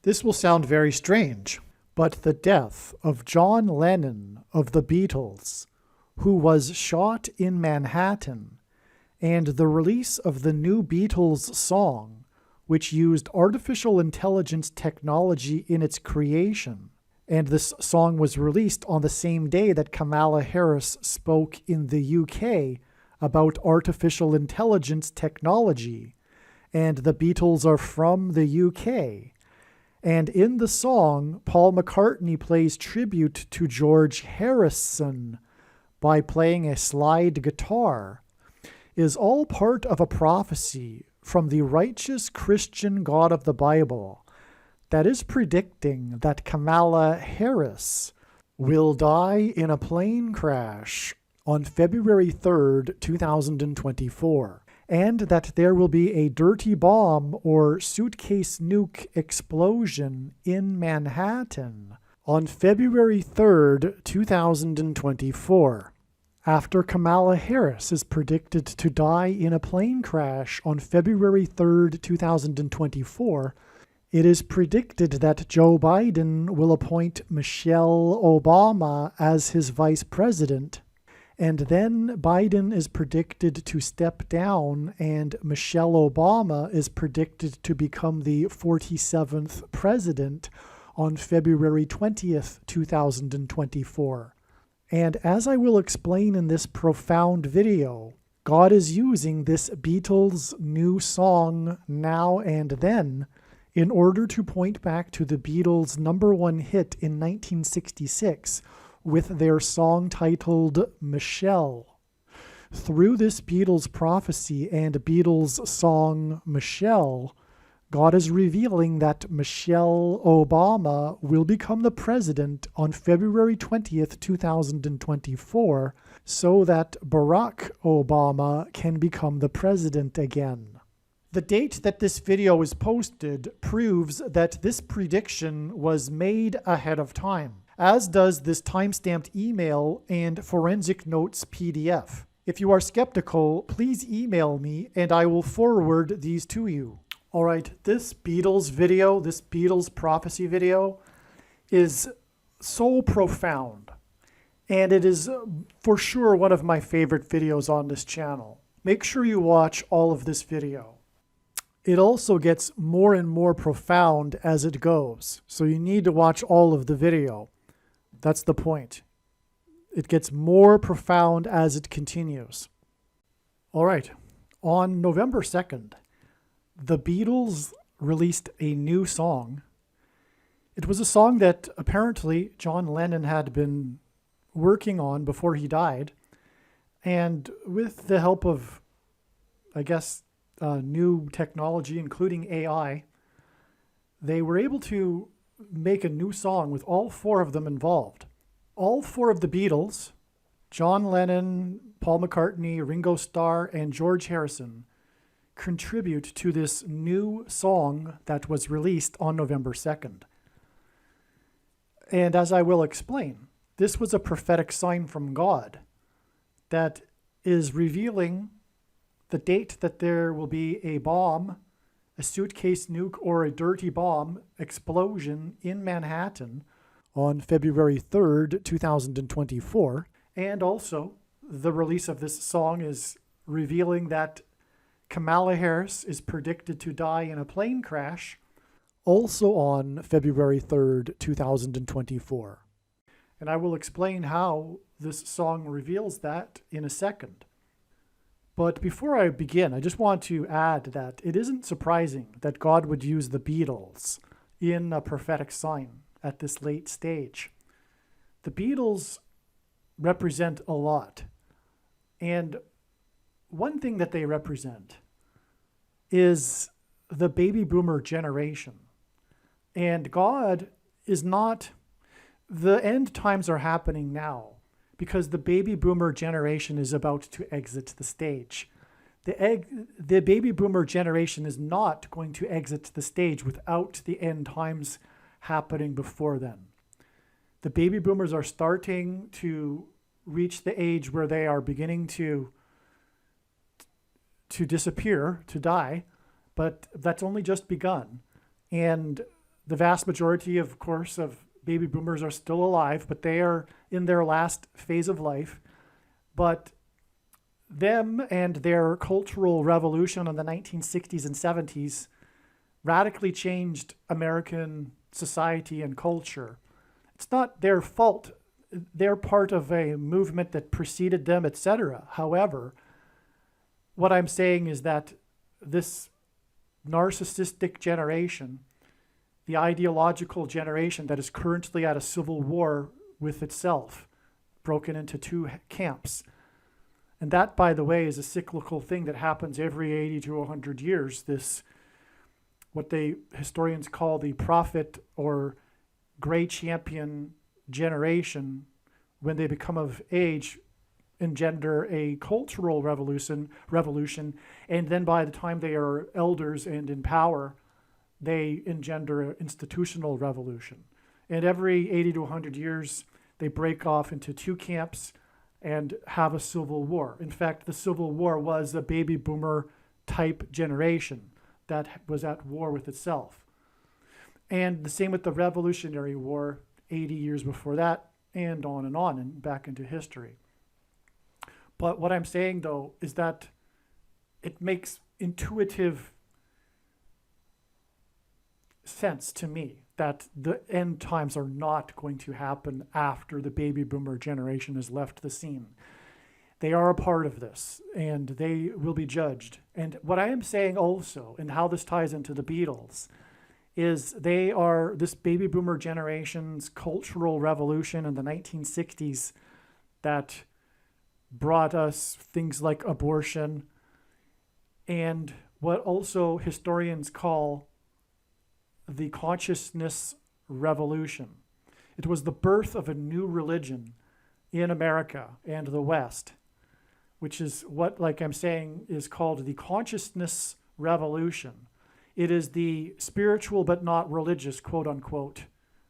This will sound very strange, but the death of John Lennon of the Beatles, who was shot in Manhattan, and the release of the new Beatles song, which used artificial intelligence technology in its creation, and this song was released on the same day that Kamala Harris spoke in the UK about artificial intelligence technology, and the Beatles are from the UK. And in the song, Paul McCartney plays tribute to George Harrison by playing a slide guitar, is all part of a prophecy from the righteous Christian God of the Bible that is predicting that Kamala Harris will die in a plane crash on February 3rd, 2024. And that there will be a dirty bomb or suitcase nuke explosion in Manhattan on February 3rd, 2024. After Kamala Harris is predicted to die in a plane crash on February 3rd, 2024, it is predicted that Joe Biden will appoint Michelle Obama as his vice president. And then Biden is predicted to step down, and Michelle Obama is predicted to become the 47th president on February 20th, 2024. And as I will explain in this profound video, God is using this Beatles new song, Now and Then, in order to point back to the Beatles' #1 hit in 1966, with their song titled Michelle. Through this Beatles prophecy and Beatles song Michelle, God is revealing that Michelle Obama will become the president on February 20th, 2024, so that Barack Obama can become the president again. The date that this video is posted proves that this prediction was made ahead of time, as does this timestamped email and forensic notes PDF. If you are skeptical, please email me and I will forward these to you. All right, this Beatles video, this Beatles prophecy video is so profound, and it is for sure one of my favorite videos on this channel. Make sure you watch all of this video. It also gets more and more profound as it goes, so you need to watch all of the video. That's the point. It gets more profound as it continues. All right, on November 2nd, the Beatles released a new song. It was a song that apparently John Lennon had been working on before he died, and with the help of, I guess, new technology, including AI, they were able to make a new song with all four of them involved. All four of the Beatles, John Lennon, Paul McCartney, Ringo Starr, and George Harrison, contribute to this new song that was released on November 2nd. And as I will explain, this was a prophetic sign from God that is revealing the date that there will be a bomb, a suitcase nuke, or a dirty bomb explosion in Manhattan on February 3rd, 2024. And also, the release of this song is revealing that Kamala Harris is predicted to die in a plane crash also on February 3rd, 2024. And I will explain how this song reveals that in a second. But before I begin, I just want to add that it isn't surprising that God would use the Beatles in a prophetic sign at this late stage. The Beatles represent a lot. And one thing that they represent is the baby boomer generation. And God is not, the end times are happening now because the baby boomer generation is about to exit the stage. The baby boomer generation is not going to exit the stage without the end times happening before then. The baby boomers are starting to reach the age where they are beginning to disappear, to die, but that's only just begun. And the vast majority, of course, of baby boomers are still alive, but they are in their last phase of life. But them and their cultural revolution in the 1960s and 70s radically changed American society and culture. It's not their fault. They're part of a movement that preceded them, etc. However, what I'm saying is that this narcissistic generation, the ideological generation that is currently at a civil war with itself, broken into two camps. And that, by the way, is a cyclical thing that happens every 80 to 100 years. This, what historians call the prophet or gray champion generation, when they become of age, engender a cultural revolution, and then by the time they are elders and in power, they engender an institutional revolution. And every 80 to 100 years, they break off into two camps and have a civil war. In fact, the Civil War was a baby boomer type generation that was at war with itself. And the same with the Revolutionary War 80 years before that, and on and back into history. But what I'm saying, though, is that it makes intuitive sense to me that the end times are not going to happen after the baby boomer generation has left the scene. They are a part of this, and they will be judged. And what I am saying also, and how this ties into the Beatles, is they are this baby boomer generation's cultural revolution in the 1960s that brought us things like abortion and what also historians call the consciousness revolution. It was the birth of a new religion in America and the West, which is what, like I'm saying, is called the consciousness revolution. It is the spiritual but not religious, quote unquote,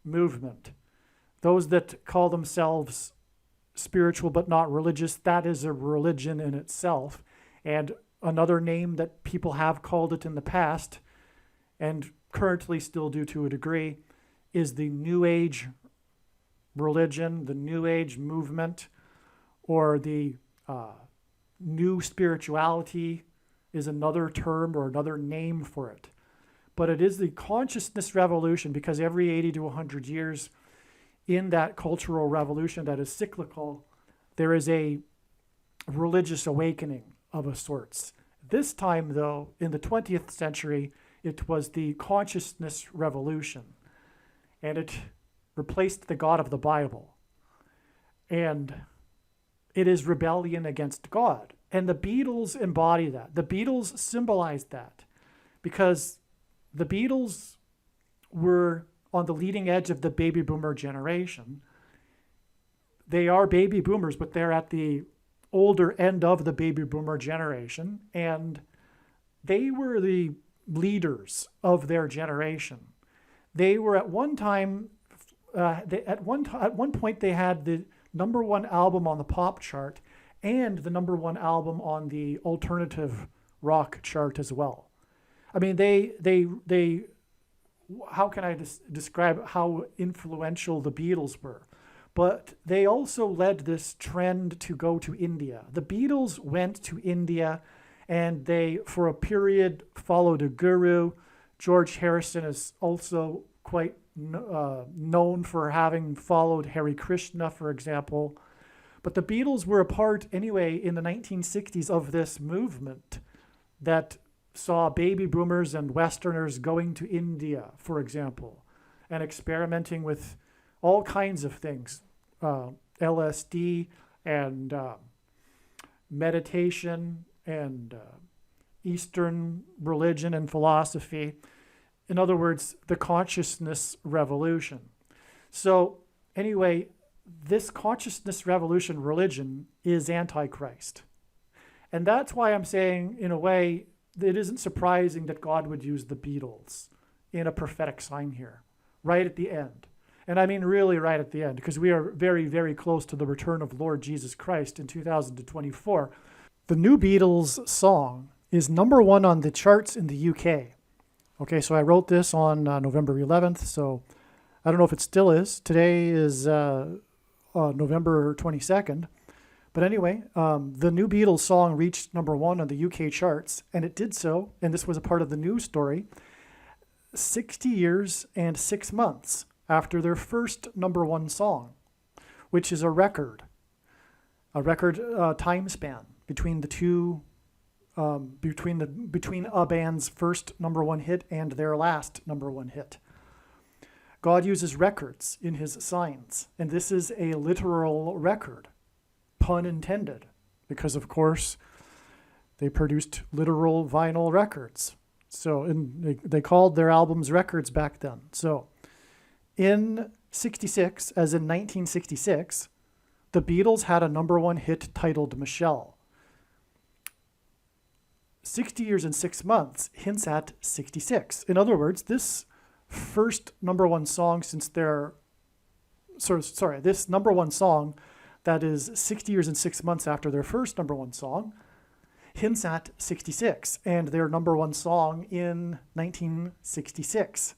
movement. Those that call themselves spiritual but not religious, that is a religion in itself. And another name that people have called it in the past, and currently still do to a degree, is the New Age religion, the New Age movement, or the new spirituality is another term or another name for it. But it is the consciousness revolution, because every 80 to 100 years in that cultural revolution that is cyclical, there is a religious awakening of a sorts. This time, though, in the 20th century, it was the consciousness revolution, and it replaced the God of the Bible. And it is rebellion against God. And the Beatles embody that. The Beatles symbolized that, because the Beatles were on the leading edge of the baby boomer generation. They are baby boomers, but they're at the older end of the baby boomer generation, and they were the leaders of their generation. They were at one time, at one point they had the #1 album on the pop chart and the #1 album on the alternative rock chart as well. I mean, they how can I describe how influential the Beatles were? But they also led this trend to go to India. The Beatles went to India, and they, for a period, followed a guru. George Harrison is also quite known for having followed Hare Krishna, for example. But the Beatles were a part, anyway, in the 1960s of this movement that saw baby boomers and Westerners going to India, for example, and experimenting with all kinds of things, LSD and meditation and Eastern religion and philosophy. In other words, the consciousness revolution. So anyway, this consciousness revolution religion is Antichrist. And that's why I'm saying, in a way, it isn't surprising that God would use the Beatles in a prophetic sign here, right at the end. And I mean really right at the end, because we are very, very close to the return of Lord Jesus Christ in 2024. The new Beatles song is #1 on the charts in the UK. Okay, so I wrote this on November 11th, so I don't know if it still is. Today is November 22nd. But anyway, the new Beatles song reached #1 on the UK charts, and it did so, and this was a part of the news story, 60 years and 6 months after their first #1 song, which is a record time span between the two, between a band's first #1 hit and their last #1 hit. God uses records in his signs, and this is a literal record, pun intended, because of course they produced literal vinyl records. So they called their albums records back then. So in 66, as in 1966, the Beatles had a #1 hit titled Michelle. 60 years and 6 months hints at 66. In other words, this first #1 song since their, this #1 song that is 60 years and 6 months after their first #1 song hints at 66 and their #1 song in 1966.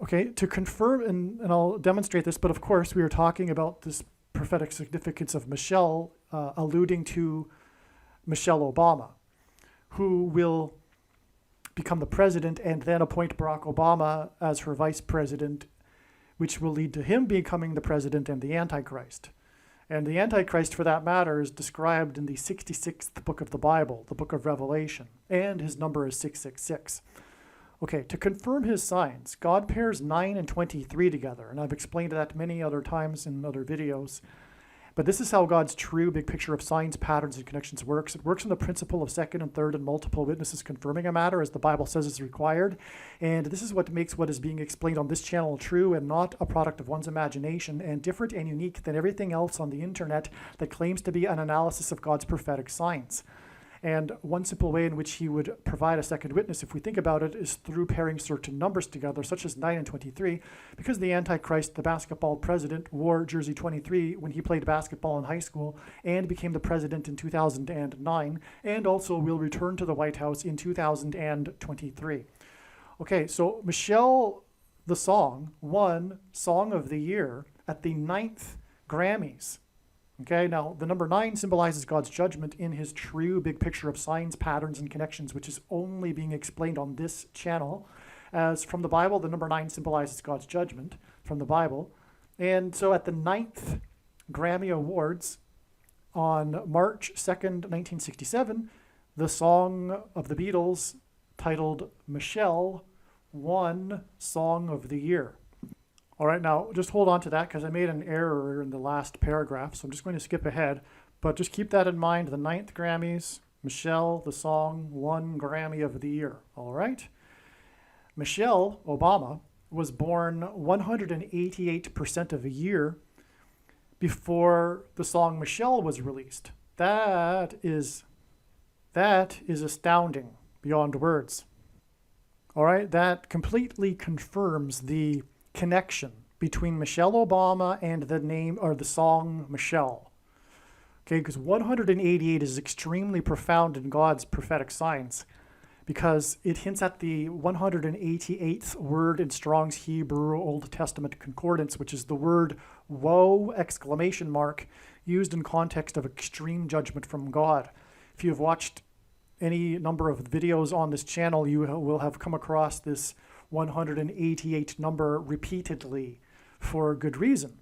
Okay, to confirm, and I'll demonstrate this, but of course we are talking about this prophetic significance of Michelle, alluding to Michelle Obama, who will become the president and then appoint Barack Obama as her vice president, which will lead to him becoming the president and the Antichrist. And the Antichrist, for that matter, is described in the 66th book of the Bible, the book of Revelation, and his number is 666. Okay, to confirm his signs, God pairs 9 and 23 together, and I've explained that many other times in other videos. But this is how God's true big picture of signs, patterns, and connections works. It works on the principle of second and third and multiple witnesses confirming a matter as the Bible says is required. And this is what makes what is being explained on this channel true and not a product of one's imagination, and different and unique than everything else on the internet that claims to be an analysis of God's prophetic signs. And one simple way in which he would provide a second witness, if we think about it, is through pairing certain numbers together, such as 9 and 23, because the Antichrist, the basketball president, wore jersey 23 when he played basketball in high school and became the president in 2009, and also will return to the White House in 2023. Okay, so Michelle, the song, won Song of the Year at the 9th Grammys. Okay, now the number 9 symbolizes God's judgment in his true big picture of signs, patterns, and connections, which is only being explained on this channel. As from the Bible, the number 9 symbolizes God's judgment from the Bible. And so at the 9th Grammy Awards on March 2nd, 1967, the song of the Beatles titled Michelle won Song of the Year. All right, now just hold on to that because I made an error in the last paragraph, so I'm just going to skip ahead. But just keep that in mind, the 9th Grammys, Michelle, the song, won Grammy of the Year. All right? Michelle Obama was born 188% of a year before the song Michelle was released. That is astounding beyond words. All right, that completely confirms the connection between Michelle Obama and the name or the song Michelle. Okay, because 188 is extremely profound in God's prophetic signs because it hints at the 188th word in Strong's Hebrew Old Testament Concordance, which is the word woe, ! Used in context of extreme judgment from God. If you've watched any number of videos on this channel, you will have come across this 188 number repeatedly for good reason.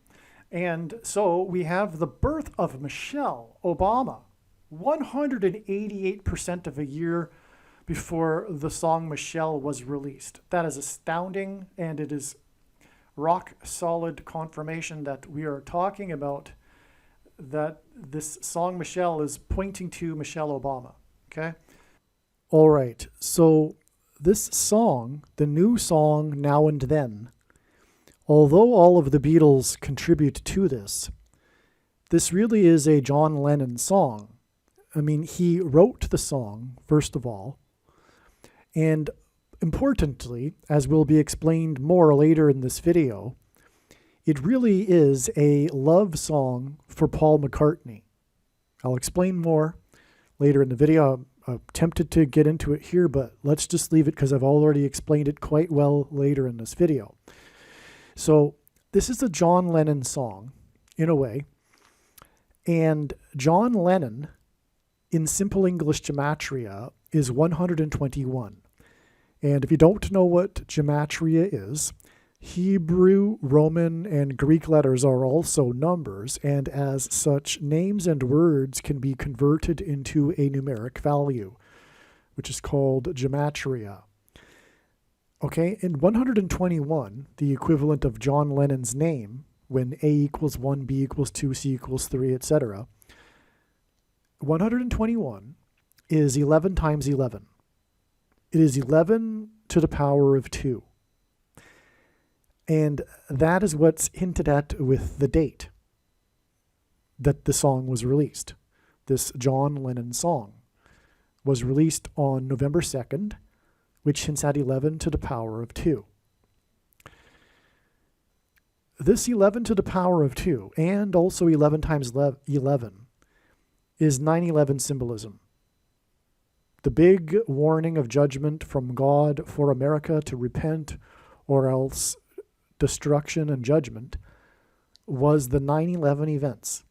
And so we have the birth of Michelle Obama 188% of a year before the song Michelle was released. That is astounding, and it is rock solid confirmation that we are talking about that this song Michelle is pointing to Michelle Obama. Okay? All right, so this song, the new song Now and Then, although all of the Beatles contribute to this, this really is a John Lennon song. I mean, he wrote the song, first of all, and importantly, as will be explained more later in this video, it really is a love song for Paul McCartney. I'll explain more later in the video. tempted to get into it here, but let's just leave it because I've already explained it quite well later in this video. So this is a John Lennon song, in a way. And John Lennon, in simple English gematria, is 121. And if you don't know what gematria is, Hebrew, Roman, and Greek letters are also numbers, and as such, names and words can be converted into a numeric value, which is called gematria. Okay, in 121, the equivalent of John Lennon's name, when A equals 1, B equals 2, C equals 3, etc., 121 is 11 times 11. It is 11 to the power of 2. And that is what's hinted at with the date that the song was released. This John Lennon song was released on November 2nd, which hints at 11 to the power of 2. This 11 to the power of 2, and also 11 times 11, is 9/11 symbolism. The big warning of judgment from God for America to repent, or else destruction and judgment, was the 9/11 events.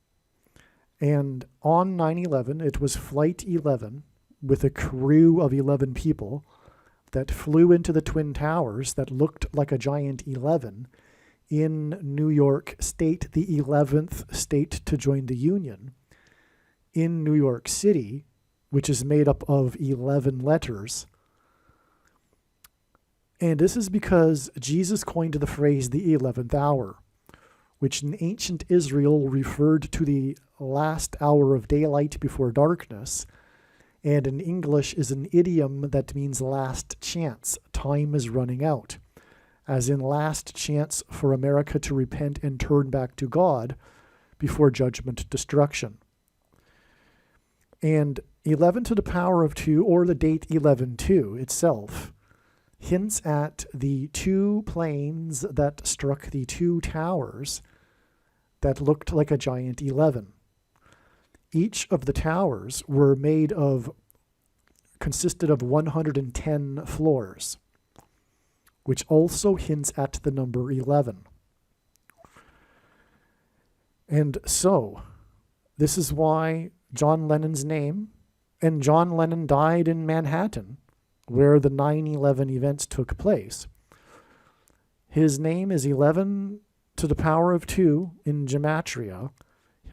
And on 9/11, it was Flight 11 with a crew of 11 people that flew into the Twin Towers that looked like a giant 11 in New York State, the 11th state to join the Union, in New York City, which is made up of 11 letters. And this is because Jesus coined the phrase the 11th hour, which in ancient Israel referred to the last hour of daylight before darkness, and in English is an idiom that means last chance, time is running out, as in last chance for America to repent and turn back to God before judgment destruction. And 11 to the power of 2, or the date 11/2 itself, hints at the two planes that struck the two towers that looked like a giant 11. Each of the towers consisted of 110 floors, which also hints at the number 11. And so, this is why John Lennon's name, and John Lennon died in Manhattan, where the 9/11 events took place. His name is 11 to the power of 2 in gematria.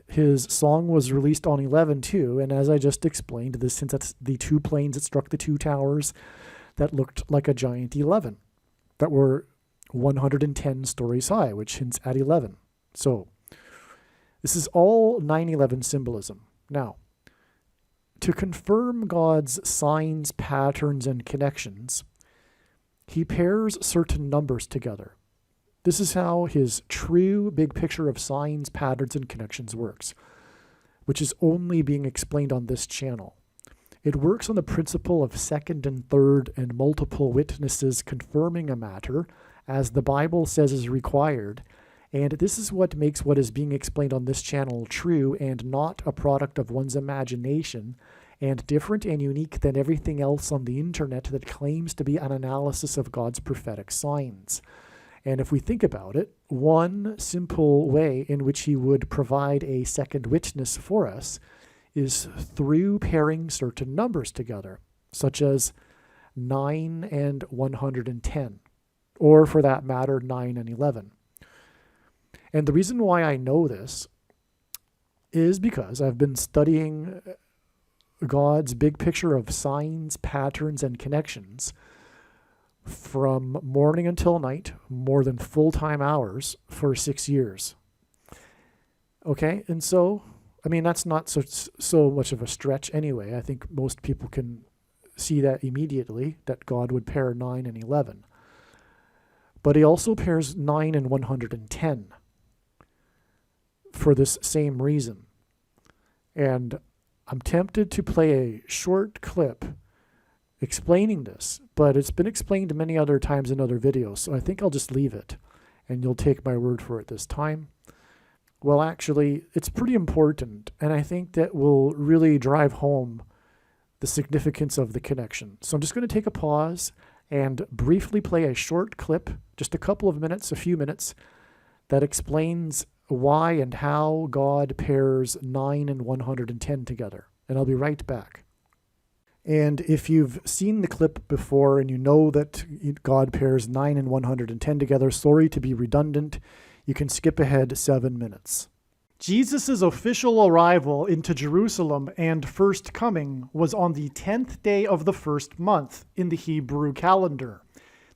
His song was released on 11/2, and as I just explained, this since that's the two planes that struck the two towers that looked like a giant 11, that were 110 stories high, which hints at 11. So, this is all 9/11 symbolism. Now, to confirm God's signs, patterns, and connections, he pairs certain numbers together. This is how his true big picture of signs, patterns, and connections works, which is only being explained on this channel. It works on the principle of second and third and multiple witnesses confirming a matter, as the Bible says is required, and this is what makes what is being explained on this channel true and not a product of one's imagination, and different and unique than everything else on the internet that claims to be an analysis of God's prophetic signs. And if we think about it, one simple way in which he would provide a second witness for us is through pairing certain numbers together, such as 9 and 110, or for that matter, 9 and 11. And the reason why I know this is because I've been studying God's big picture of signs, patterns, and connections from morning until night, more than full-time hours, for 6 years. Okay, and so, I mean, that's not so much of a stretch anyway. I think most people can see that immediately, that God would pair 9 and 11. But he also pairs 9 and 110 for this same reason. And I'm tempted to play a short clip explaining this, but it's been explained many other times in other videos, so I think I'll just leave it, and you'll take my word for it this time. Well, actually, it's pretty important, and I think that will really drive home the significance of the connection. So I'm just going to take a pause and briefly play a short clip, just a couple of minutes, a few minutes, that explains why and how God pairs 9 and 110 together. And I'll be right back. And if you've seen the clip before and you know that God pairs 9 and 110 together, sorry to be redundant, you can skip ahead 7 minutes. Jesus' official arrival into Jerusalem and first coming was on the 10th day of the first month in the Hebrew calendar.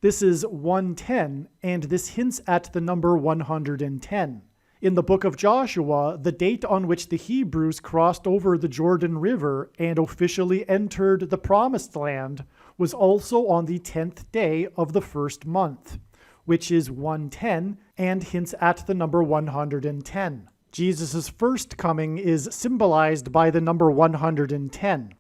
This is 110, and this hints at the number 110. In the book of Joshua, the date on which the Hebrews crossed over the Jordan River and officially entered the Promised Land was also on the 10th day of the first month, which is 110 and hints at the number 110. Jesus' first coming is symbolized by the number 110.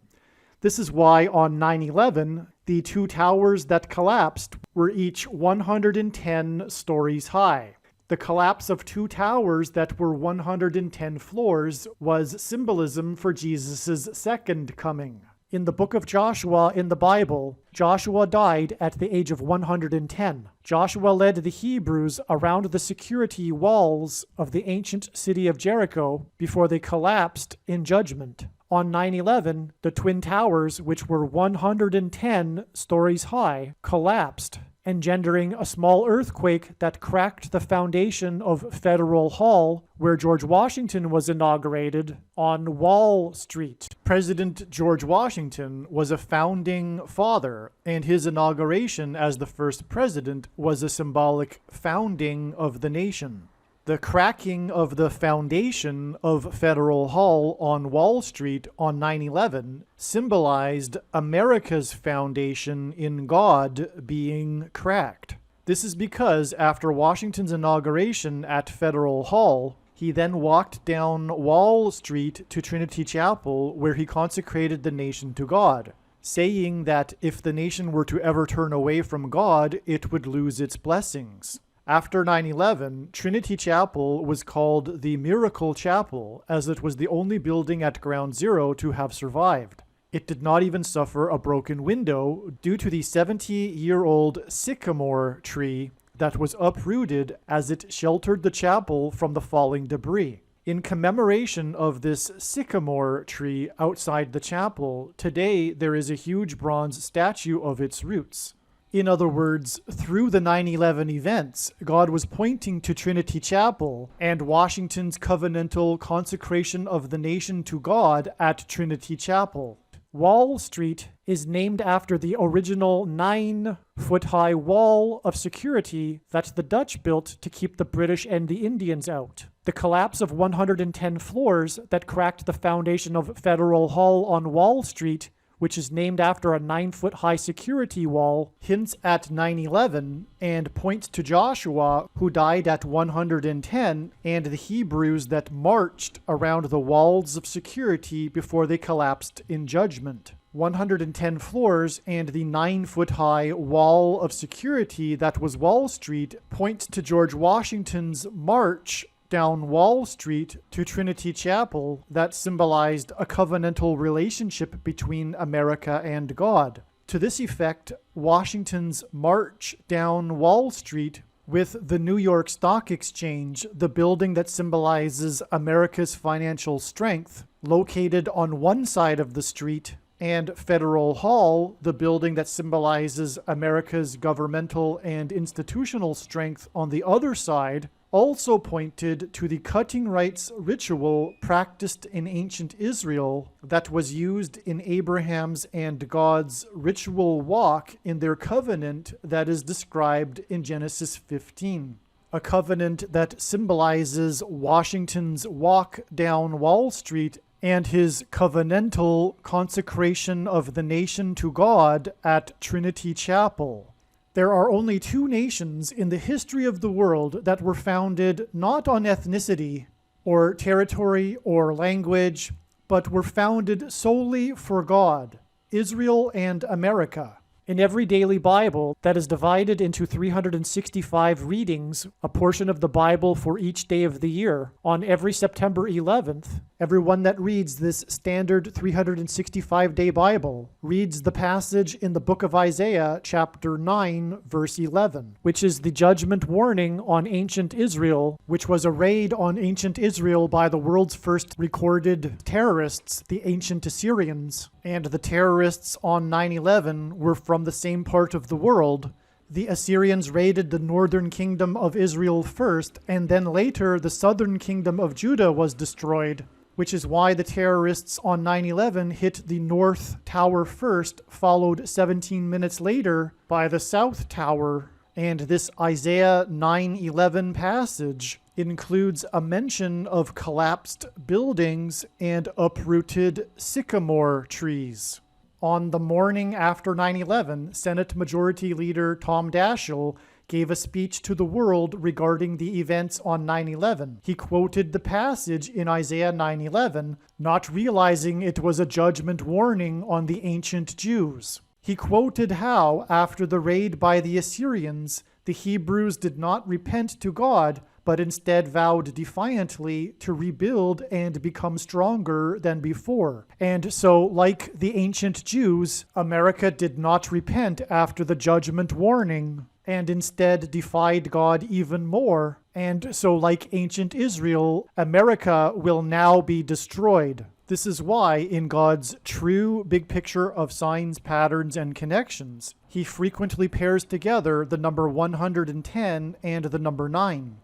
This is why on 9/11, the two towers that collapsed were each 110 stories high. The collapse of two towers that were 110 floors was symbolism for Jesus' second coming. In the book of Joshua in the Bible, Joshua died at the age of 110. Joshua led the Hebrews around the security walls of the ancient city of Jericho before they collapsed in judgment. On 9/11, the Twin Towers, which were 110 stories high, collapsed, engendering a small earthquake that cracked the foundation of Federal Hall, where George Washington was inaugurated, on Wall Street. President George Washington was a founding father, and his inauguration as the first president was a symbolic founding of the nation. The cracking of the foundation of Federal Hall on Wall Street on 9/11 symbolized America's foundation in God being cracked. This is because after Washington's inauguration at Federal Hall, he then walked down Wall Street to Trinity Chapel, where he consecrated the nation to God, saying that if the nation were to ever turn away from God, it would lose its blessings. After 9/11, Trinity Chapel was called the Miracle Chapel, as it was the only building at Ground Zero to have survived. It did not even suffer a broken window due to the 70-year-old sycamore tree that was uprooted as it sheltered the chapel from the falling debris. In commemoration of this sycamore tree outside the chapel, today there is a huge bronze statue of its roots. In other words, through the 9/11 events, God was pointing to Trinity Chapel and Washington's covenantal consecration of the nation to God at Trinity Chapel. Wall Street is named after the original 9-foot-high wall of security that the Dutch built to keep the British and the Indians out. The collapse of 110 floors that cracked the foundation of Federal Hall on Wall Street, which is named after a 9-foot-high security wall, hints at 9/11 and points to Joshua, who died at 110, and the Hebrews that marched around the walls of security before they collapsed in judgment. 110 floors and the 9-foot-high wall of security that was Wall Street points to George Washington's march down Wall Street to Trinity Chapel that symbolized a covenantal relationship between America and God. To this effect, Washington's march down Wall Street with the New York Stock Exchange, the building that symbolizes America's financial strength, located on one side of the street, and Federal Hall, the building that symbolizes America's governmental and institutional strength on the other side, also pointed to the cutting rights ritual practiced in ancient Israel that was used in Abraham's and God's ritual walk in their covenant that is described in Genesis 15. A covenant that symbolizes Washington's walk down Wall Street and his covenantal consecration of the nation to God at Trinity Chapel. There are only two nations in the history of the world that were founded not on ethnicity or territory or language, but were founded solely for God, Israel and America. In every daily Bible that is divided into 365 readings, a portion of the Bible for each day of the year, on every September 11th, everyone that reads this standard 365-day Bible reads the passage in the book of Isaiah, chapter 9, verse 11, which is the judgment warning on ancient Israel, which was a raid on ancient Israel by the world's first recorded terrorists, the ancient Assyrians. And the terrorists on 9/11 were from the same part of the world. The Assyrians raided the northern kingdom of Israel first, and then later the southern kingdom of Judah was destroyed, which is why the terrorists on 9/11 hit the North Tower first, followed 17 minutes later by the South Tower. And this Isaiah 9:11 passage includes a mention of collapsed buildings and uprooted sycamore trees. On the morning after 9/11, Senate Majority Leader Tom Daschle gave a speech to the world regarding the events on 9/11. He quoted the passage in Isaiah 9:11, not realizing it was a judgment warning on the ancient Jews. He quoted how, after the raid by the Assyrians, the Hebrews did not repent to God, but instead vowed defiantly to rebuild and become stronger than before. And so, like the ancient Jews, America did not repent after the judgment warning, and instead defied God even more. And so, like ancient Israel, America will now be destroyed. This is why, in God's true big picture of signs, patterns, and connections, he frequently pairs together the number 110 and the number 9.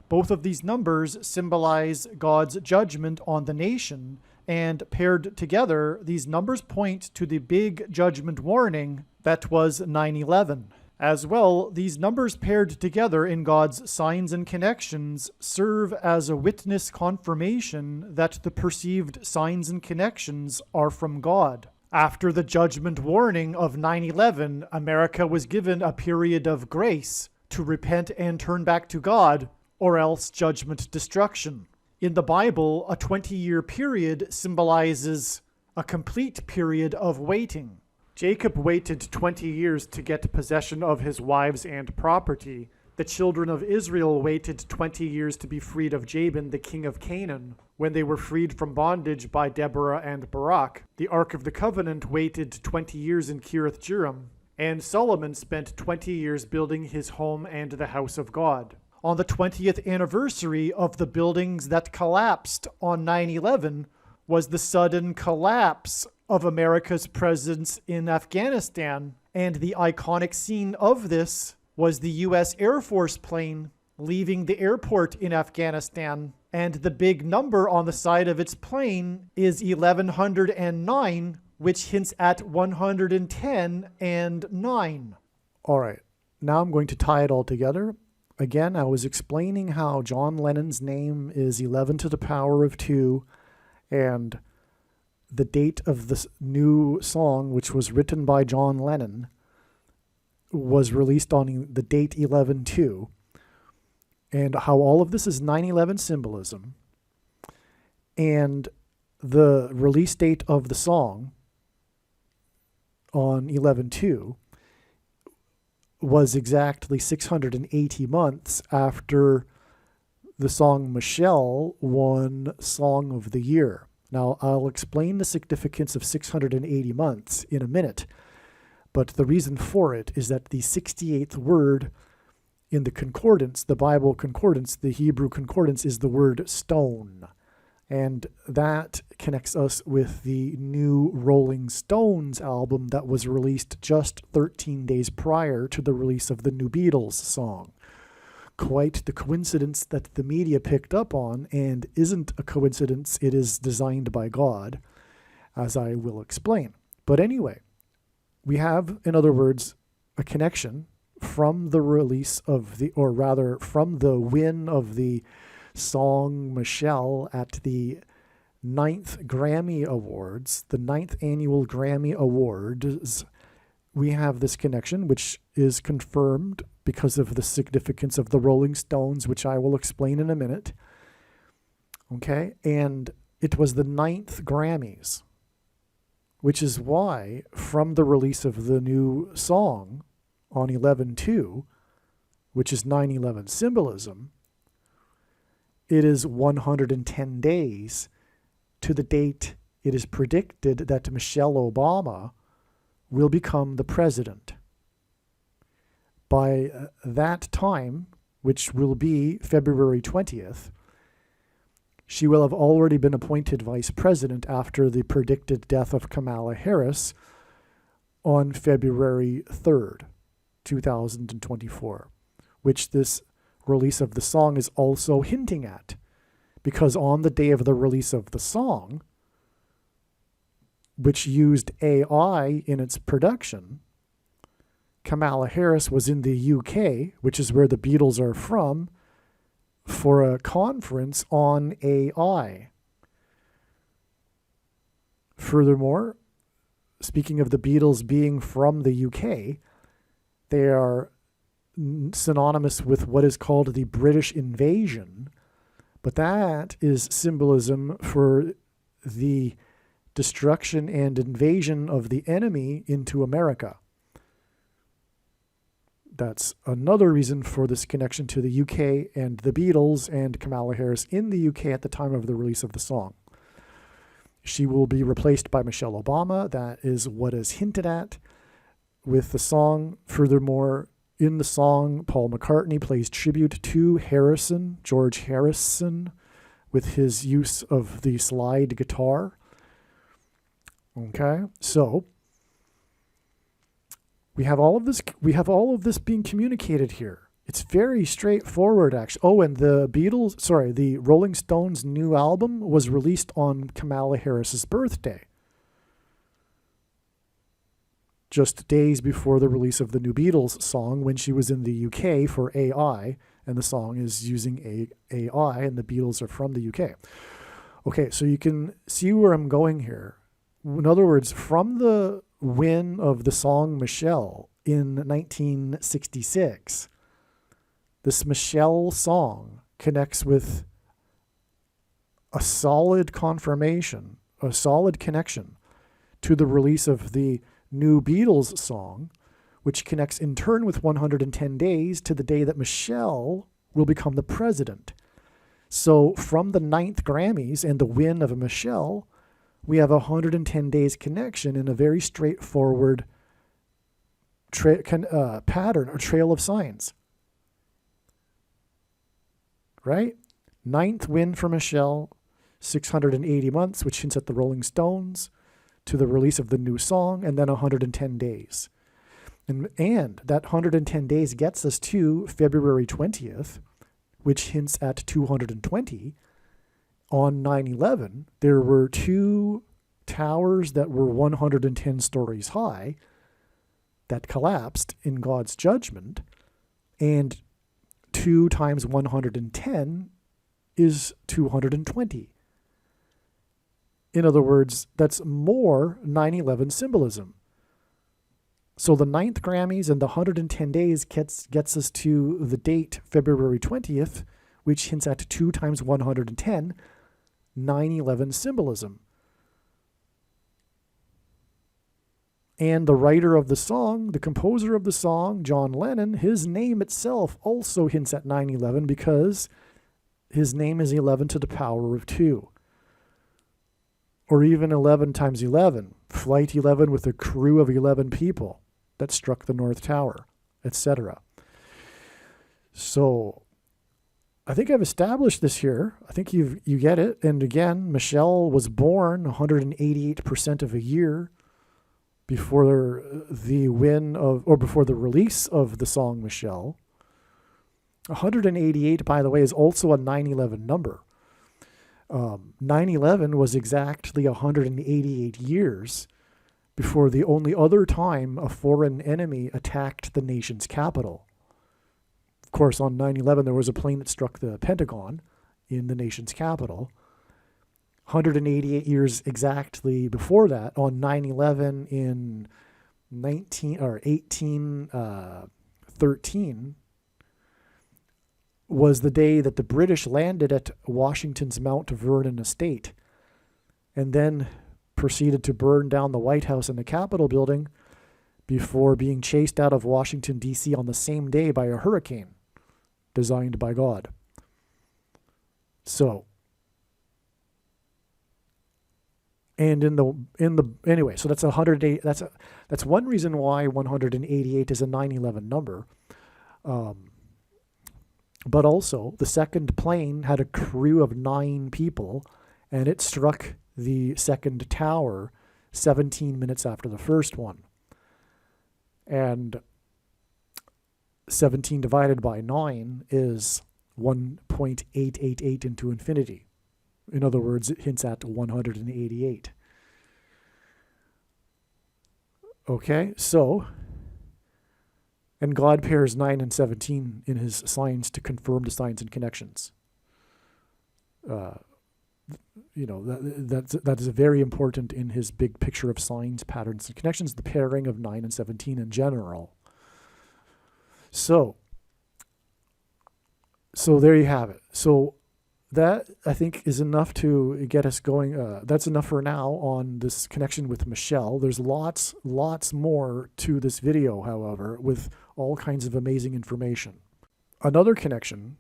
Both of these numbers symbolize God's judgment on the nation, and paired together, these numbers point to the big judgment warning that was 9/11. As well, these numbers paired together in God's signs and connections serve as a witness confirmation that the perceived signs and connections are from God. After the judgment warning of 9/11, America was given a period of grace to repent and turn back to God, or else judgment destruction. In the Bible, a 20-year period symbolizes a complete period of waiting. Jacob waited 20 years to get possession of his wives and property. The children of Israel waited 20 years to be freed of Jabin, the king of Canaan, when they were freed from bondage by Deborah and Barak. The Ark of the Covenant waited 20 years in Kiriath-Jearim, and Solomon spent 20 years building his home and the house of God. On the 20th anniversary of the buildings that collapsed on 9/11 was the sudden collapse of America's presence in Afghanistan, and the iconic scene of this was the U.S. Air Force plane leaving the airport in Afghanistan, and the big number on the side of its plane is 1109, which hints at 110 and 9. All right, now I'm going to tie it all together. Again, I was explaining how John Lennon's name is 11 to the power of 2, and the date of this new song, which was written by John Lennon, was released on the date 11/2, and how all of this is 9/11 symbolism, and the release date of the song on 11/2 was exactly 680 months after the song Michelle won Song of the Year. Now, I'll explain the significance of 680 months in a minute, but the reason for it is that the 68th word in the concordance, the Bible concordance, the Hebrew concordance, is the word stone. And that connects us with the new Rolling Stones album that was released just 13 days prior to the release of the new Beatles song. Quite the coincidence that the media picked up on, and isn't a coincidence, it is designed by God, as I will explain. But anyway, we have, in other words, a connection from the release of the, or rather from the win of the song Michelle at the 9th Grammy Awards, the 9th annual Grammy Awards. We have this connection, which is confirmed because of the significance of the Rolling Stones, which I will explain in a minute. Okay, and it was the 9th Grammys. which is why from the release of the new song on 11/2, which is 9/11 symbolism, it is 110 days to the date it is predicted that Michelle Obama will become the president. By that time, which will be February 20th, she will have already been appointed vice president after the predicted death of Kamala Harris on February 3rd, 2024, which this release of the song is also hinting at. Because on the day of the release of the song, which used AI in its production, Kamala Harris was in the UK, which is where the Beatles are from, for a conference on AI. Furthermore, speaking of the Beatles being from the UK, they are synonymous with what is called the British invasion, but that is symbolism for the destruction and invasion of the enemy into America. That's another reason for this connection to the UK and the Beatles and Kamala Harris in the UK at the time of the release of the song. She will be replaced by Michelle Obama. That is what is hinted at with the song. Furthermore, in the song, Paul McCartney plays tribute to George Harrison, with his use of the slide guitar. Okay, so we have all of this being communicated here. It's very straightforward, actually. Oh, and the Rolling Stones' new album was released on Kamala Harris's birthday, just days before the release of the new Beatles song, when she was in the UK for AI, and the song is using AI, and the Beatles are from the UK. Okay, so you can see where I'm going here. In other words, from the win of the song Michelle in 1966, this Michelle song connects with a solid confirmation, a solid connection to the release of the new Beatles song, which connects in turn with 110 days to the day that Michelle will become the president. So from the 9th Grammys and the win of Michelle, we have a 110 days connection in a very straightforward pattern or trail of signs. Right? 9th win for Michelle, 680 months, which hints at the Rolling Stones, to the release of the new song, and then 110 days. And that 110 days gets us to February 20th, which hints at 220. On 9/11, there were 2 towers that were 110 stories high that collapsed in God's judgment, and 2 times 110 is 220. In other words, that's more 9/11 symbolism. So the 9th Grammys and the 110 days gets us to the date February 20th, which hints at 2 times 110, 9/11 symbolism. And the writer of the song, the composer of the song, John Lennon, his name itself also hints at 9/11 because his name is 11 to the power of 2. Or even 11 times 11, Flight 11 with a crew of 11 people that struck the North Tower, etc. So I think I've established this here. I think you get it. And again, Michelle was born 188% of a year before the before the release of the song Michelle. 188, by the way, is also a 9/11 number. 9/11 was exactly 188 years before the only other time a foreign enemy attacked the nation's capital. Of course, on 9/11, there was a plane that struck the Pentagon in the nation's capital. 188 years exactly before that, on 9/11 in 1813, was the day that the British landed at Washington's Mount Vernon estate and then proceeded to burn down the White House and the Capitol building before being chased out of Washington, D.C. on the same day by a hurricane designed by God. So, and anyway, so that's 108. That's one reason why 188 is a 9/11 number. But also, the second plane had a crew of 9 people, and it struck the second tower 17 minutes after the first one. And 17 divided by 9 is 1.888 into infinity. In other words, it hints at 188. Okay, so, and God pairs 9 and 17 in his signs to confirm the signs and connections. That is very important in his big picture of signs, patterns, and connections, the pairing of 9 and 17 in general. So there you have it. So that, I think, is enough to get us going. That's enough for now on this connection with Michelle. There's lots more to this video, however, with all kinds of amazing information. Another connection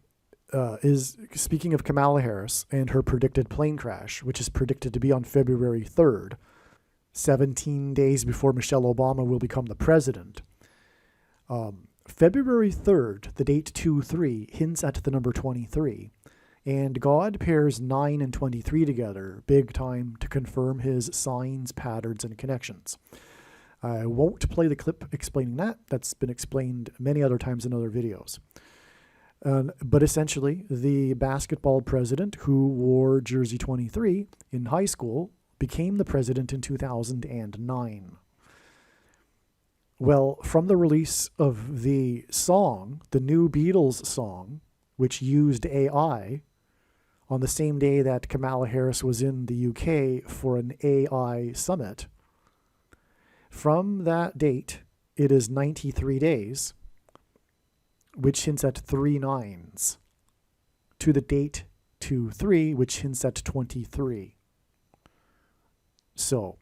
is, speaking of Kamala Harris and her predicted plane crash, which is predicted to be on February 3rd, 17 days before Michelle Obama will become the president. February 3rd, the date 2-3, hints at the number 23. And God pairs 9 and 23 together, big time, to confirm his signs, patterns, and connections. I won't play the clip explaining that. That's been explained many other times in other videos. But essentially, the basketball president who wore jersey 23 in high school became the president in 2009. Well, from the release of the song, the new Beatles song, which used AI, on the same day that Kamala Harris was in the UK for an AI summit, from that date, it is 93 days, which hints at 3 9s, to the date 2-3, which hints at 23. So,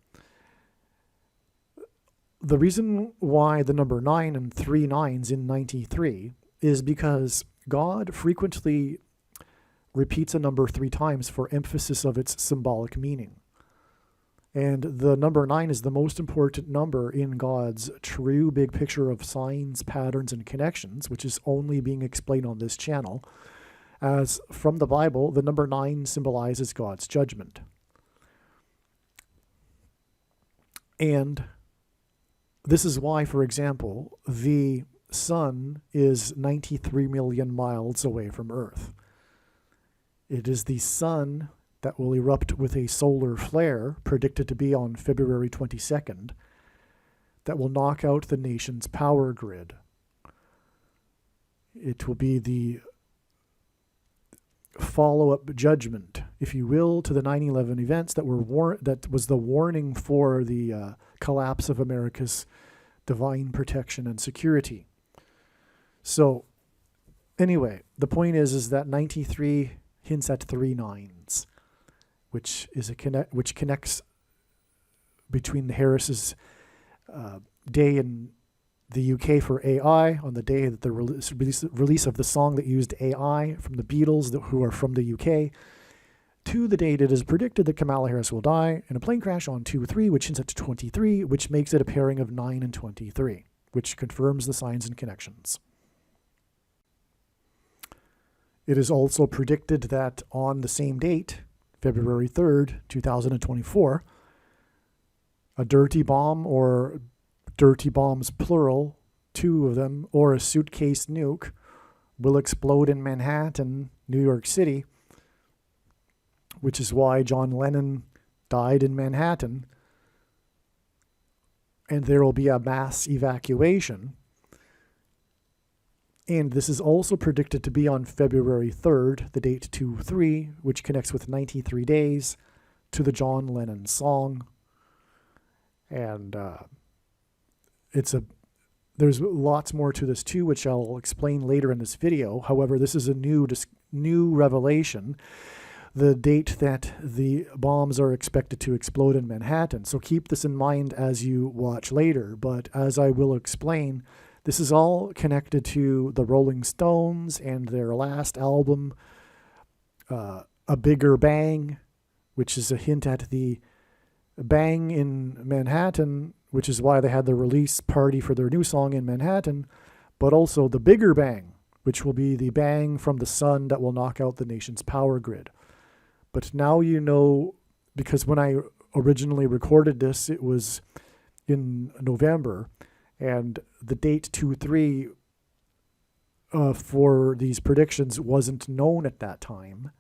the reason why the number 9 and 3 9s in 93 is because God frequently repeats a number 3 times for emphasis of its symbolic meaning. And the number 9 is the most important number in God's true big picture of signs, patterns, and connections, which is only being explained on this channel. As from the Bible, the number 9 symbolizes God's judgment. And this is why, for example, the sun is 93 million miles away from Earth. It is the sun that will erupt with a solar flare, predicted to be on February 22nd, that will knock out the nation's power grid. It will be the follow-up judgment, if you will, to the 9/11 events that was the warning for the collapse of America's divine protection and security. So, anyway, the point is that 93 hints at 3 9s. Which connects between the Harris's day in the UK for AI, on the day that the release of the song that used AI from the Beatles, who are from the UK, to the date it is predicted that Kamala Harris will die in a plane crash on 2-3, which hints at 23, which makes it a pairing of 9 and 23, which confirms the signs and connections. It is also predicted that on the same date, February 3rd, 2024, a dirty bomb, or dirty bombs plural, 2 of them, or a suitcase nuke will explode in Manhattan, New York City, which is why John Lennon died in Manhattan, and there will be a mass evacuation. And this is also predicted to be on February 3rd, the date 2-3, which connects with 93 days to the John Lennon song. And there's lots more to this too, which I'll explain later in this video. However, this is a new revelation. the date that the bombs are expected to explode in Manhattan. So keep this in mind as you watch later. But as I will explain, this is all connected to the Rolling Stones and their last album, A Bigger Bang, which is a hint at the bang in Manhattan, which is why they had the release party for their new song in Manhattan, but also the bigger bang, which will be the bang from the sun that will knock out the nation's power grid. But now you know, because when I originally recorded this, it was in November, and the date 2/3 for these predictions wasn't known at that time.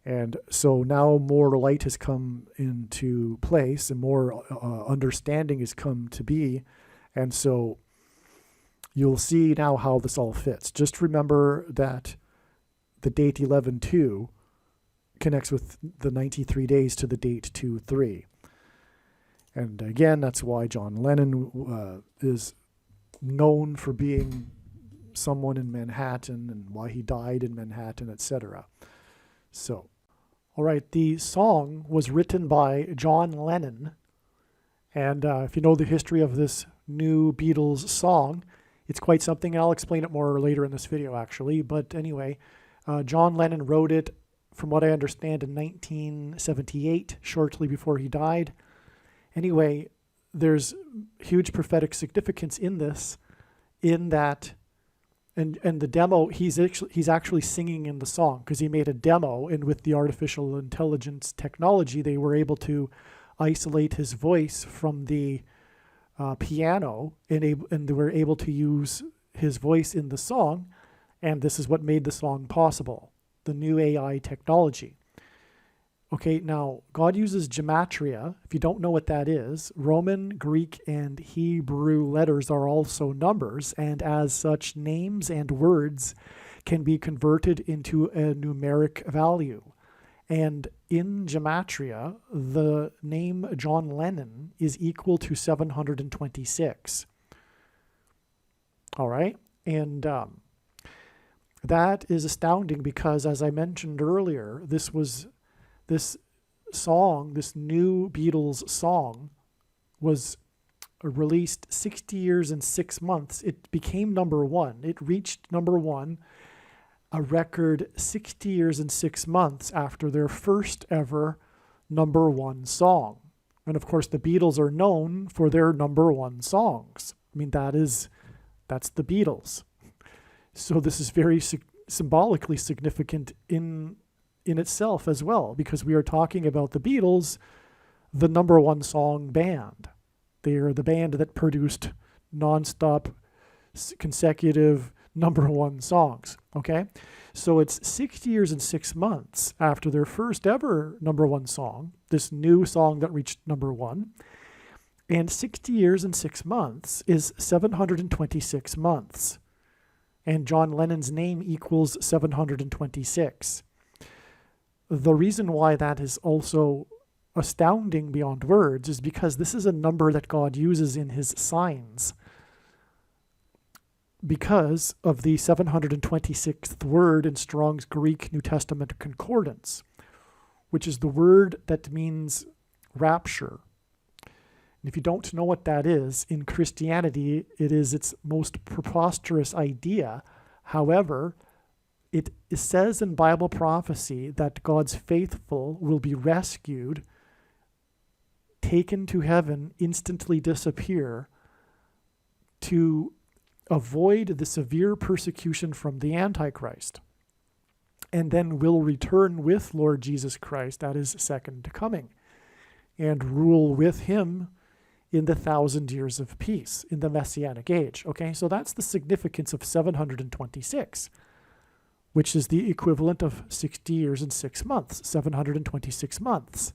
And so now more light has come into place and more understanding has come to be. And so you'll see now how this all fits. Just remember that the date 11/2 connects with the 93 days to the date 2/3. And again, that's why John Lennon is known for being someone in Manhattan and why he died in Manhattan, etc. So, all right, the song was written by John Lennon. And if you know the history of this new Beatles song, it's quite something. I'll explain it more later in this video, actually. But anyway, John Lennon wrote it, from what I understand, in 1978, shortly before he died. Anyway, there's huge prophetic significance in this, in that, and the demo, he's actually singing in the song, because he made a demo, and with the artificial intelligence technology, they were able to isolate his voice from the piano, and they were able to use his voice in the song, and this is what made the song possible, the new AI technology. Okay, now, God uses gematria. If you don't know what that is, Roman, Greek, and Hebrew letters are also numbers, and as such, names and words can be converted into a numeric value. And in gematria, the name John Lennon is equal to 726. All right? And that is astounding because, as I mentioned earlier, this song, this new Beatles song, was released 60 years and 6 months. It became number one. It reached number one, a record 60 years and 6 months after their first ever number one song. And of course, the Beatles are known for their number one songs. I mean, that's the Beatles. So this is very symbolically significant in itself as well, because we are talking about the Beatles, the number one song band. They are the band that produced nonstop consecutive number one songs. Okay, so it's 60 years and 6 months after their first ever number one song, this new song that reached number one, and 60 years and 6 months is 726 months, and John Lennon's name equals 726. The reason why that is also astounding beyond words is because this is a number that God uses in his signs, because of the 726th word in Strong's Greek New Testament Concordance, which is the word that means rapture. And if you don't know what that is, in Christianity, it is its most preposterous idea. However, it says in Bible prophecy that God's faithful will be rescued, taken to heaven, instantly disappear, to avoid the severe persecution from the Antichrist, and then will return with Lord Jesus Christ at his second coming, and rule with him in the 1,000 years of peace, in the Messianic age. Okay, so that's the significance of 726. Which is the equivalent of 60 years and 6 months, 726 months.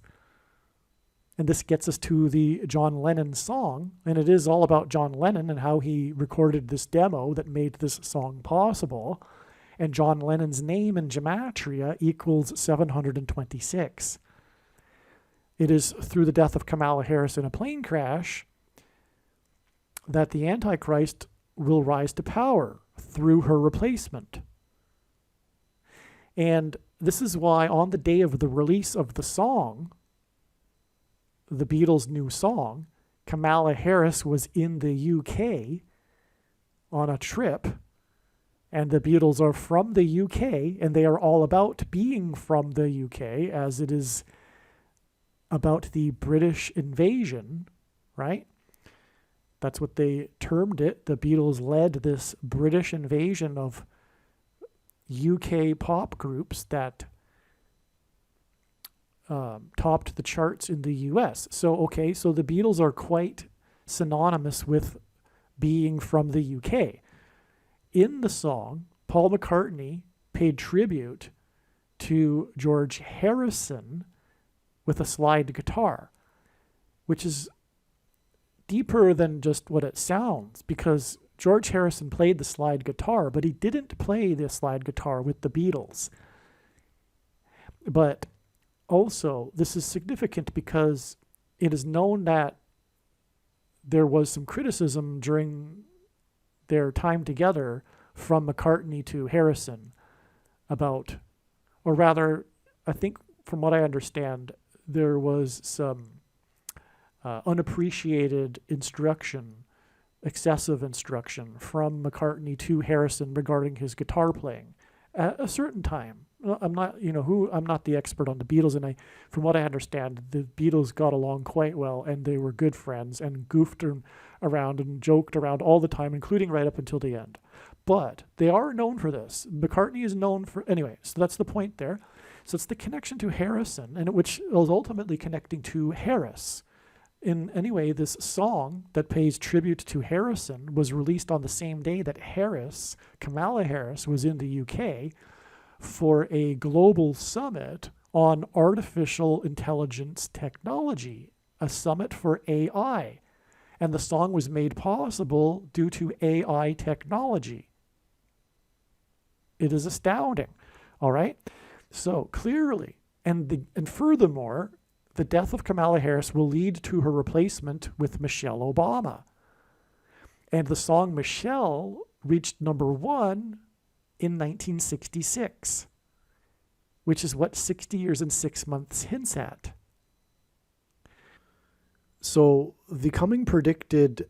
And this gets us to the John Lennon song, and it is all about John Lennon and how he recorded this demo that made this song possible. And John Lennon's name in gematria equals 726. It is through the death of Kamala Harris in a plane crash that the Antichrist will rise to power through her replacement. And this is why on the day of the release of the song, the Beatles' new song, Kamala Harris was in the UK on a trip, and the Beatles are from the UK, and they are all about being from the UK, as it is about the British invasion, right? That's what they termed it. The Beatles led this British invasion of UK pop groups that topped the charts in the US. So the Beatles are quite synonymous with being from the UK. In the song, Paul McCartney paid tribute to George Harrison with a slide guitar, which is deeper than just what it sounds, because George Harrison played the slide guitar, but he didn't play the slide guitar with the Beatles. But also, this is significant because it is known that there was some criticism during their time together from McCartney to Harrison about, or rather, I think from what I understand, there was some unappreciated instruction, excessive instruction from McCartney to Harrison regarding his guitar playing at a certain time. I'm not the expert on the Beatles, and from what I understand, the Beatles got along quite well, and they were good friends and goofed around and joked around all the time, including right up until the end. But they are known for this. McCartney is known for, anyway, so that's the point there. So it's the connection to Harrison, and which was ultimately connecting to Harris. Anyway, this song that pays tribute to Harrison was released on the same day that Kamala Harris, was in the UK for a global summit on artificial intelligence technology, a summit for AI. And the song was made possible due to AI technology. It is astounding. All right? So clearly, and furthermore, the death of Kamala Harris will lead to her replacement with Michelle Obama. And the song Michelle reached number 1 in 1966, which is what 60 years and 6 months hints at. So the coming predicted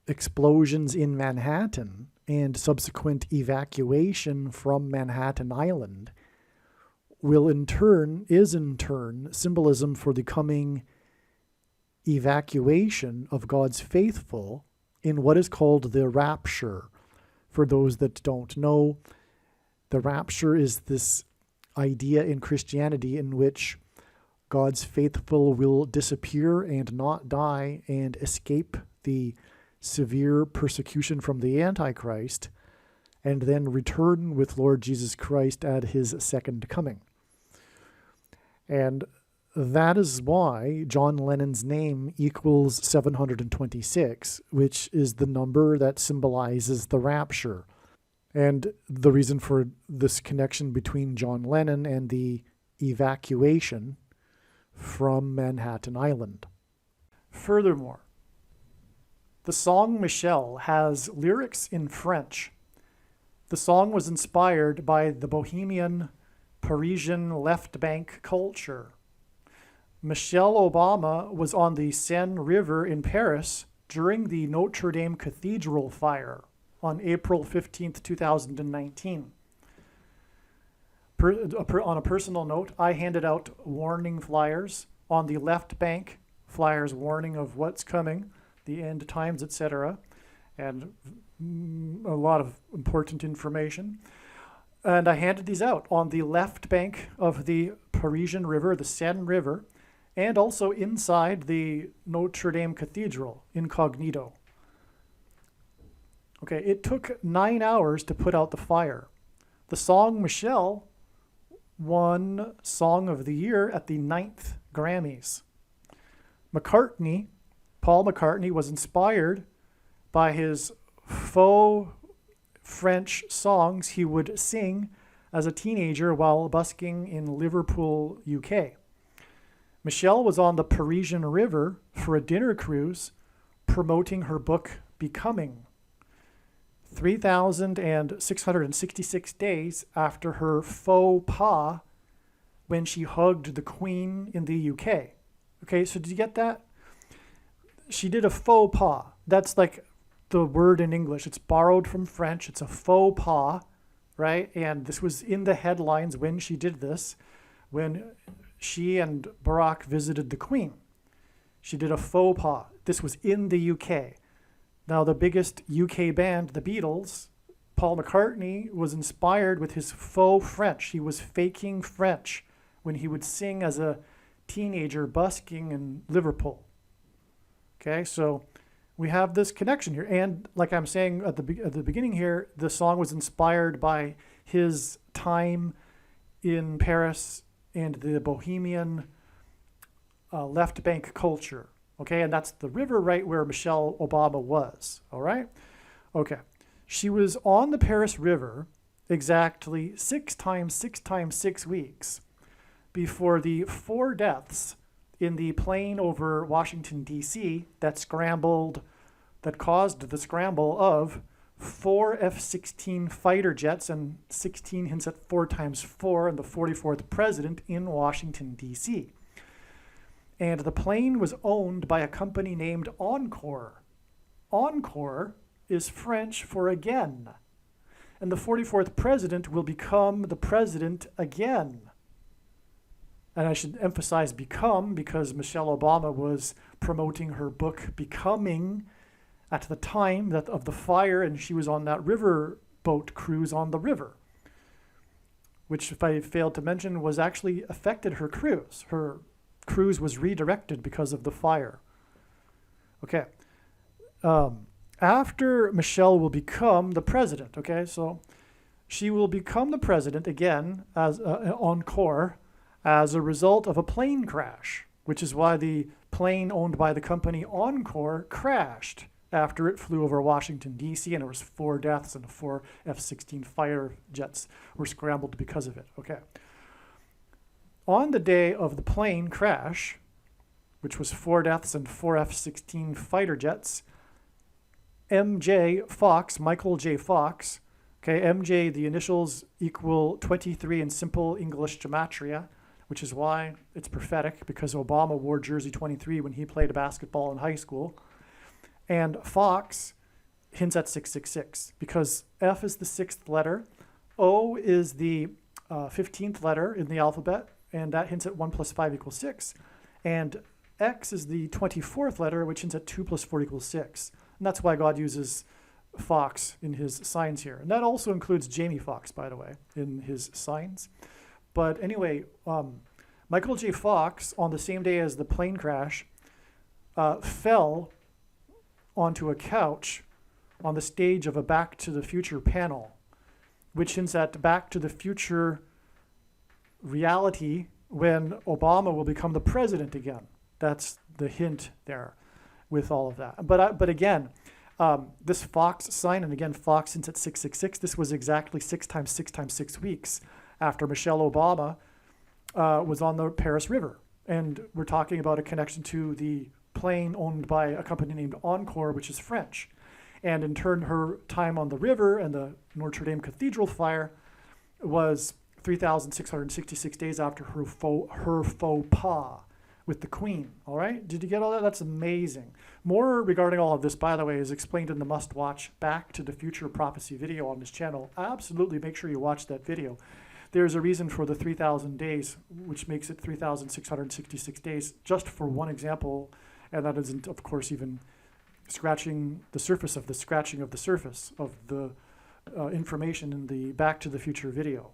explosions in Manhattan and subsequent evacuation from Manhattan Island is in turn symbolism for the coming evacuation of God's faithful in what is called the rapture. For those that don't know, the rapture is this idea in Christianity in which God's faithful will disappear and not die and escape the severe persecution from the Antichrist, and then return with Lord Jesus Christ at his second coming. And that is why John Lennon's name equals 726, which is the number that symbolizes the rapture. And the reason for this connection between John Lennon and the evacuation from Manhattan Island. Furthermore, the song Michelle has lyrics in French. The song was inspired by the Bohemian Parisian left bank culture. Michelle Obama was on the Seine River in Paris during the Notre Dame Cathedral fire on April 15th, 2019. On a personal note, I handed out warning flyers on the left bank, flyers warning of what's coming, the end times, etc., and a lot of important information. And I handed these out on the left bank of the Parisian River, the Seine River, and also inside the Notre Dame Cathedral, incognito. Okay, it took 9 hours to put out the fire. The song Michelle won Song of the Year at the 9th Grammys. Paul McCartney, was inspired by his faux French songs he would sing as a teenager while busking in Liverpool, UK. Michelle was on the Parisian River for a dinner cruise promoting her book Becoming, 3,666 days after her faux pas when she hugged the Queen in the UK. Okay, so did you get that? She did a faux pas. That's like the word in English. It's borrowed from French. It's a faux pas, right? And this was in the headlines when she did this, when she and Barack visited the Queen. She did a faux pas. This was in the UK. Now, the biggest UK band, the Beatles, Paul McCartney, was inspired with his faux French. He was faking French when he would sing as a teenager busking in Liverpool. Okay, so we have this connection here. And like I'm saying at the beginning here, the song was inspired by his time in Paris and the Bohemian left bank culture. Okay, and that's the river right where Michelle Obama was. All right? Okay. She was on the Paris River exactly 6 times 6 weeks before the 4 deaths in the plane over Washington, D.C. that caused the scramble of 4 F-16 fighter jets and 16 hints at 4 times 4 and the 44th president in Washington, D.C. And the plane was owned by a company named Encore. Encore is French for again. And the 44th president will become the president again. And I should emphasize become because Michelle Obama was promoting her book Becoming at the time of the fire, and she was on that river boat cruise on the river, which, if I failed to mention, was actually affected her cruise. Her cruise was redirected because of the fire. Okay. After Michelle will become the president, okay, so she will become the president again as Encore as a result of a plane crash, which is why the plane owned by the company Encore crashed after it flew over Washington, D.C., and there was 4 deaths and 4 F-16 fighter jets were scrambled because of it. Okay. On the day of the plane crash, which was 4 deaths and 4 F-16 fighter jets, MJ Fox, Michael J. Fox, okay, MJ, the initials equal 23 in simple English gematria, which is why it's prophetic, because Obama wore jersey 23 when he played basketball in high school. And Fox hints at 666, because F is the 6th letter, O is the 15th letter in the alphabet, and that hints at 1 plus 5 equals 6. And X is the 24th letter, which hints at 2 plus 4 equals 6. And that's why God uses Fox in his signs here. And that also includes Jamie Foxx, by the way, in his signs. But anyway, Michael J. Fox, on the same day as the plane crash, fell onto a couch on the stage of a Back to the Future panel, which hints at Back to the Future reality when Obama will become the president again. That's the hint there with all of that. But again, this Fox sign, and again, Fox hints at 666, this was exactly 6 times 6 weeks after Michelle Obama was on the Paris River. And we're talking about a connection to the plane owned by a company named Encore, which is French. And in turn, her time on the river and the Notre Dame Cathedral fire was 3,666 days after her faux pas with the Queen. All right? Did you get all that? That's amazing. More regarding all of this, by the way, is explained in the must-watch Back to the Future Prophecy video on this channel. Absolutely make sure you watch that video. There's a reason for the 3,000 days, which makes it 3,666 days, just for one example, and that isn't, of course, even scratching the surface of the scratching of the surface of the information in the Back to the Future video.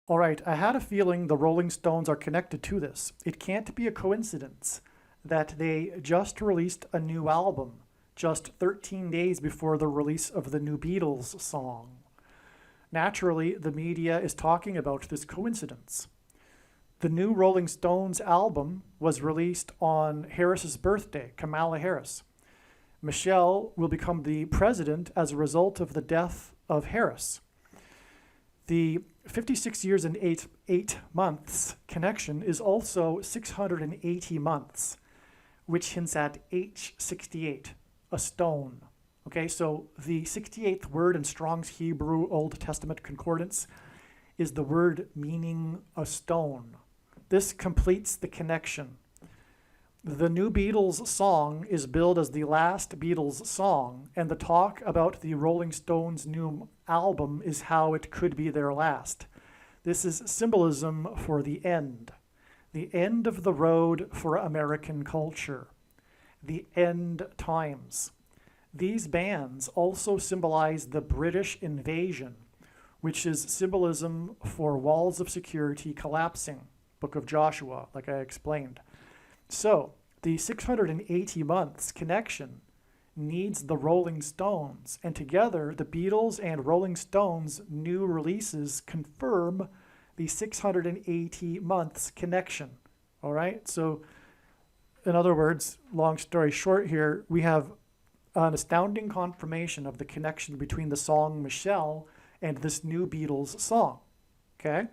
All right, I had a feeling the Rolling Stones are connected to this. It can't be a coincidence that they just released a new album just 13 days before the release of the new Beatles song. Naturally, the media is talking about this coincidence. The new Rolling Stones album was released on Harris's birthday, Kamala Harris. Michelle will become the president as a result of the death of Harris. The 56 years and 8 months connection is also 680 months, which hints at H68, a stone. Okay, so the 68th word in Strong's Hebrew Old Testament Concordance is the word meaning a stone. This completes the connection. The new Beatles song is billed as the last Beatles song, and the talk about the Rolling Stones' new album is how it could be their last. This is symbolism for the end of the road for American culture, the end times. These bands also symbolize the British invasion, which is symbolism for walls of security collapsing, Book of Joshua, like I explained. So the 680 months connection needs the Rolling Stones, and together the Beatles and Rolling Stones' new releases confirm the 680 months connection. All right, so in other words, long story short here, we have an astounding confirmation of the connection between the song Michelle and this new Beatles song, okay?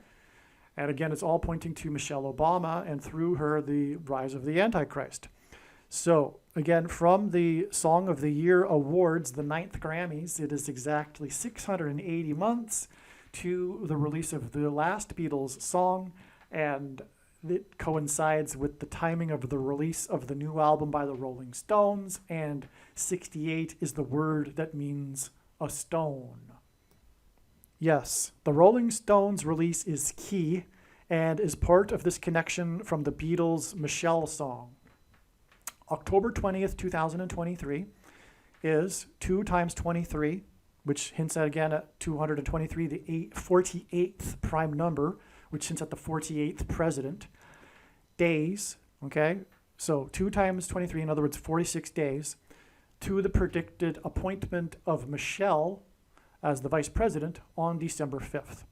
And again, it's all pointing to Michelle Obama, and through her, the rise of the Antichrist. So again, from the Song of the Year Awards, the 9th Grammys, it is exactly 680 months to the release of the last Beatles song, and it coincides with the timing of the release of the new album by the Rolling Stones, and 68 is the word that means a stone. Yes, the Rolling Stones release is key and is part of this connection from the Beatles' Michelle song. October 20th, 2023 is 2 times 23, which hints at, again, at 223, the 48th prime number, which hints at the 48th president. Days, okay? So 2 times 23, in other words, 46 days, to the predicted appointment of Michelle as the vice president on December 5th.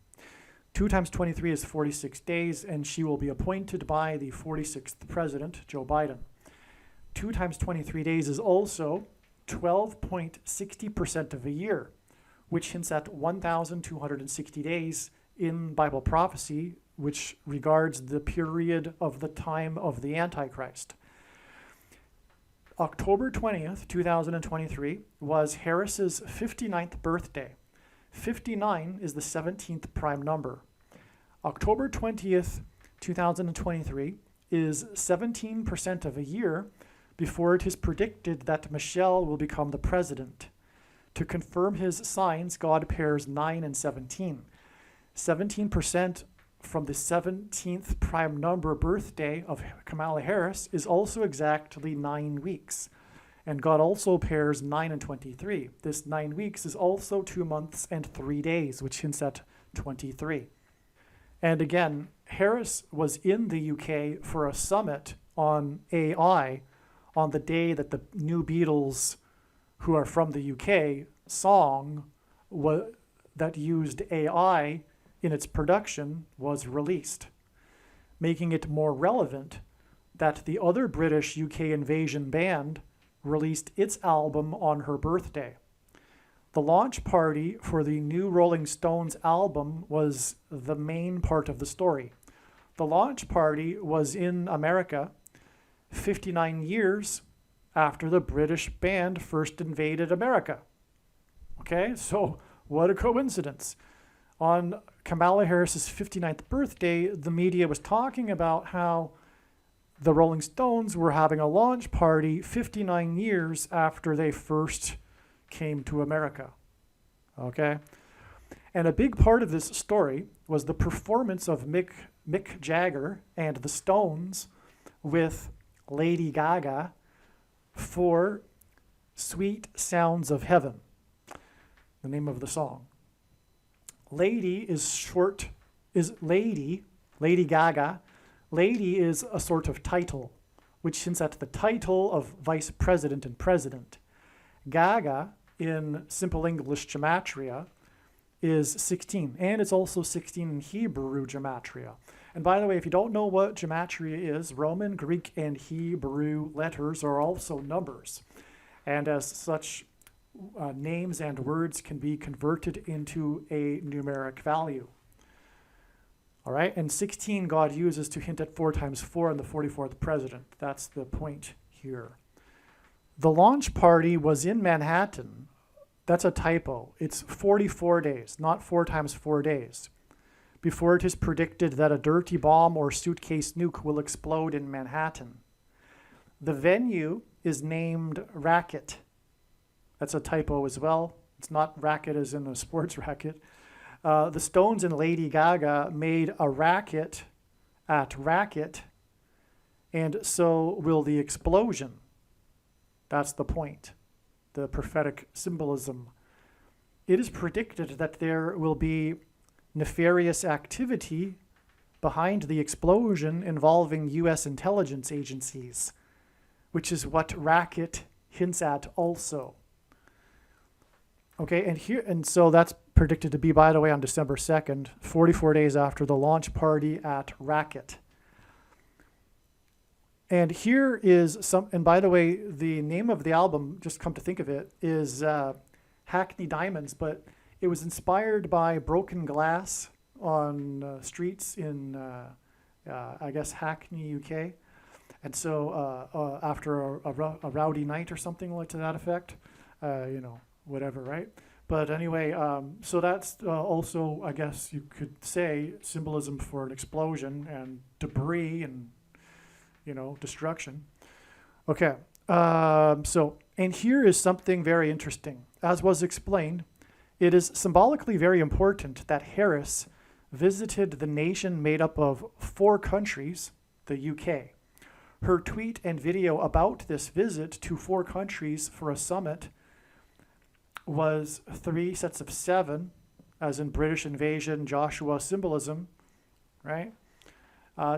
2 times 23 is 46 days, and she will be appointed by the 46th president, Joe Biden. 2 times 23 days is also 12.60% of a year, which hints at 1,260 days in Bible prophecy, which regards the period of the time of the Antichrist. October 20th, 2023 was Harris's 59th birthday. 59 is the 17th prime number. October 20th, 2023 is 17% of a year before it is predicted that Michelle will become the president. To confirm his signs, God pairs 9 and 17. 17% from the 17th prime number birthday of Kamala Harris is also exactly 9 weeks. And God also pairs 9 and 23. This 9 weeks is also 2 months and 3 days, which hints at 23. And again, Harris was in the UK for a summit on AI on the day that the new Beatles, who are from the UK, song that used AI in its production was released, making it more relevant that the other British UK invasion band released its album on her birthday. The launch party for the new Rolling Stones album was the main part of the story. The launch party was in America 59 years after the British band first invaded America. Okay, so what a coincidence. On Kamala Harris's 59th birthday, the media was talking about how the Rolling Stones were having a launch party 59 years after they first came to America. Okay? And a big part of this story was the performance of Mick Jagger and the Stones with Lady Gaga for Sweet Sounds of Heaven, the name of the song. Lady is Lady Gaga. Lady is a sort of title, which hints at the title of vice president and president. Gaga, in Simple English gematria, is 16, and it's also 16 in Hebrew gematria. And by the way, if you don't know what gematria is, Roman, Greek, and Hebrew letters are also numbers. And as such, names and words can be converted into a numeric value. All right, and 16 God uses to hint at 4 times 4 and the 44th president. That's the point here. The launch party was in Manhattan. That's a typo. It's 44 days, not 4 times 4 days. before it is predicted that a dirty bomb or suitcase nuke will explode in Manhattan. The venue is named Racket. That's a typo as well. It's not racket as in a sports racket. The Stones and Lady Gaga made a racket at Racket, and so will the explosion. That's the point, the prophetic symbolism. It is predicted that there will be nefarious activity behind the explosion involving U.S. intelligence agencies, which is what Racket hints at also. Okay, and so that's predicted to be, by the way, on December 2nd, 44 days after the launch party at Racket. And here is some, and by the way, the name of the album, just come to think of it, is Hackney Diamonds, but it was inspired by broken glass on streets in, I guess, Hackney, UK. And so after a rowdy night or something like to that effect, whatever, right? But anyway, so that's also, I guess you could say, symbolism for an explosion and debris and, destruction. Okay, and here is something very interesting. As was explained, it is symbolically very important that Harris visited the nation made up of 4 countries, the UK. Her tweet and video about this visit to 4 countries for a summit was 3 sets of 7, as in British invasion, Joshua symbolism, right?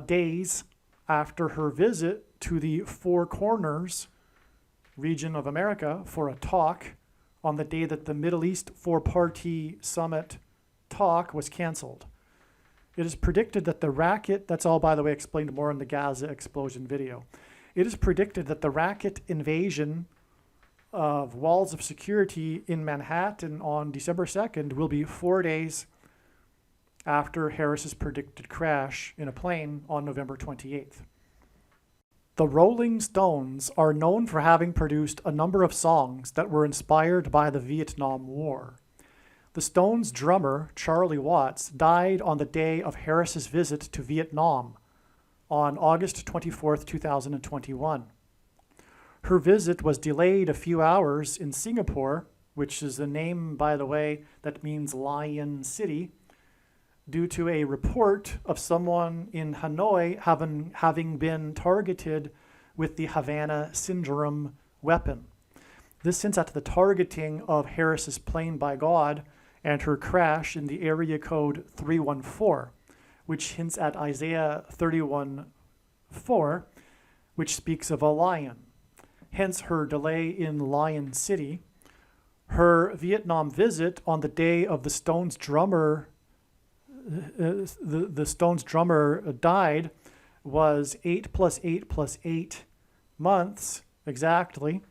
Days after her visit to the Four Corners region of America for a talk on the day that the Middle East 4-party summit talk was canceled. It is predicted that the racket, that's all, by the way, explained more in the Gaza explosion video. It is predicted that the racket invasion of walls of security in Manhattan on December 2nd will be 4 days after Harris's predicted crash in a plane on November 28th. The Rolling Stones are known for having produced a number of songs that were inspired by the Vietnam War. The Stones' drummer, Charlie Watts, died on the day of Harris's visit to Vietnam on August 24, 2021. Her visit was delayed a few hours in Singapore, which is a name, by the way, that means Lion City, due to a report of someone in Hanoi having been targeted with the Havana Syndrome weapon. This hints at the targeting of Harris's plane by God and her crash in the area code 314, which hints at Isaiah 31:4, which speaks of a lion. Hence her delay in Lion City. Her Vietnam visit on the day of the Stones drummer the Stones drummer died was 8 + 8 + 8 months exactly.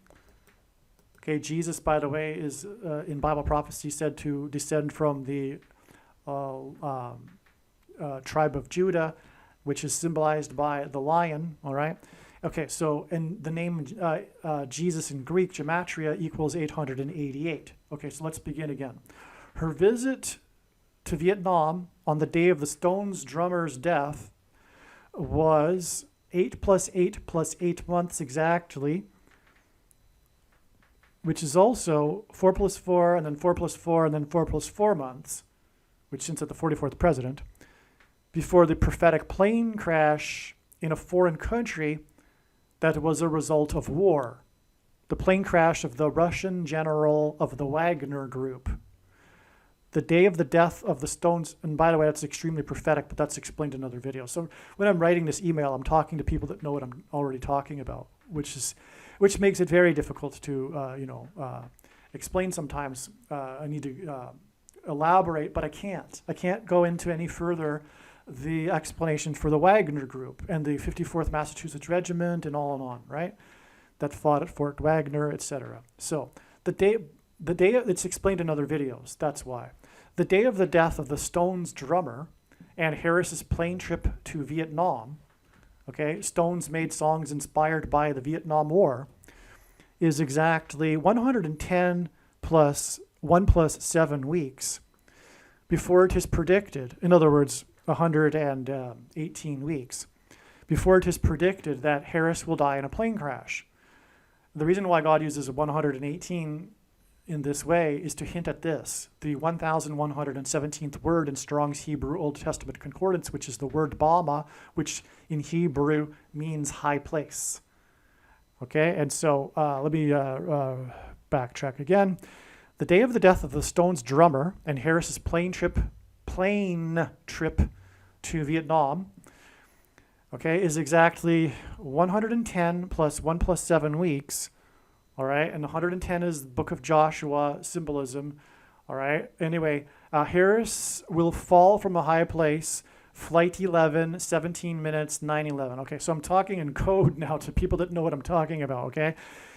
Okay, Jesus, by the way, is in Bible prophecy said to descend from the tribe of Judah, which is symbolized by the lion, all right? Okay, so, and the name Jesus in Greek, gematria, equals 888. Okay, so let's begin again. Her visit to Vietnam on the day of the Stones drummer's death was 8 + 8 + 8 months exactly, which is also 4 + 4 and then 4 + 4 and then 4 + 4 months, which hints at the 44th president, before the prophetic plane crash in a foreign country that was a result of war. The plane crash of the Russian general of the Wagner Group. The day of the death of the Stones, and by the way, that's extremely prophetic, but that's explained in another video. So when I'm writing this email, I'm talking to people that know what I'm already talking about, which makes it very difficult to, explain sometimes. I need to elaborate, but I can't. I can't go into any further the explanation for the Wagner Group and the 54th Massachusetts Regiment and on, right? That fought at Fort Wagner, etc. So the day it's explained in other videos. That's why. The day of the death of the Stones drummer and Harris's plane trip to Vietnam, okay, Stones made songs inspired by the Vietnam War, is exactly 110 plus 1 + 7 weeks before it is predicted, in other words, 118 weeks, before it is predicted that Harris will die in a plane crash. The reason why God uses 118 in this way is to hint at this, the 1117th word in Strong's Hebrew Old Testament Concordance, which is the word Bama, which in Hebrew means high place. Okay, and so let me backtrack again. The day of the death of the Stones drummer and Harris's plane trip to Vietnam, okay, is exactly 110 plus 1 plus 7 weeks, all right? And 110 is the book of Joshua symbolism, all right? Anyway, Harris will fall from a high place, flight 11, 17 minutes, 9:11. Okay, so I'm talking in code now to people that know what I'm talking about, okay?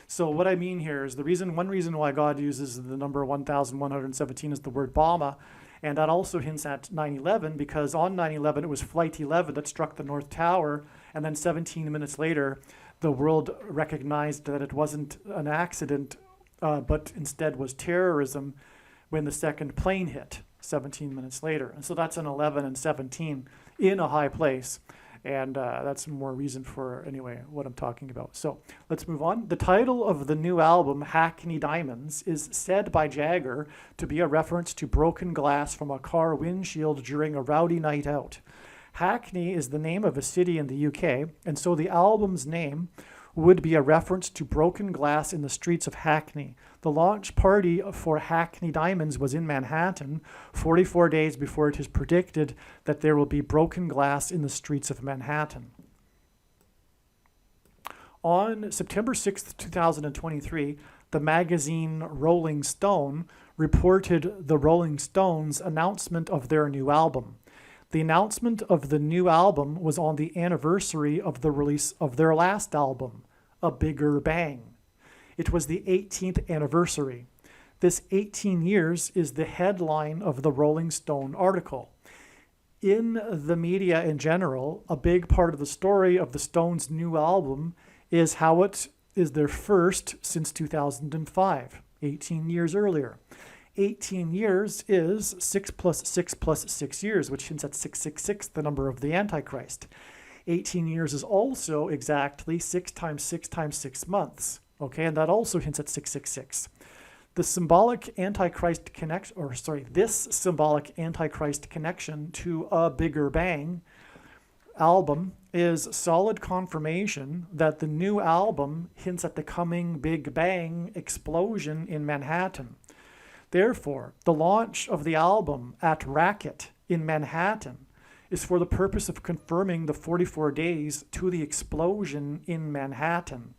So what I mean here is one reason why God uses the number 1117 is the word Bama. And that also hints at 9/11, because on 9/11, it was Flight 11 that struck the North Tower. And then 17 minutes later, the world recognized that it wasn't an accident, but instead was terrorism when the second plane hit 17 minutes later. And so that's an 11 and 17 in a high place. And that's more reason for, anyway, what I'm talking about. So let's move on. The title of the new album, Hackney Diamonds, is said by Jagger to be a reference to broken glass from a car windshield during a rowdy night out. Hackney is the name of a city in the UK, and so the album's name would be a reference to broken glass in the streets of Hackney. The launch party for Hackney Diamonds was in Manhattan 44 days before it is predicted that there will be broken glass in the streets of Manhattan. On September 6th, 2023, the magazine Rolling Stone reported the Rolling Stones' announcement of their new album. The announcement of the new album was on the anniversary of the release of their last album, A Bigger Bang. It was the 18th anniversary. This 18 years is the headline of the Rolling Stone article. In the media in general, a big part of the story of the Stones' new album is how it is their first since 2005, 18 years earlier. 18 years is 6 plus 6 plus 6 years, which hints at 666, the number of the Antichrist. 18 years is also exactly 6 times 6 times 6 months. Okay, and that also hints at 666. This symbolic Antichrist connection to A Bigger Bang album is solid confirmation that the new album hints at the coming Big Bang explosion in Manhattan. Therefore, the launch of the album at Racket in Manhattan is for the purpose of confirming the 44 days to the explosion in Manhattan.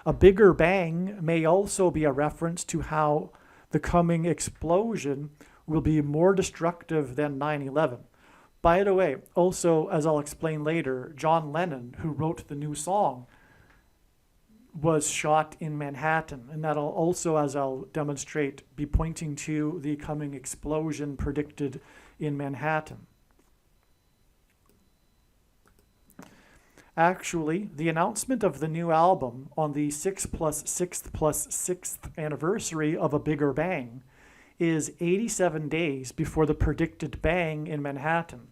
A Bigger Bang may also be a reference to how the coming explosion will be more destructive than 9/11. By the way, also, as I'll explain later, John Lennon, who wrote the new song, was shot in Manhattan, and that'll also, as I'll demonstrate, be pointing to the coming explosion predicted in Manhattan. Actually, the announcement of the new album on the 6 plus 6th plus 6th anniversary of A Bigger Bang is 87 days before the predicted bang in Manhattan.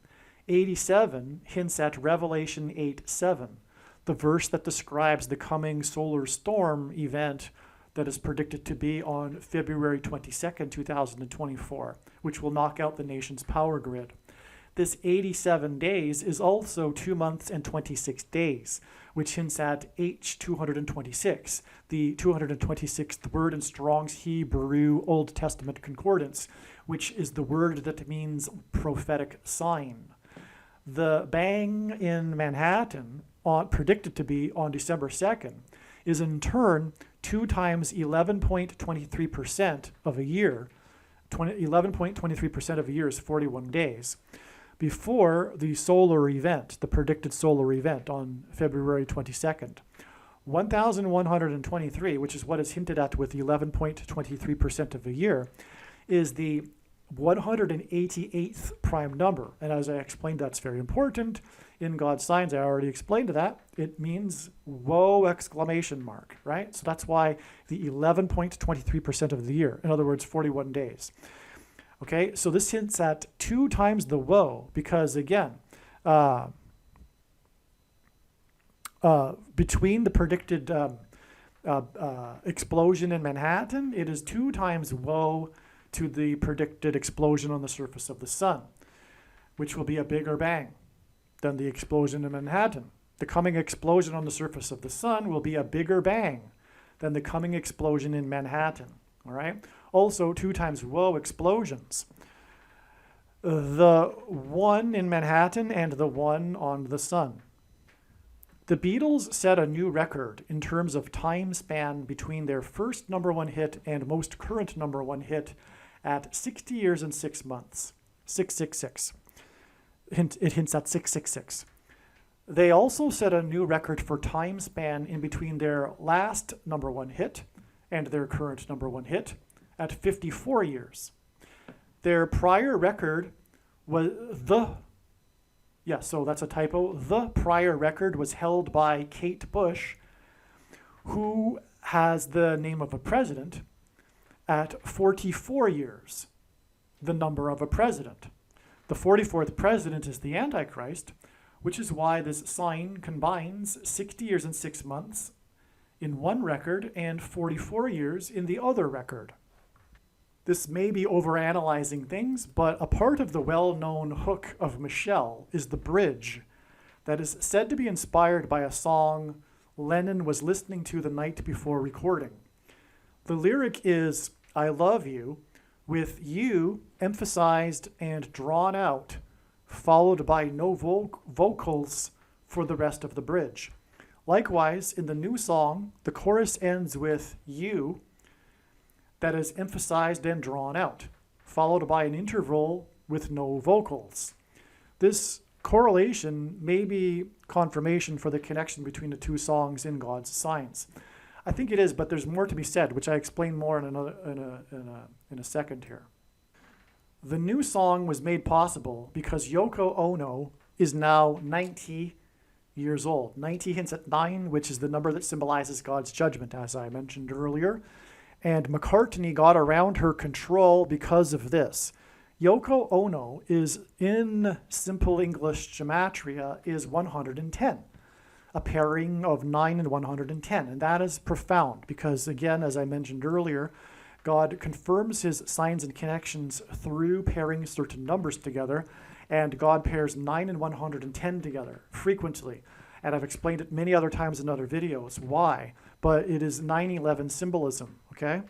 87 hints at Revelation 8:7. The verse that describes the coming solar storm event that is predicted to be on February 22nd, 2024, which will knock out the nation's power grid. This 87 days is also 2 months and 26 days, which hints at H226, the 226th word in Strong's Hebrew Old Testament Concordance, which is the word that means prophetic sign. The bang in Manhattan, predicted to be on December 2nd, is in turn 2 times 11.23% of a year. 11.23% of a year is 41 days. Before the solar event, the predicted solar event on February 22nd. 1,123, which is what is hinted at with 11.23% of a year, is the 188th prime number. And as I explained, that's very important. In God's signs, I already explained that. It means whoa, exclamation mark, right? So that's why the 11.23% of the year, in other words, 41 days. Okay, so this hints at 2 times the woe because, again, between the predicted explosion in Manhattan, it is 2 times woe to the predicted explosion on the surface of the sun, which will be a bigger bang than the explosion in Manhattan. The coming explosion on the surface of the sun will be a bigger bang than the coming explosion in Manhattan. All right. Also, 2 times woe explosions. The one in Manhattan and the one on the sun. The Beatles set a new record in terms of time span between their first #1 hit and most current #1 hit at 60 years and 6 months. 666. It hints at 666. They also set a new record for time span in between their last #1 hit and their current #1 hit at 54 years. Their prior record was so that's a typo. The prior record was held by Kate Bush, who has the name of a president, at 44 years, the number of a president. The 44th president is the Antichrist, which is why this sign combines 60 years and 6 months in one record and 44 years in the other record. This may be overanalyzing things, but a part of the well-known hook of Michelle is the bridge that is said to be inspired by a song Lennon was listening to the night before recording. The lyric is, "I love you," with you emphasized and drawn out, followed by no vocals for the rest of the bridge. Likewise, in the new song, the chorus ends with you, that is emphasized and drawn out, followed by an interval with no vocals. This correlation may be confirmation for the connection between the 2 songs in God's Signs. I think it is, but there's more to be said, which I explain more in a second here. The new song was made possible because Yoko Ono is now 90 years old. 90 hints at 9, which is the number that symbolizes God's judgment, as I mentioned earlier. And McCartney got around her control because of this. Yoko Ono is, in simple English gematria, is 110, a pairing of 9 and 110. And that is profound because, again, as I mentioned earlier, God confirms his signs and connections through pairing certain numbers together, and God pairs 9 and 110 together frequently. And I've explained it many other times in other videos why, but it is 9/11 symbolism, okay?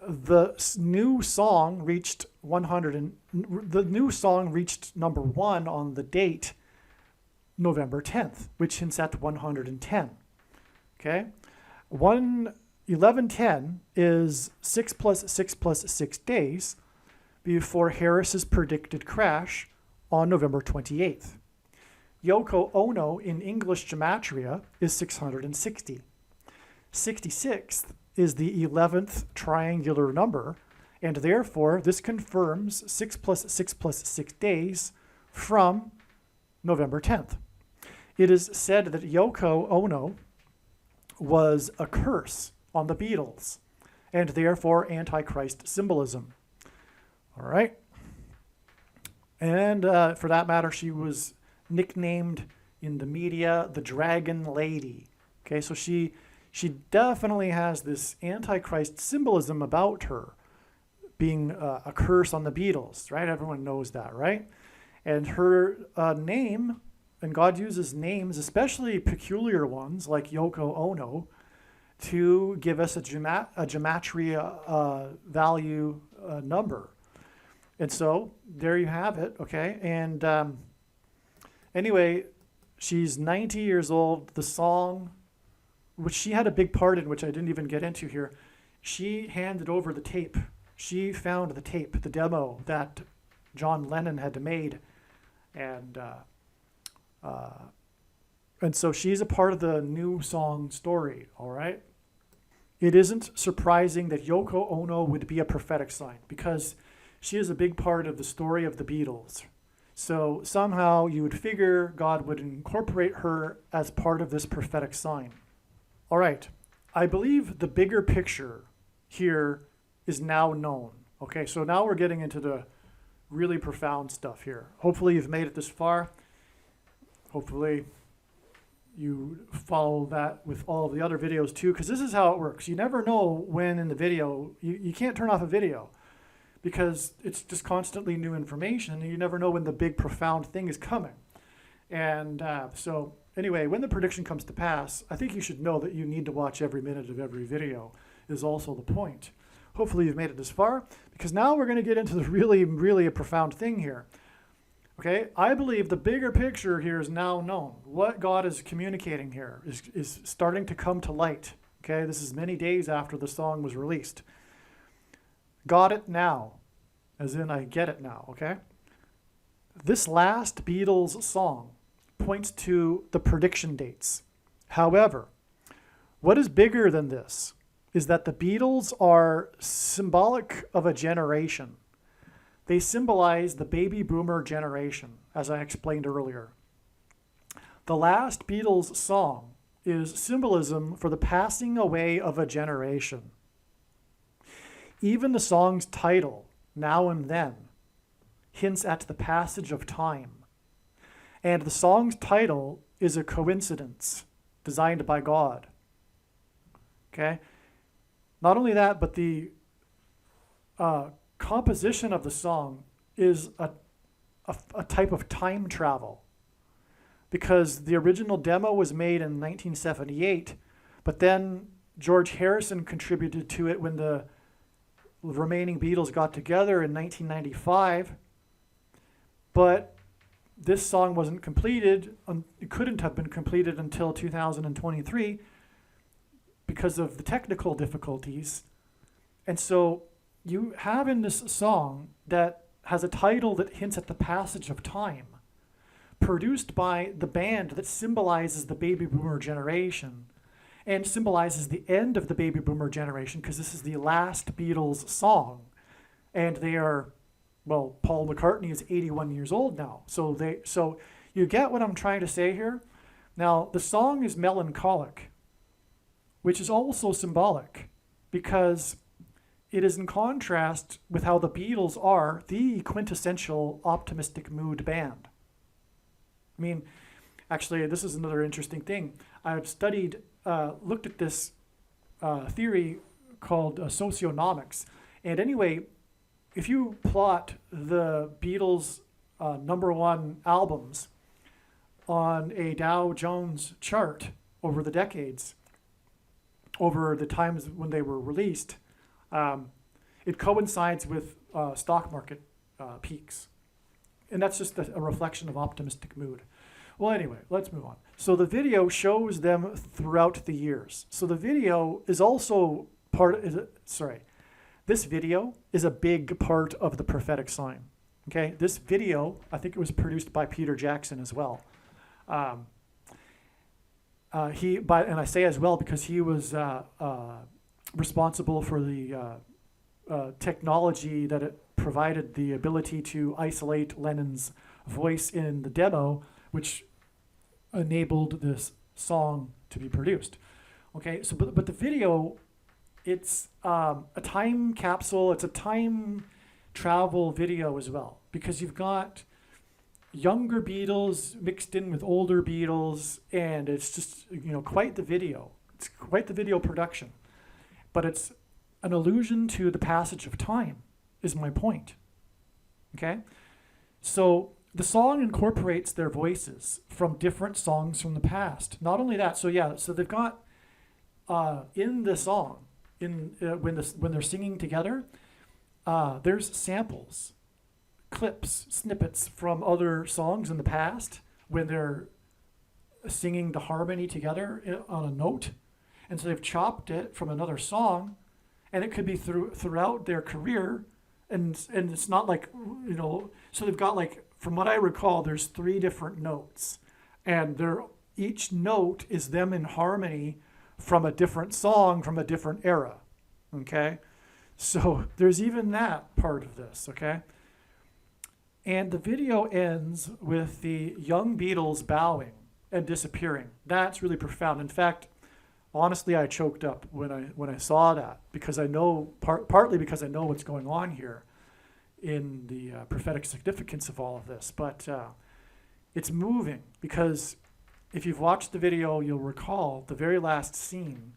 The new song reached #1 on the date November 10th, which hints at 110, okay? 1110 is 6 plus 6 plus 6 days before Harris's predicted crash on November 28th. Yoko Ono in English gematria is 660. 66th is the 11th triangular number, and therefore this confirms 6 plus 6 plus 6 days from November 10th. It is said that Yoko Ono was a curse on the Beatles, and therefore Antichrist symbolism. All right. And for that matter, she was nicknamed in the media the Dragon Lady. Okay, so she definitely has this Antichrist symbolism about her, being a curse on the Beatles, right? Everyone knows that, right? And her name, and God uses names, especially peculiar ones like Yoko Ono, to give us a gematria value number. And so there you have it, okay? And anyway, she's 90 years old. The song, which she had a big part in, which I didn't even get into here, she handed over the tape. She found the tape, the demo that John Lennon had made. And so she's a part of the new song story, all right? It isn't surprising that Yoko Ono would be a prophetic sign because she is a big part of the story of the Beatles. So somehow you would figure God would incorporate her as part of this prophetic sign. All right, I believe the bigger picture here is now known. Okay, so now we're getting into the really profound stuff here. Hopefully you've made it this far. Hopefully you follow that with all of the other videos too, because this is how it works. You never know when in the video, you can't turn off a video because it's just constantly new information, and you never know when the big profound thing is coming. And so anyway, when the prediction comes to pass, I think you should know that you need to watch every minute of every video is also the point. Hopefully you've made it this far, because now we're going to get into the really a profound thing here. Okay, I believe the bigger picture here is now known. What God is communicating here is starting to come to light. Okay, this is many days after the song was released. Got it now, as in I get it now, okay? This last Beatles song points to the prediction dates. However, what is bigger than this is that the Beatles are symbolic of a generation. They symbolize the baby boomer generation, as I explained earlier. The last Beatles song is symbolism for the passing away of a generation. Even the song's title, Now and Then, hints at the passage of time. And the song's title is a coincidence designed by God. Okay? Not only that, but the composition of the song is a type of time travel, because the original demo was made in 1978, but then George Harrison contributed to it when the remaining Beatles got together in 1995, but this song wasn't completed, it couldn't have been completed until 2023 because of the technical difficulties. And so you have in this song that has a title that hints at the passage of time, produced by the band that symbolizes the baby boomer generation and symbolizes the end of the baby boomer generation, because this is the last Beatles song. And they are, well, Paul McCartney is 81 years old now. So you get what I'm trying to say here? Now, the song is melancholic, which is also symbolic, because it is in contrast with how the Beatles are the quintessential optimistic mood band. I mean, actually, this is another interesting thing. I've looked at this theory called socionomics. And anyway, if you plot the Beatles' #1 albums on a Dow Jones chart over the decades, over the times when they were released, it coincides with stock market peaks. And that's just a reflection of optimistic mood. Well, anyway, let's move on. So the video shows them throughout the years. So the video is also this video is a big part of the prophetic sign. Okay, this video, I think it was produced by Peter Jackson as well. And I say as well because he was responsible for the technology that it provided the ability to isolate Lennon's voice in the demo, which enabled this song to be produced. Okay, so but the video, it's a time capsule, it's a time travel video as well, because you've got younger Beatles mixed in with older Beatles, and it's just, quite the video. It's quite the video production. But it's an allusion to the passage of time, is my point. Okay? So the song incorporates their voices from different songs from the past. Not only that, so they've got in the song, when they're singing together, there's samples, clips, snippets from other songs in the past when they're singing the harmony together on a note. And so they've chopped it from another song, and it could be throughout their career. And it's not like, so they've got, like, from what I recall, there's 3 different notes, and each note is them in harmony from a different song from a different era. Okay? So there's even that part of this, okay? And the video ends with the young Beatles bowing and disappearing. That's really profound. In fact, Honestly, I choked up when I saw that, because I know, partly because I know what's going on here in the prophetic significance of all of this. But it's moving, because if you've watched the video, you'll recall the very last scene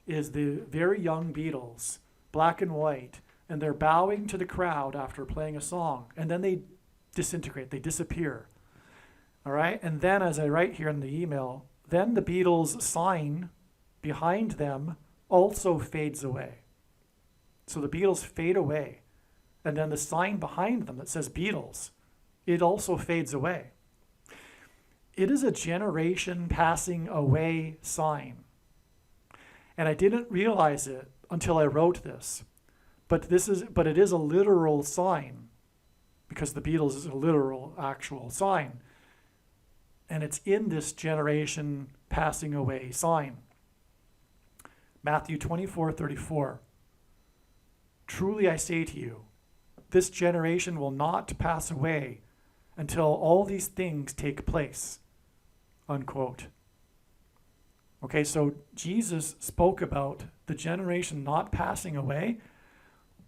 is the very young Beatles, black and white, and they're bowing to the crowd after playing a song, and then they disintegrate, they disappear. All right, and then, as I write here in the email, then the Beatles sign behind them also fades away. So the Beatles fade away, and then the sign behind them that says Beatles, it also fades away. It is a generation passing away sign. And I didn't realize it until I wrote this. But it is a literal sign, because the Beatles is a literal, actual sign. And it's in this generation passing away sign. Matthew 24:34. Truly I say to you, this generation will not pass away until all these things take place. Unquote. Okay, so Jesus spoke about the generation not passing away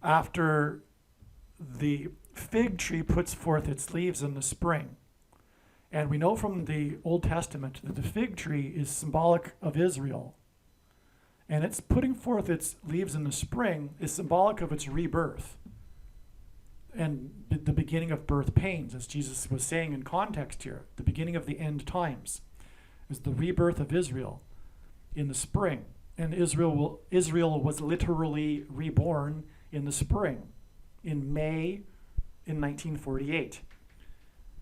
after the fig tree puts forth its leaves in the spring. And we know from the Old Testament that the fig tree is symbolic of Israel. And its putting forth its leaves in the spring is symbolic of its rebirth and the beginning of birth pains, as Jesus was saying in context here. The beginning of the end times is the rebirth of Israel in the spring. And Israel was literally reborn in the spring, in May in 1948.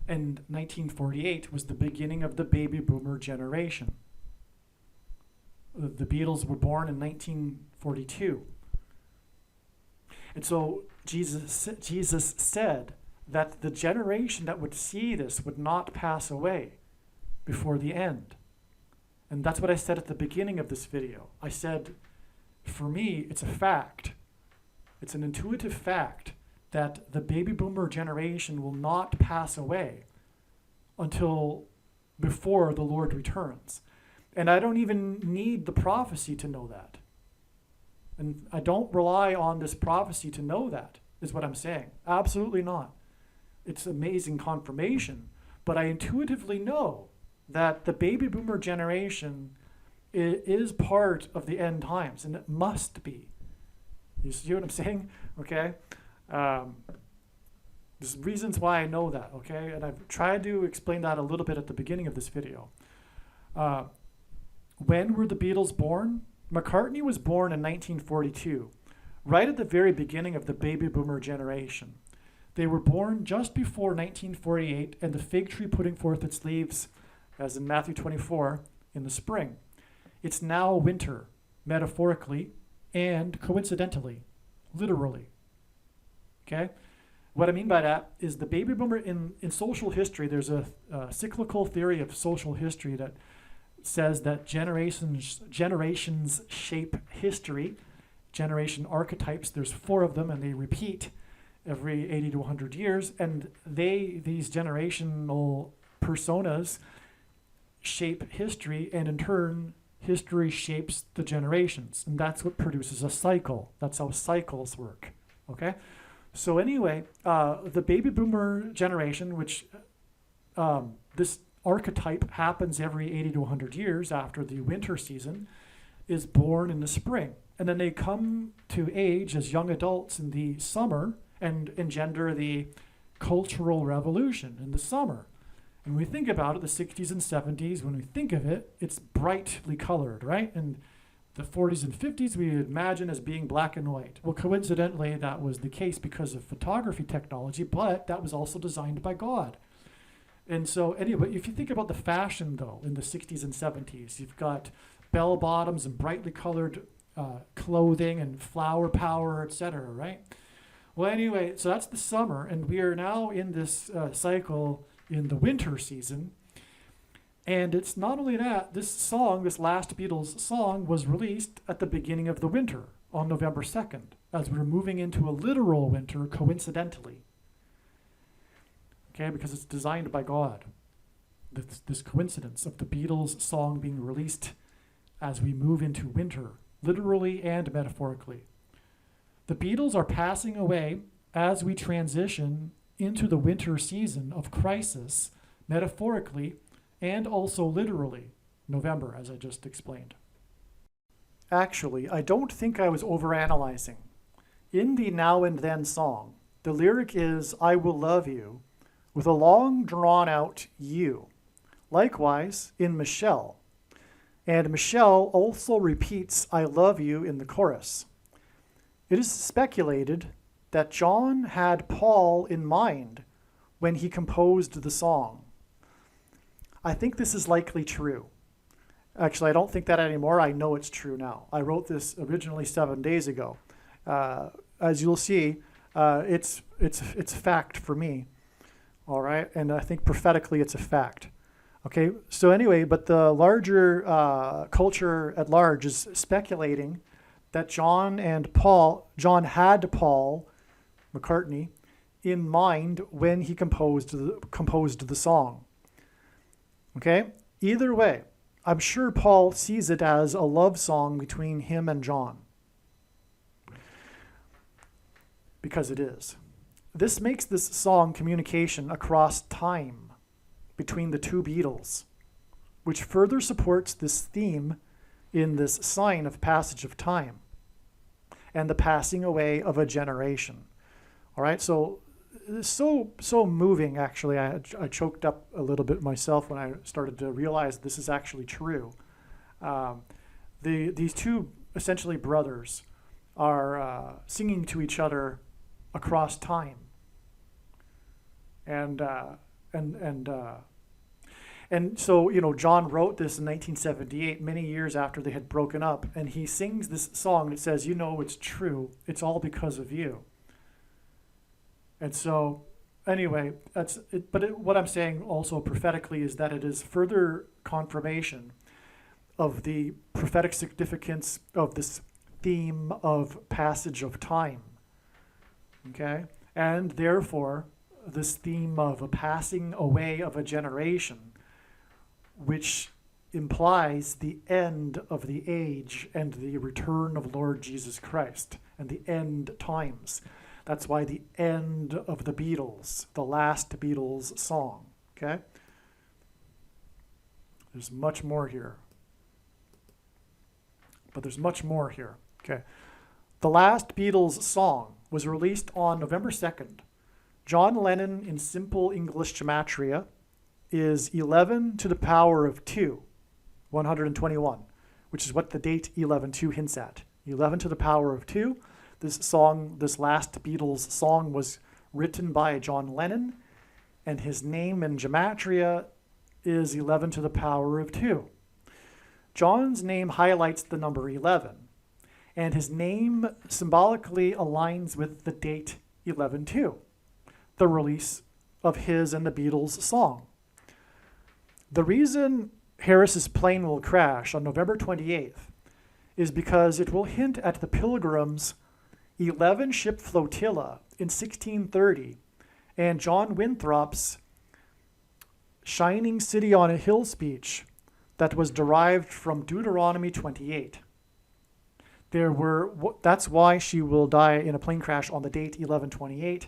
And 1948 was the beginning of the baby boomer generation. The Beatles were born in 1942. And so Jesus said that the generation that would see this would not pass away before the end. And that's what I said at the beginning of this video. I said, for me, it's a fact. It's an intuitive fact that the baby boomer generation will not pass away until before the Lord returns. And I don't even need the prophecy to know that. And I don't rely on this prophecy to know that, is what I'm saying. Absolutely not. It's amazing confirmation. But I intuitively know that the baby boomer generation is part of the end times, and it must be. You see what I'm saying? Okay? There's reasons why I know that, okay? And I've tried to explain that a little bit at the beginning of this video. When were the Beatles born? McCartney was born in 1942, right at the very beginning of the baby boomer generation. They were born just before 1948 and the fig tree putting forth its leaves, as in Matthew 24, in the spring. It's now winter, metaphorically and coincidentally, literally. Okay? What I mean by that is the baby boomer in social history, there's a cyclical theory of social history that says that generations shape history. Generation archetypes, there's 4 of them, and they repeat every 80 to 100 years. And these generational personas shape history, and in turn, history shapes the generations. And that's what produces a cycle. That's how cycles work. Okay? So anyway, the baby boomer generation, which this archetype happens every 80 to 100 years after the winter season, is born in the spring. And then they come to age as young adults in the summer and engender the cultural revolution in the summer. And when we think about it, the 60s and 70s, when we think of it, it's brightly colored, right? And the 40s and 50s we imagine as being black and white. Well, coincidentally, that was the case because of photography technology, but that was also designed by God. And so anyway, if you think about the fashion, though, in the 60s and 70s, you've got bell bottoms and brightly colored clothing and flower power, etc., right? Well, anyway, so that's the summer, and we are now in this cycle in the winter season. And it's not only that, this song, this last Beatles song, was released at the beginning of the winter on November 2nd, as we're moving into a literal winter coincidentally. Okay, because it's designed by God. This coincidence of the Beatles song being released as we move into winter, literally and metaphorically. The Beatles are passing away as we transition into the winter season of crisis, metaphorically and also literally, November, as I just explained. Actually, I don't think I was overanalyzing. In the Now and Then song, the lyric is, I will love you, with a long drawn out you. Likewise, in Michelle. And Michelle also repeats, I love you in the chorus. It is speculated that John had Paul in mind when he composed the song. I think this is likely true. Actually, I don't think that anymore. I know it's true now. I wrote this originally 7 days ago. As you'll see, it's fact for me. All right, and I think prophetically it's a fact. Okay, so anyway, but the larger culture at large is speculating that John had Paul McCartney in mind when he composed the song. Okay, either way, I'm sure Paul sees it as a love song between him and John, because it is. This makes this song communication across time between the two Beatles, which further supports this theme in this sign of passage of time and the passing away of a generation. All right, so moving, actually. I choked up a little bit myself when I started to realize this is actually true. These two, essentially brothers, are singing to each other across time. And so, you know, John wrote this in 1978, many years after they had broken up, and he sings this song that says, you know, it's true. It's all because of you. And so, anyway, that's it. But what I'm saying also prophetically is that it is further confirmation of the prophetic significance of this theme of passage of time. Okay? And therefore, this theme of a passing away of a generation, which implies the end of the age and the return of Lord Jesus Christ and the end times. That's why the end of the Beatles, the last Beatles song, okay? There's much more here. But there's much more here, okay? The last Beatles song was released on November 2nd. John Lennon in simple English gematria is 11 to the power of 2, 121, which is what the date 11-2 hints at. 11 to the power of 2. This song, this last Beatles song, was written by John Lennon, and his name in gematria is 11 to the power of 2. John's name highlights the number 11, and his name symbolically aligns with the date 11-2, the release of his and the Beatles song. The reason Harris's plane will crash on November 28th is because it will hint at the Pilgrims' 11-ship flotilla in 1630 and John Winthrop's shining city on a hill speech that was derived from Deuteronomy 28. That's why she will die in a plane crash on the date 11/28.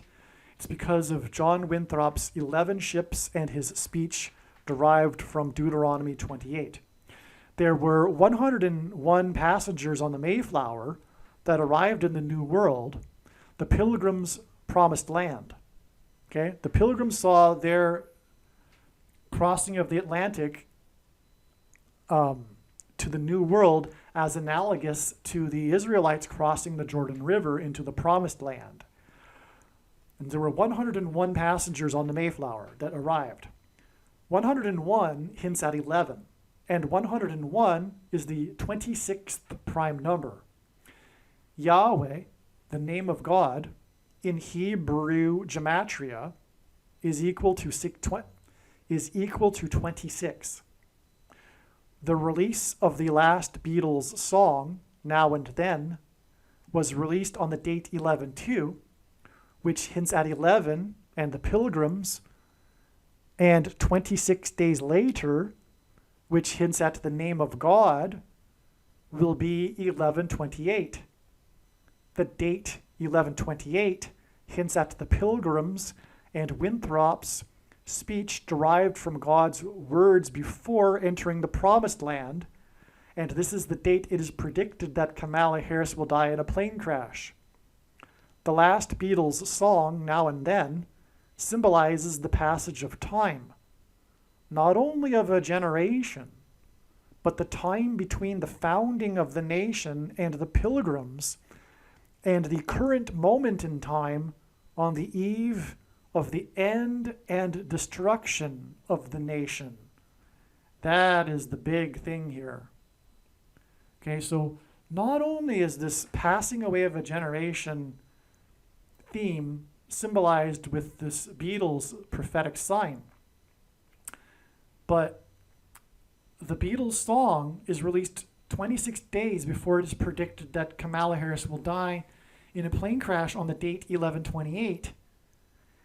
It's because of John Winthrop's 11 ships and his speech derived from Deuteronomy 28. There were 101 passengers on the Mayflower that arrived in the New World, the Pilgrims' promised land. Okay, the Pilgrims saw their crossing of the Atlantic to the New World as analogous to the Israelites crossing the Jordan River into the promised land. And there were 101 passengers on the Mayflower that arrived. 101 hints at 11, and 101 is the 26th prime number. Yahweh, the name of God, in Hebrew gematria, is equal to 26. The release of the last Beatles song, Now and Then, was released on the date 11/2, which hints at 11 and the Pilgrims, and 26 days later, which hints at the name of God, will be 1128. The date 1128 hints at the Pilgrims and Winthrop's speech derived from God's words before entering the Promised Land, and this is the date it is predicted that Kamala Harris will die in a plane crash. The last Beatles song, Now and Then, symbolizes the passage of time, not only of a generation, but the time between the founding of the nation and the Pilgrims and the current moment in time on the eve of the end and destruction of the nation. That is the big thing here. Okay, so not only is this passing away of a generation theme symbolized with this Beatles prophetic sign, but the Beatles song is released 26 days before it is predicted that Kamala Harris will die in a plane crash on the date 1128,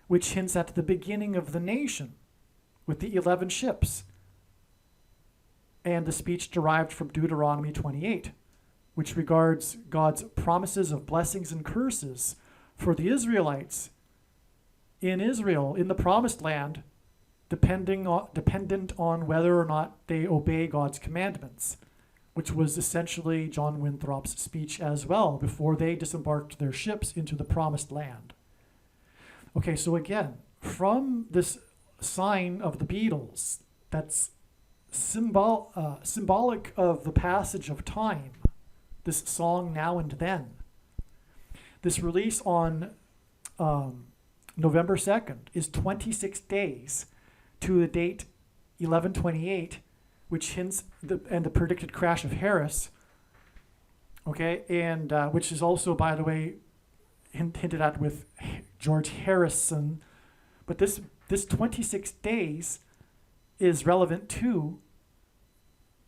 which hints at the beginning of the nation with the 11 ships and the speech derived from Deuteronomy 28, which regards God's promises of blessings and curses for the Israelites in Israel, in the Promised Land, dependent on whether or not they obey God's commandments, which was essentially John Winthrop's speech as well before they disembarked their ships into the Promised Land. Okay, so again, from this sign of the Beatles that's symbolic of the passage of time, this song Now and Then, this release on November 2nd is 26 days to the date 1128, which hints and the predicted crash of Harris, okay, and which is also, by the way, hinted at with George Harrison. But this 26 days is relevant too,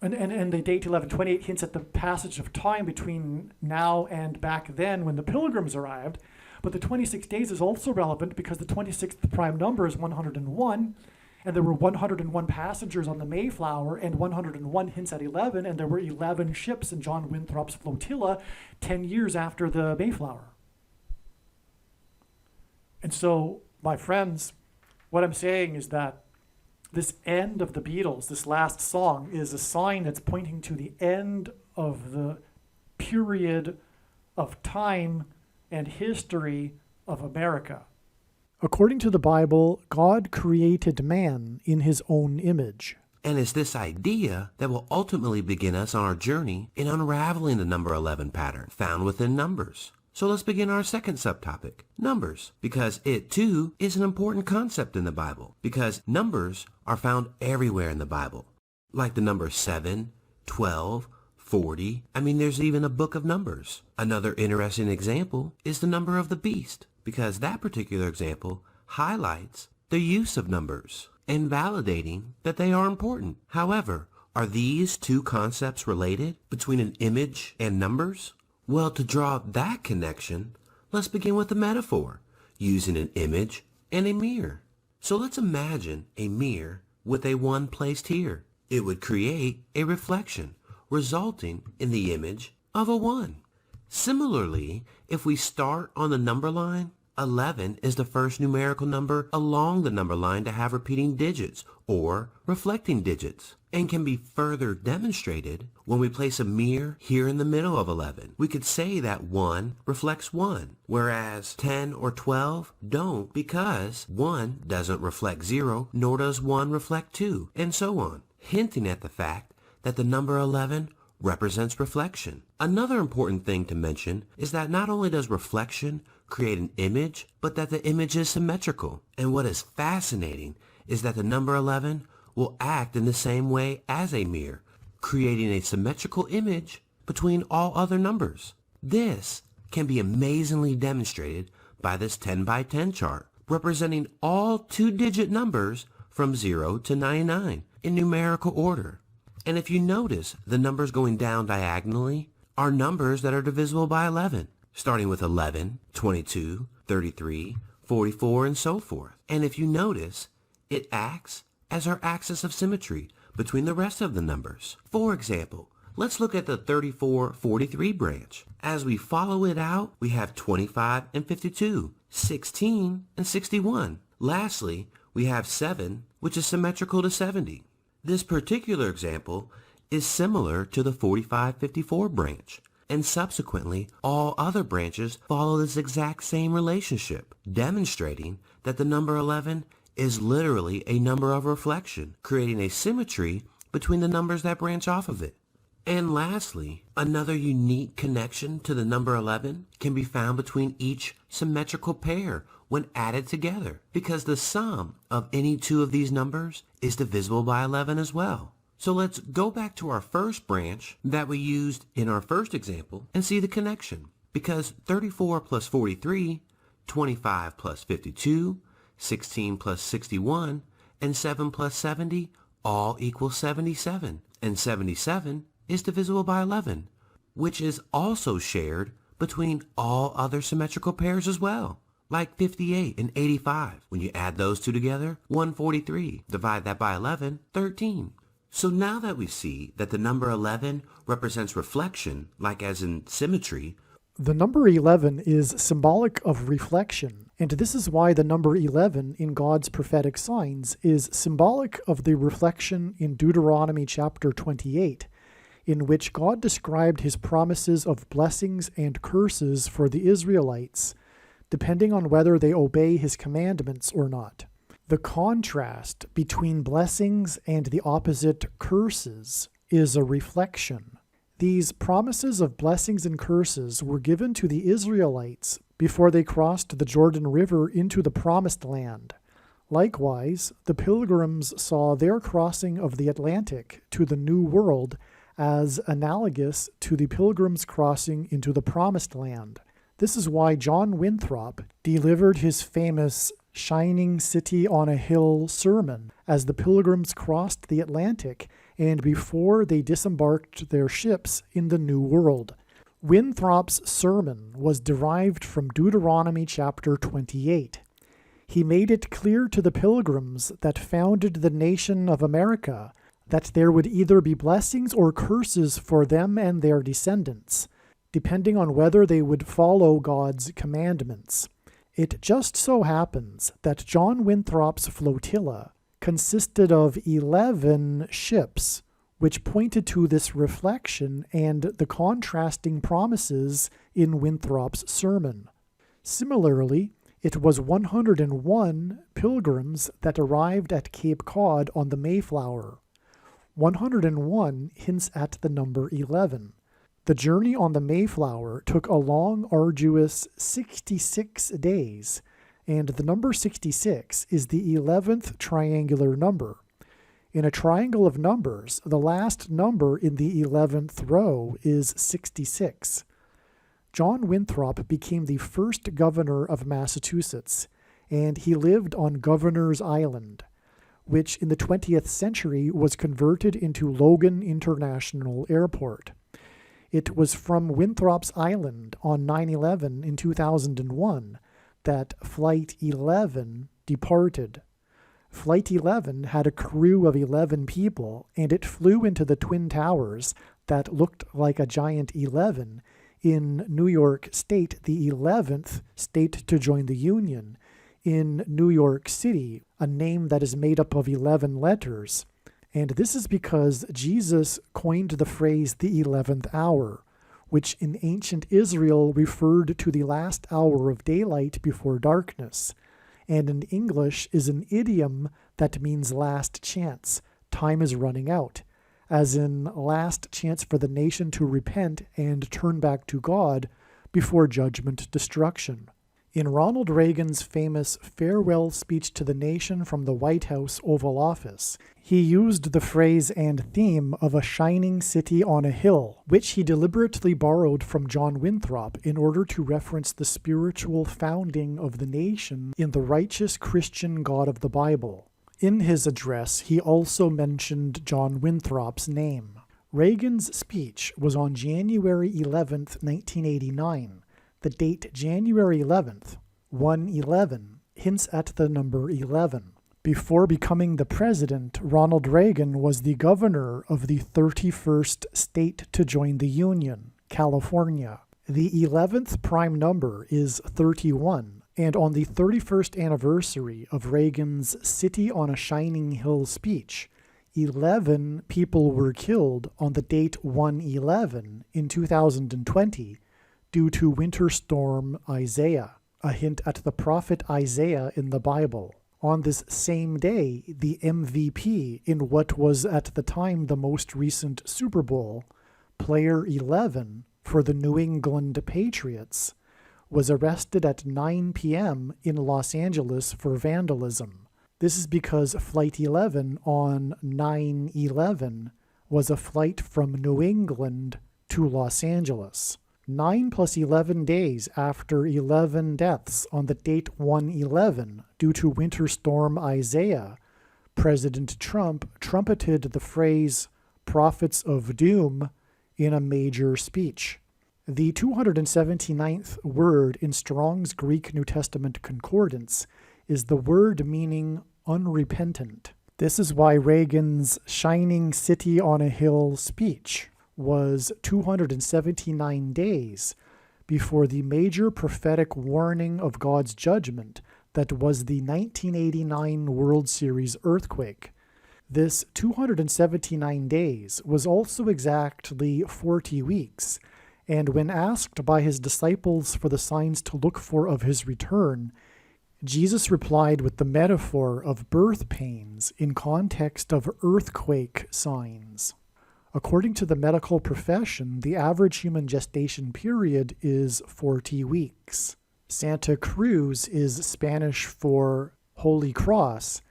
and the date 1128 hints at the passage of time between now and back then when the Pilgrims arrived. But the 26 days is also relevant because the 26th prime number is 101, and there were 101 passengers on the Mayflower, and 101 hints at 11, and there were 11 ships in John Winthrop's flotilla 10 years after the Mayflower. And so, my friends, what I'm saying is that this end of the Beatles, this last song, is a sign that's pointing to the end of the period of time and history of America. According to the Bible, God created man in his own image. And it's this idea that will ultimately begin us on our journey in unraveling the number 11 pattern found within Numbers. So let's begin our second subtopic, Numbers, because it too is an important concept in the Bible, because numbers are found everywhere in the Bible, like the numbers 7, 12, 40. There's even a book of Numbers. Another interesting example is the number of the beast, because that particular example highlights the use of numbers and validating that they are important. However, are these two concepts related between an image and numbers? Well, to draw that connection, let's begin with a metaphor, using an image and a mirror. So let's imagine a mirror with a 1 placed here. It would create a reflection, resulting in the image of a 1. Similarly, if we start on the number line, 11 is the first numerical number along the number line to have repeating digits or reflecting digits, and can be further demonstrated when we place a mirror here in the middle of 11. We could say that 1 reflects 1, whereas 10 or 12 don't, because 1 doesn't reflect 0, nor does 1 reflect 2, and so on, hinting at the fact that the number 11 represents reflection. Another important thing to mention is that not only does reflection create an image, but that the image is symmetrical. And what is fascinating is that the number 11 will act in the same way as a mirror, creating a symmetrical image between all other numbers. This can be amazingly demonstrated by this 10 by 10 chart, representing all 2-digit numbers from 0 to 99 in numerical order. And if you notice, the numbers going down diagonally are numbers that are divisible by 11, starting with 11, 22, 33, 44, and so forth. And if you notice, it acts as our axis of symmetry between the rest of the numbers. For example, let's look at the 3443 branch. As we follow it out, we have 25 and 52, 16 and 61. Lastly, we have 7, which is symmetrical to 70. This particular example is similar to the 4554 branch, and subsequently all other branches follow this exact same relationship, demonstrating that the number 11 is literally a number of reflection, creating a symmetry between the numbers that branch off of it. And lastly, another unique connection to the number 11 can be found between each symmetrical pair when added together, because the sum of any two of these numbers is divisible by 11 as well. So let's go back to our first branch that we used in our first example and see the connection. Because 34 plus 43, 25 plus 52, 16 plus 61, and 7 plus 70 all equal 77. And 77 is divisible by 11, which is also shared between all other symmetrical pairs as well, like 58 and 85. When you add those two together, 143. Divide that by 11, 13. So now that we see that the number 11 represents reflection, like as in symmetry, the number 11 is symbolic of reflection, and this is why the number 11 in God's prophetic signs is symbolic of the reflection in Deuteronomy chapter 28, in which God described his promises of blessings and curses for the Israelites, depending on whether they obey his commandments or not. The contrast between blessings and the opposite curses is a reflection. These promises of blessings and curses were given to the Israelites before they crossed the Jordan River into the Promised Land. Likewise, the pilgrims saw their crossing of the Atlantic to the New World as analogous to the pilgrims' crossing into the Promised Land. This is why John Winthrop delivered his famous Shining City on a Hill sermon as the pilgrims crossed the Atlantic and before they disembarked their ships in the New World. Winthrop's sermon was derived from Deuteronomy chapter 28. He made it clear to the pilgrims that founded the nation of America that there would either be blessings or curses for them and their descendants, depending on whether they would follow God's commandments. It just so happens that John Winthrop's flotilla consisted of 11 ships, which pointed to this reflection and the contrasting promises in Winthrop's sermon. Similarly, it was 101 pilgrims that arrived at Cape Cod on the Mayflower. 101 hints at the number 11. The journey on the Mayflower took a long, arduous 66 days, and the number 66 is the 11th triangular number. In a triangle of numbers, the last number in the 11th row is 66. John Winthrop became the first governor of Massachusetts, and he lived on Governor's Island, which in the 20th century was converted into Logan International Airport. It was from Winthrop's Island on 9/11 in 2001 that Flight 11 departed. Flight 11 had a crew of 11 people, and it flew into the Twin Towers that looked like a giant 11 in New York State, the 11th state to join the Union, in New York City, a name that is made up of 11 letters. And this is because Jesus coined the phrase the 11th hour, which in ancient Israel referred to the last hour of daylight before darkness, and in English is an idiom that means last chance, time is running out, as in last chance for the nation to repent and turn back to God before judgment destruction. In Ronald Reagan's famous farewell speech to the nation from the White House Oval Office, he used the phrase and theme of a shining city on a hill, which he deliberately borrowed from John Winthrop in order to reference the spiritual founding of the nation in the righteous Christian God of the Bible. In his address, he also mentioned John Winthrop's name. Reagan's speech was on January 11, 1989. The date January 11th, 1/11, hints at the number 11. Before becoming the president, Ronald Reagan was the governor of the 31st state to join the Union, California. The 11th prime number is 31, and on the 31st anniversary of Reagan's City on a Shining Hill speech, 11 people were killed on the date 1/11 in 2020 due to Winter Storm Isaiah, a hint at the prophet Isaiah in the Bible. On this same day, the MVP in what was at the time the most recent Super Bowl, player 11 for the New England Patriots, was arrested at 9 p.m. in Los Angeles for vandalism. This is because Flight 11 on 9/11 was a flight from New England to Los Angeles. 9 plus 11 days after 11 deaths on the date 1/11 due to Winter Storm Isaiah, President Trump trumpeted the phrase "prophets of doom" in a major speech. The 279th word in Strong's Greek New Testament Concordance is the word meaning unrepentant. This is why Reagan's Shining City on a Hill speech was 279 days before the major prophetic warning of God's judgment that was the 1989 World Series earthquake. This 279 days was also exactly 40 weeks, and when asked by his disciples for the signs to look for of his return, Jesus replied with the metaphor of birth pains in context of earthquake signs. According to the medical profession, the average human gestation period is 40 weeks. Santa Cruz is Spanish for Holy Cross,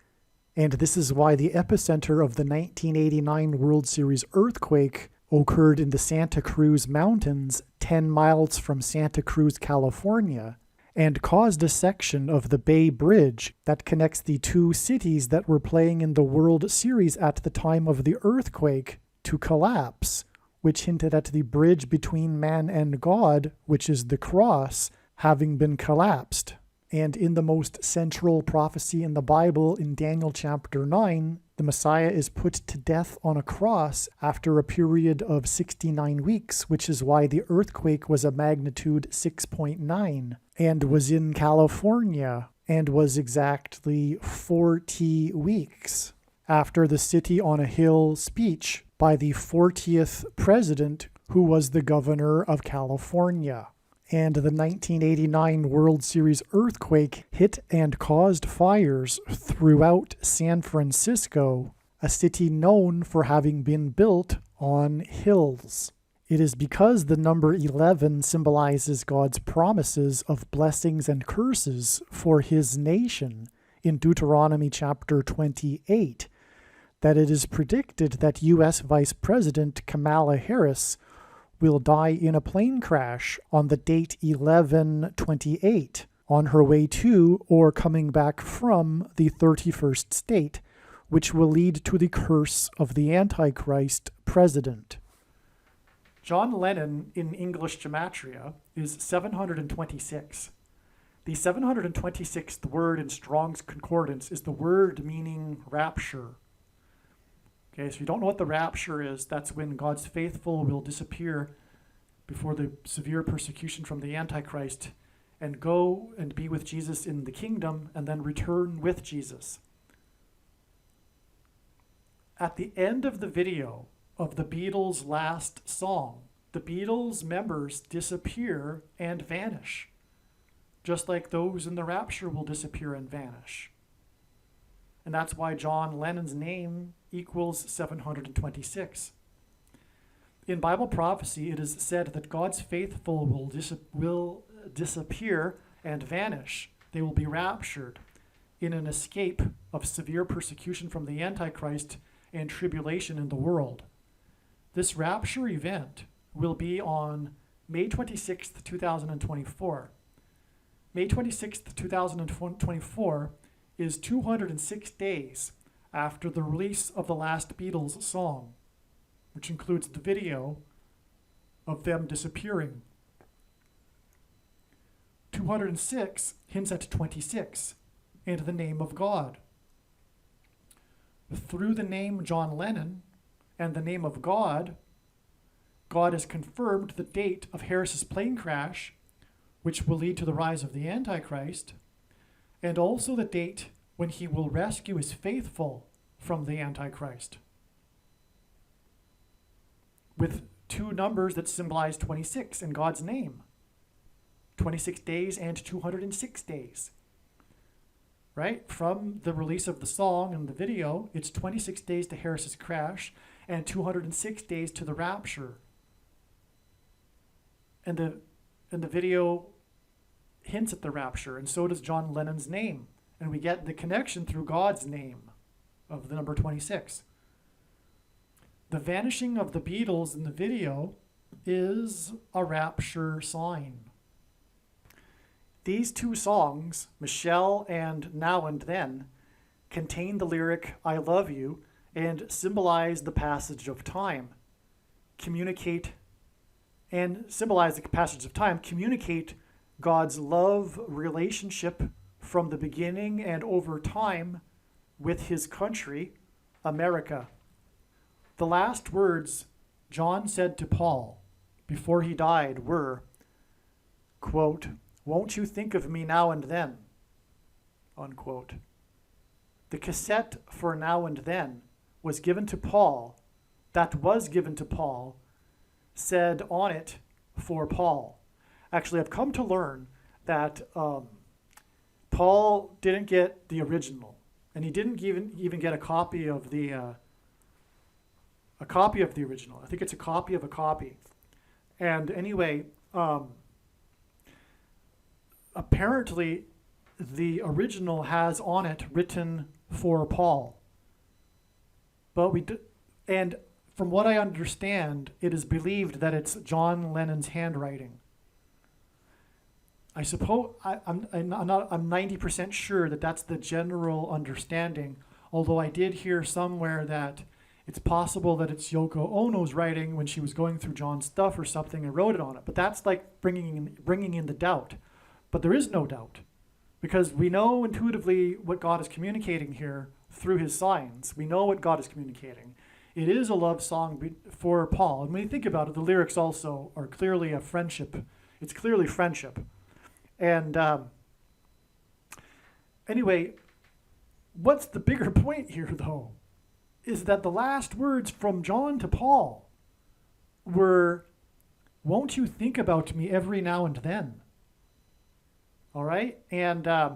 and this is why the epicenter of the 1989 World Series earthquake occurred in the Santa Cruz Mountains, 10 miles from Santa Cruz, California, and caused a section of the Bay Bridge that connects the two cities that were playing in the World Series at the time of the earthquake to collapse, which hinted at the bridge between man and God, which is the cross, having been collapsed. And in the most central prophecy in the Bible, in Daniel chapter 9, the Messiah is put to death on a cross after a period of 69 weeks, which is why the earthquake was a magnitude 6.9 and was in California and was exactly 40 weeks after the City on a Hill speech by the 40th president, who was the governor of California. And the 1989 World Series earthquake hit and caused fires throughout San Francisco, a city known for having been built on hills. It is because the number 11 symbolizes God's promises of blessings and curses for his nation in Deuteronomy chapter 28 that it is predicted that U.S. Vice President Kamala Harris will die in a plane crash on the date 11/28 on her way to or coming back from the 31st state, which will lead to the curse of the Antichrist president. John Lennon in English gematria is 726. The 726th word in Strong's Concordance is the word meaning rapture. Okay, so if you don't know what the rapture is, that's when God's faithful will disappear before the severe persecution from the Antichrist and go and be with Jesus in the kingdom and then return with Jesus. At the end of the video of the Beatles' last song, the Beatles members disappear and vanish, just like those in the rapture will disappear and vanish. And that's why John Lennon's name equals 726. In Bible prophecy, it is said that God's faithful will disappear and vanish. They will be raptured in an escape of severe persecution from the Antichrist and tribulation in the world. This rapture event will be on May 26th, 2024. May 26th, 2024 is 206 days after the release of the last Beatles song, which includes the video of them disappearing. 206 hints at 26 and the name of God. through the name John Lennon and the name of God, God has confirmed the date of Harris's plane crash, which will lead to the rise of the Antichrist, and also the date when he will rescue his faithful from the Antichrist, with two numbers that symbolize 26 in God's name. 26 days and 206 days. Right? From the release of the song and the video, it's 26 days to Harris's crash and 206 days to the rapture. And the video hints at the rapture, and so does John Lennon's name. And we get the connection through God's name of the number 26. The vanishing of the Beatles in the video is a rapture sign. These two songs, Michelle and Now and Then, contain the lyric, I love you, and symbolize the passage of time. Communicate God's love relationship from the beginning and over time with his country, America. The last words John said to Paul before he died were, quote, won't you think of me now and then, unquote. The cassette for Now and Then was given to Paul, said on it, for Paul. Actually, I've come to learn that Paul didn't get the original, and he didn't even get a copy of the original. I think it's a copy of a copy. And anyway, apparently the original has on it written for Paul. But and from what I understand, it is believed that it's John Lennon's handwriting. I suppose I'm 90% sure that that's the general understanding, although I did hear somewhere that it's possible that it's Yoko Ono's writing when she was going through John's stuff or something and wrote it on it. But that's like bringing in the doubt. But there is no doubt, because we know intuitively what God is communicating here through his signs. We know what God is communicating. It is a love song for Paul. And when you think about it, the lyrics also are clearly a friendship. It's clearly friendship. And anyway, what's the bigger point here, though, is that the last words from John to Paul were, won't you think about me every now and then? All right? And as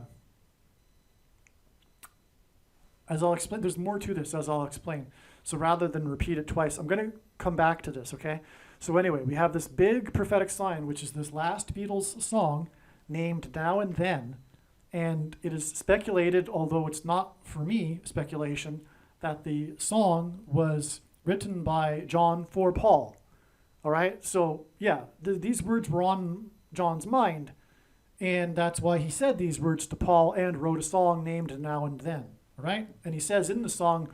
I'll explain, there's more to this, as I'll explain. So rather than repeat it twice, I'm going to come back to this, okay? So anyway, we have this big prophetic sign, which is this last Beatles song named Now and Then. And it is speculated, although it's not, for me, speculation, that the song was written by John for Paul. All right? So, yeah, these words were on John's mind. And that's why he said these words to Paul and wrote a song named Now and Then. All right? And he says in the song,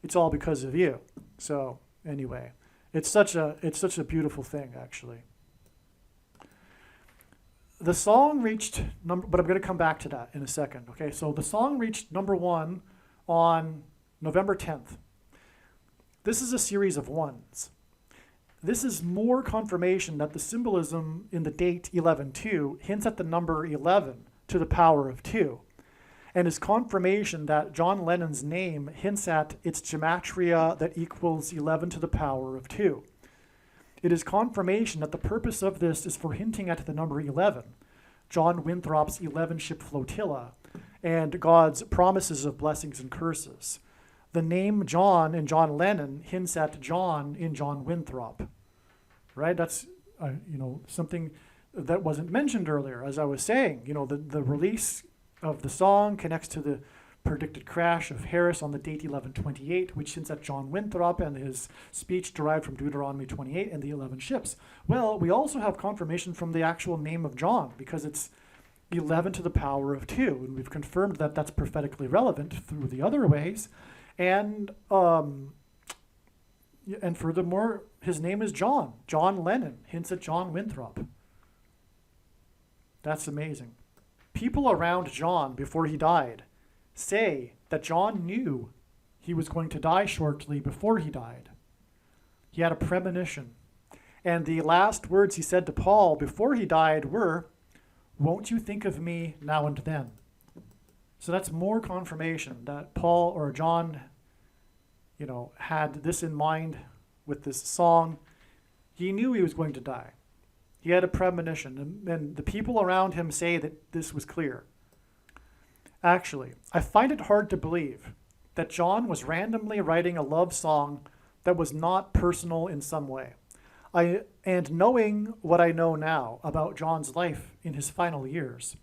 it's all because of you. So, anyway, it's such a beautiful thing, actually. The song reached but I'm going to come back to that in a second. Okay, so the song reached number 1 on November 10th. This is a series of ones. This is more confirmation that the symbolism in the date 11-2 hints at the number 11 to the power of 2, and is confirmation that John Lennon's name hints at its gematria that equals 11 to the power of 2. It is confirmation that the purpose of this is for hinting at the number 11, John Winthrop's 11-ship flotilla, and God's promises of blessings and curses. The name John in John Lennon hints at John in John Winthrop, right? That's something that wasn't mentioned earlier. As I was saying, the release of the song connects to the predicted crash of Harris on the date 11/28, which hints at John Winthrop and his speech derived from Deuteronomy 28 and the 11 ships. Well, we also have confirmation from the actual name of John, because it's 11 to the power of 2, and we've confirmed that that's prophetically relevant through the other ways. And furthermore, his name is John. John Lennon hints at John Winthrop. That's amazing. People around John before he died say that John knew he was going to die shortly before he died. He had a premonition. And the last words he said to Paul before he died were, "Won't you think of me now and then?" So that's more confirmation that Paul or John, had this in mind with this song. He knew he was going to die. He had a premonition, and the people around him say that this was clear. Actually, I find it hard to believe that John was randomly writing a love song that was not personal in some way. And knowing what I know now about John's life in his final years,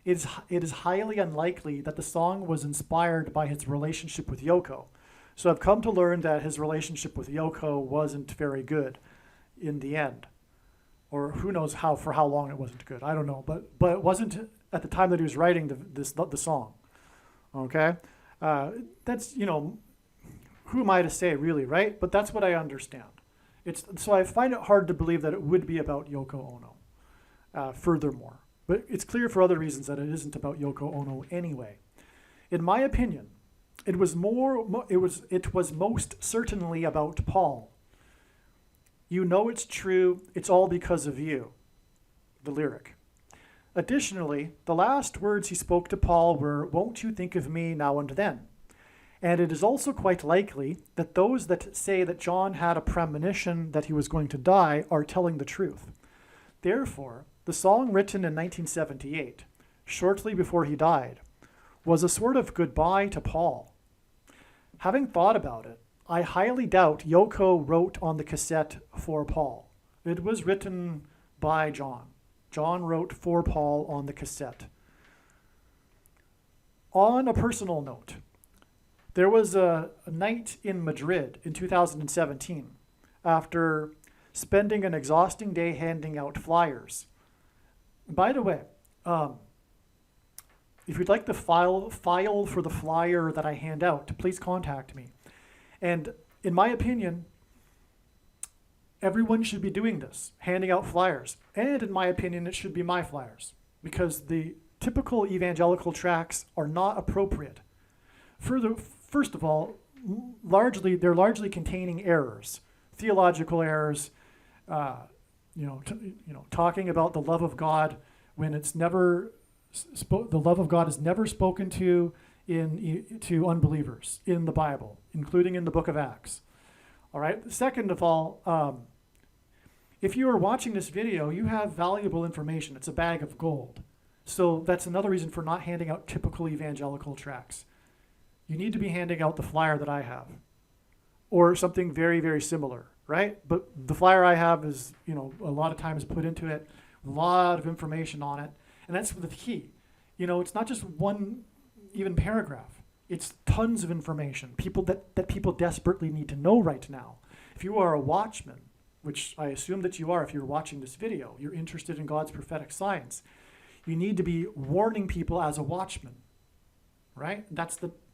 it is highly unlikely that the song was inspired by his relationship with Yoko. So I've come to learn that his relationship with Yoko wasn't very good in the end. Or who knows for how long it wasn't good. I don't know. But it wasn't at the time that he was writing the song. Okay? That's, who am I to say really, right? But that's what I understand. So I find it hard to believe that it would be about Yoko Ono, furthermore. But it's clear for other reasons that it isn't about Yoko Ono anyway. In my opinion, it was most certainly about Paul. You know it's true, it's all because of you, the lyric. Additionally, the last words he spoke to Paul were, "Won't you think of me now and then?" And it is also quite likely that those that say that John had a premonition that he was going to die are telling the truth. Therefore, the song written in 1978, shortly before he died, was a sort of goodbye to Paul. Having thought about it, I highly doubt Yoko wrote on the cassette for Paul. It was written by John. John wrote for Paul on the cassette. On a personal note, there was a night in Madrid in 2017 after spending an exhausting day handing out flyers. By the way, if you'd like the file for the flyer that I hand out, please contact me. And in my opinion, everyone should be doing this, handing out flyers. And in my opinion, it should be my flyers, because the typical evangelical tracts are not appropriate. First of all, they're largely containing errors, theological errors, talking about the love of God when it's never the love of God is never spoken to to unbelievers in the Bible, including in the book of Acts. All right. Second of all, if you are watching this video, you have valuable information. It's a bag of gold. So that's another reason for not handing out typical evangelical tracts. You need to be handing out the flyer that I have, or something very, very similar, right? But the flyer I have is, a lot of time is put into it, a lot of information on it, and that's the key. It's not just one even paragraph. It's tons of information, that people desperately need to know right now. If you are a watchman, which I assume that you are if you're watching this video, you're interested in God's prophetic signs, you need to be warning people as a watchman, right?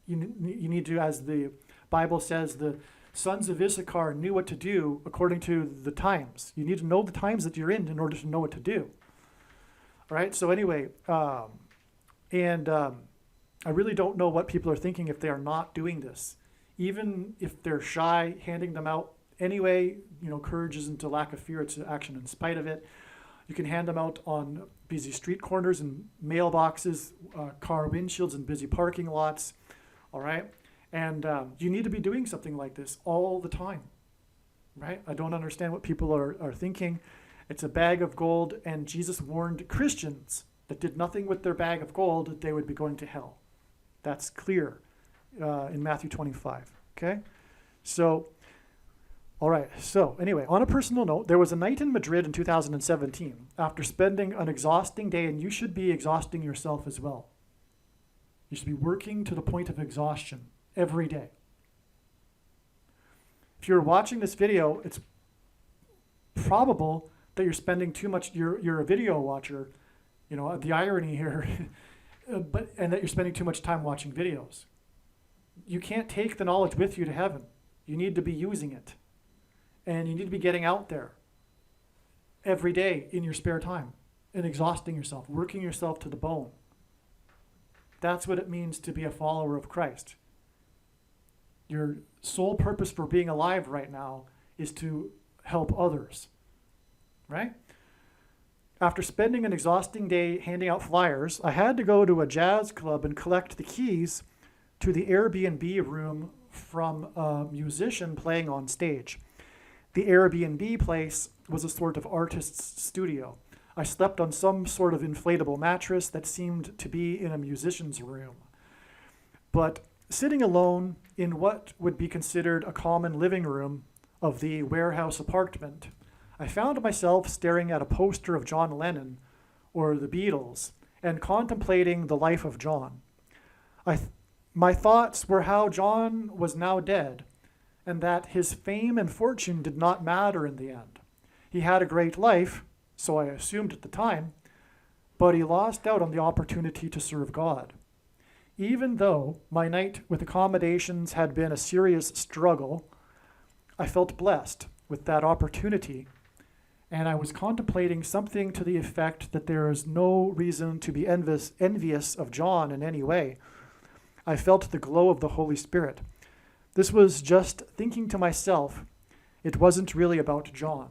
You need to, as the Bible says, the sons of Issachar knew what to do according to the times. You need to know the times that you're in order to know what to do. All right? So anyway, I really don't know what people are thinking if they are not doing this. Even if they're shy, handing them out anyway, courage isn't a lack of fear, it's action in spite of it. You can hand them out on busy street corners and mailboxes, car windshields and busy parking lots. All right? And you need to be doing something like this all the time, right? I don't understand what people are thinking. It's a bag of gold, and Jesus warned Christians that did nothing with their bag of gold that they would be going to hell. That's clear in Matthew 25, okay? So, all right. So anyway, on a personal note, there was a night in Madrid in 2017 after spending an exhausting day, and you should be exhausting yourself as well. You should be working to the point of exhaustion every day. If you're watching this video, it's probable that you're spending too much, you're a video watcher, the irony here, and that you're spending too much time watching videos. You can't take the knowledge with you to heaven. You need to be using it. And you need to be getting out there every day in your spare time and exhausting yourself, working yourself to the bone. That's what it means to be a follower of Christ. Your sole purpose for being alive right now is to help others, right? After spending an exhausting day handing out flyers, I had to go to a jazz club and collect the keys to the Airbnb room from a musician playing on stage. The Airbnb place was a sort of artist's studio. I slept on some sort of inflatable mattress that seemed to be in a musician's room. But sitting alone in what would be considered a common living room of the warehouse apartment, I found myself staring at a poster of John Lennon or the Beatles and contemplating the life of John. My thoughts were how John was now dead and that his fame and fortune did not matter in the end. He had a great life, so I assumed at the time, but he lost out on the opportunity to serve God. Even though my night with accommodations had been a serious struggle, I felt blessed with that opportunity, and I was contemplating something to the effect that there is no reason to be envious of John in any way. I felt the glow of the Holy Spirit. This was just thinking to myself. It wasn't really about John.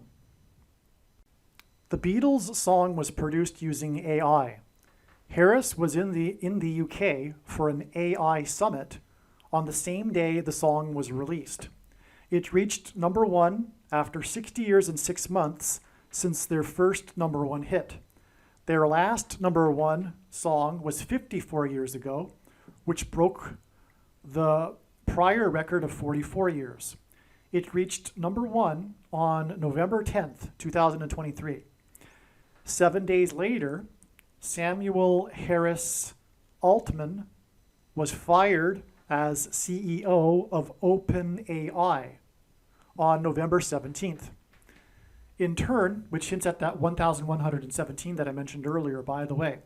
The Beatles song was produced using AI. Harris was in the UK for an AI summit on the same day the song was released. It reached number one after 60 years and 6 months since their first number one hit. Their last number one song was 54 years ago, which broke the prior record of 44 years. It reached number one on November 10th, 2023. 7 days later, Samuel Harris Altman was fired as CEO of OpenAI on November 17th. In turn, which hints at that 1,117 that I mentioned earlier, by the way.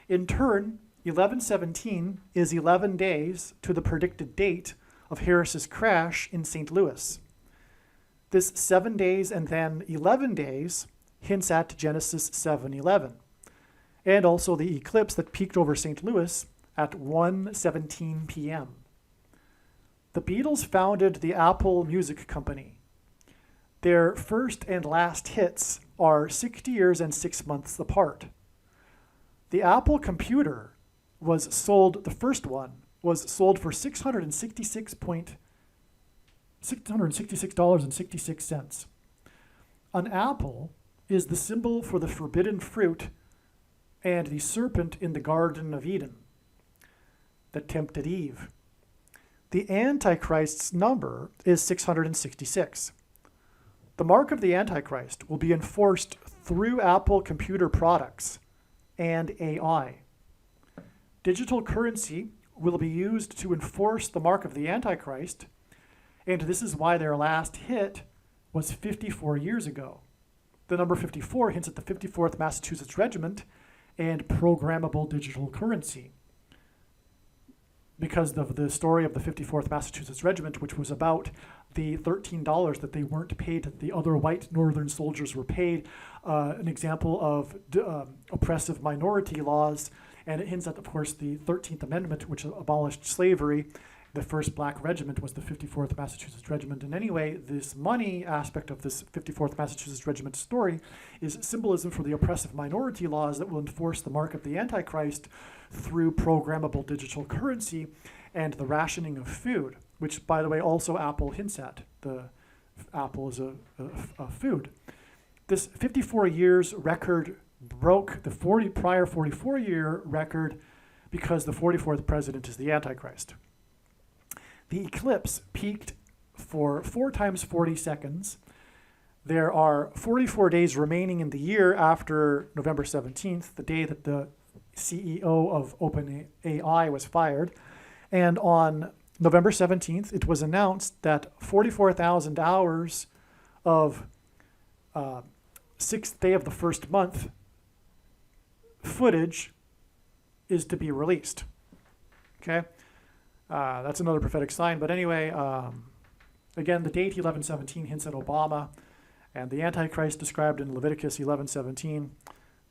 In turn, 11/17 is 11 days to the predicted date of Harris's crash in St. Louis. This 7 days and then 11 days hints at Genesis 7:11, and also the eclipse that peaked over St. Louis at 1:17 p.m. The Beatles founded the Apple Music Company. Their first and last hits are 60 years and 6 months apart. The Apple computer was sold, the first one, was sold for $666.66. An apple is the symbol for the forbidden fruit and the serpent in the Garden of Eden that tempted Eve. The Antichrist's number is 666. The mark of the Antichrist will be enforced through Apple computer products and AI. Digital currency will be used to enforce the mark of the Antichrist, and this is why their last hit was 54 years ago. The number 54 hints at the 54th Massachusetts Regiment and programmable digital currency, because of the story of the 54th Massachusetts Regiment, which was about the $13 that they weren't paid, that the other white northern soldiers were paid, an example of oppressive minority laws. And it hints at, of course, the 13th Amendment, which abolished slavery. The first black regiment was the 54th Massachusetts Regiment. And anyway, this money aspect of this 54th Massachusetts Regiment story is symbolism for the oppressive minority laws that will enforce the mark of the Antichrist through programmable digital currency and the rationing of food, which, by the way, also Apple hints at. The apple is a food. This 54 years record broke the prior 44-year record because the 44th president is the Antichrist. The eclipse peaked for 4 times 40 seconds. There are 44 days remaining in the year after November 17th, the day that the CEO of OpenAI was fired. And on November 17th, it was announced that 44,000 hours of 6th day of the first month footage is to be released. Okay? That's another prophetic sign. But anyway, again, the date 11/17 hints at Obama, and the Antichrist described in Leviticus 11:17.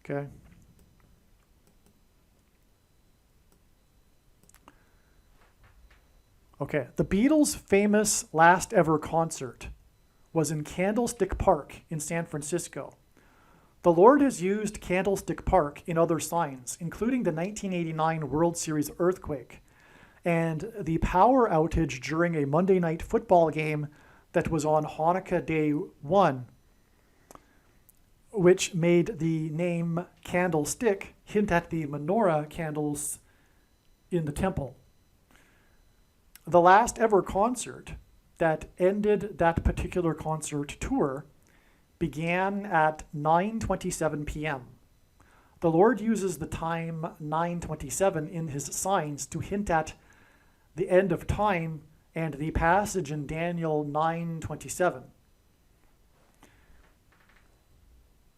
Okay? Okay, the Beatles' famous last ever concert was in Candlestick Park in San Francisco. The Lord has used Candlestick Park in other signs, including the 1989 World Series earthquake and the power outage during a Monday night football game that was on Hanukkah Day 1, which made the name Candlestick hint at the menorah candles in the temple. The last ever concert that ended that particular concert tour began at 9:27 p.m. The Lord uses the time 9:27 in his signs to hint at the end of time and the passage in Daniel 9:27,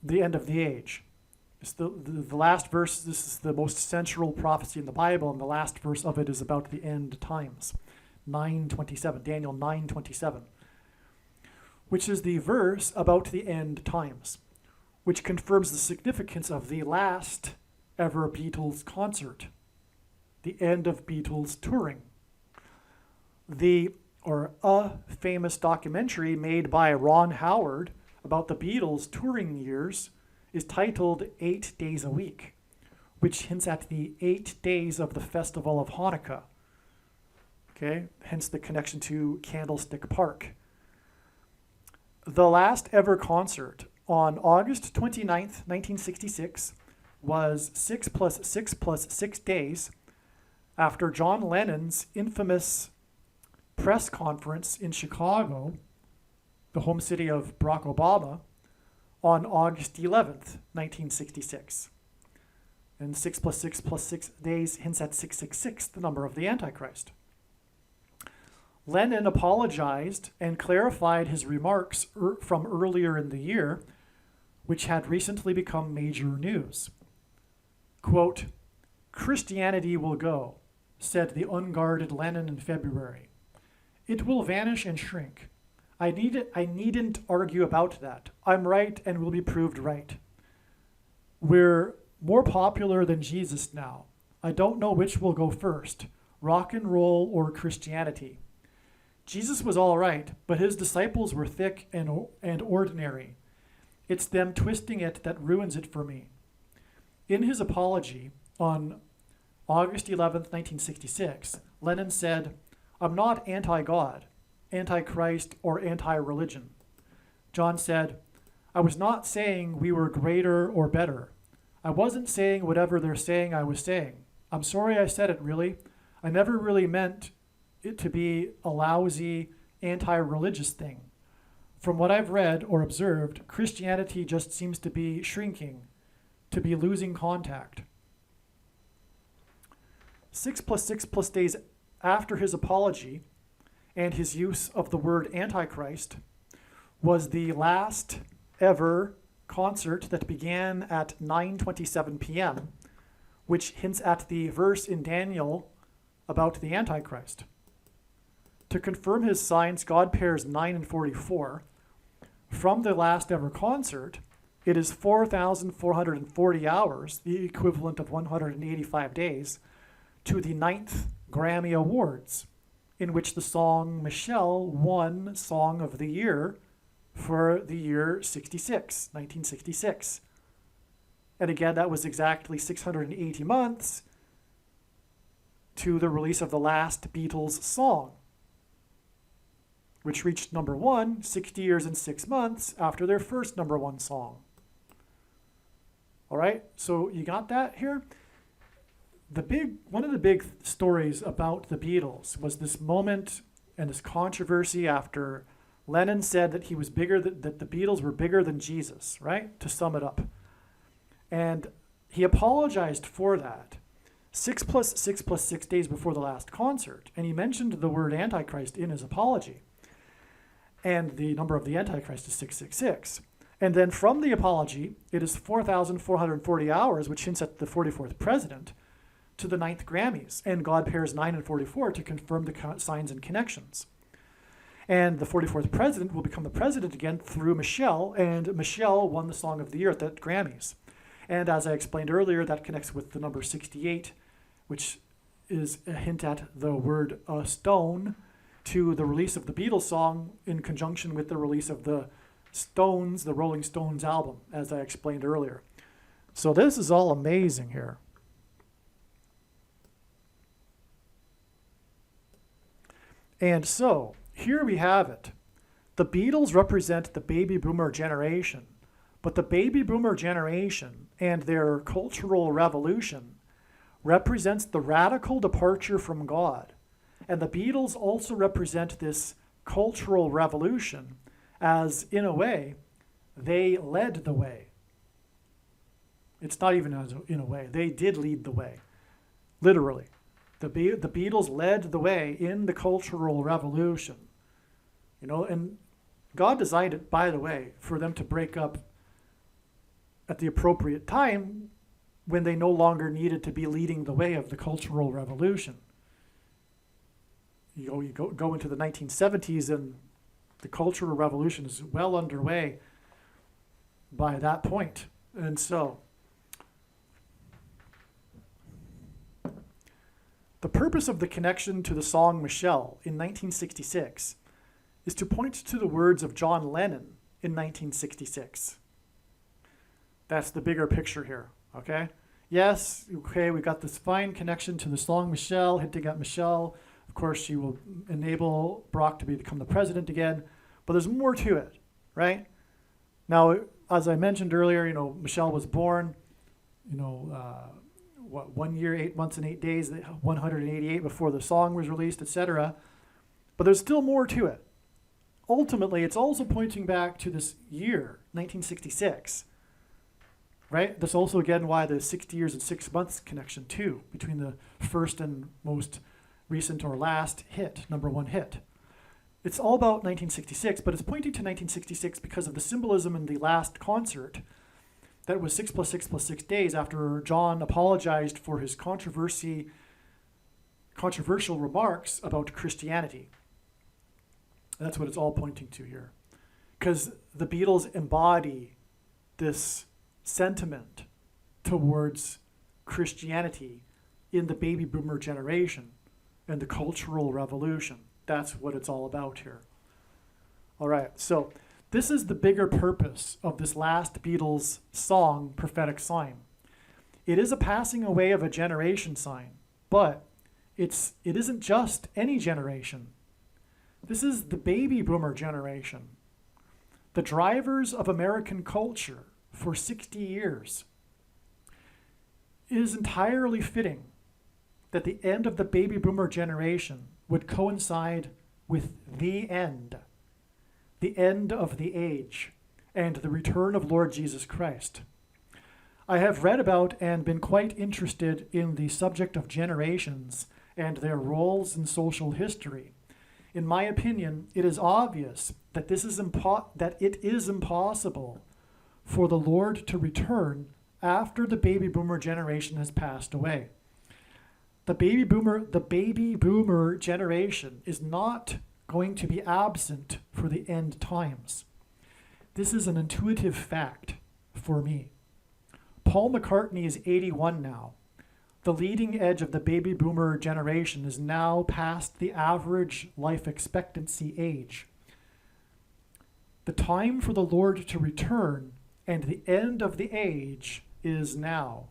the end of the age. It's the last verse. This is the most central prophecy in the Bible, and the last verse of it is about the end times. 9:27, Daniel 9:27, which is the verse about the end times, which confirms the significance of the last ever Beatles concert, the end of Beatles touring. A famous documentary made by Ron Howard about the Beatles' touring years is titled 8 Days a Week, which hints at the 8 days of the festival of Hanukkah. Okay, hence the connection to Candlestick Park. The last ever concert on August 29th, 1966 was 6 plus 6 plus 6 days after John Lennon's infamous press conference in Chicago, the home city of Barack Obama, on August 11th, 1966. And 6 plus 6 plus 6 days hints at 666, the number of the Antichrist. Lennon apologized and clarified his remarks from earlier in the year, which had recently become major news. Quote, "Christianity will go," said the unguarded Lennon in February. "It will vanish and shrink. I needn't argue about that. I'm right and will be proved right. We're more popular than Jesus now. I don't know which will go first, rock and roll or Christianity. Jesus was all right, but his disciples were thick and ordinary. It's them twisting it that ruins it for me." In his apology on August 11th, 1966, Lennon said, "I'm not anti-God, anti-Christ, or anti-religion." John said, "I was not saying we were greater or better. I wasn't saying whatever they're saying I was saying. I'm sorry I said it, really. I never really meant it to be a lousy, anti-religious thing. From what I've read or observed, Christianity just seems to be shrinking, to be losing contact." 6 plus 6 plus days after his apology and his use of the word Antichrist was the last ever concert that began at 9:27 p.m., which hints at the verse in Daniel about the Antichrist. To confirm his signs, God pairs 9 and 44. From the last ever concert, it is 4,440 hours, the equivalent of 185 days, to the 9th Grammy Awards, in which the song Michelle won Song of the Year for the year 1966. And again, that was exactly 680 months to the release of the last Beatles song, which reached number 1 60 years and 6 months after their first number 1 song. All right, so you got that here? One of the big stories about the Beatles was this moment and this controversy after Lennon said that that the Beatles were bigger than Jesus, right? To sum it up. And he apologized for that 6 plus 6 plus 6 days before the last concert. And he mentioned the word Antichrist in his apology. And the number of the Antichrist is 666. And then from the apology, it is 4,440 hours, which hints at the 44th president, to the 9th Grammys. And God pairs 9 and 44 to confirm the signs and connections. And the 44th president will become the president again through Michelle, and Michelle won the Song of the Year at the Grammys. And as I explained earlier, that connects with the number 68, which is a hint at the word stone to the release of the Beatles song in conjunction with the release of the Stones, the Rolling Stones album, as I explained earlier. So this is all amazing here. And so here we have it. The Beatles represent the baby boomer generation, but the baby boomer generation and their cultural revolution represents the radical departure from God. And the Beatles also represent this cultural revolution as, in a way, they led the way. It's not even as in a way. They did lead the way, literally. The Beatles led the way in the cultural revolution. You know, and God designed it, by the way, for them to break up at the appropriate time when they no longer needed to be leading the way of the cultural revolution. You go into the 1970s and the cultural revolution is well underway by that point. And so the purpose of the connection to the song Michelle in 1966 is to point to the words of John Lennon in 1966. That's the bigger picture here, okay? Yes, okay, we got this fine connection to the song Michelle, hinting at Michelle. Of course, she will enable Barack to become the president again, but there's more to it, right? Now, as I mentioned earlier, you know, Michelle was born, 1 year, 8 months, and 8 days, 188 before the song was released, etc. But there's still more to it. Ultimately, it's also pointing back to this year, 1966, right? That's also, again, why the 60 years and 6 months connection, too, between the first and most recent or last hit, #1 hit. It's all about 1966, but it's pointing to 1966 because of the symbolism in the last concert that was 6 + 6 + 6 days after John apologized for his controversial remarks about Christianity. That's what it's all pointing to here. Because the Beatles embody this sentiment towards Christianity in the baby boomer generation and the cultural revolution. That's what it's all about here. All right, so this is the bigger purpose of this last Beatles song, Prophetic Sign. It is a passing away of a generation sign, but it isn't just any generation. This is the baby boomer generation, the drivers of American culture for 60 years. It is entirely fitting that the end of the baby boomer generation would coincide with the end of the age, and the return of Lord Jesus Christ. I have read about and been quite interested in the subject of generations and their roles in social history. In my opinion, it is obvious that it is impossible for the Lord to return after the baby boomer generation has passed away. The baby boomer generation is not going to be absent for the end times. This is an intuitive fact for me. Paul McCartney is 81 now. The leading edge of the baby boomer generation is now past the average life expectancy age. The time for the Lord to return and the end of the age is now.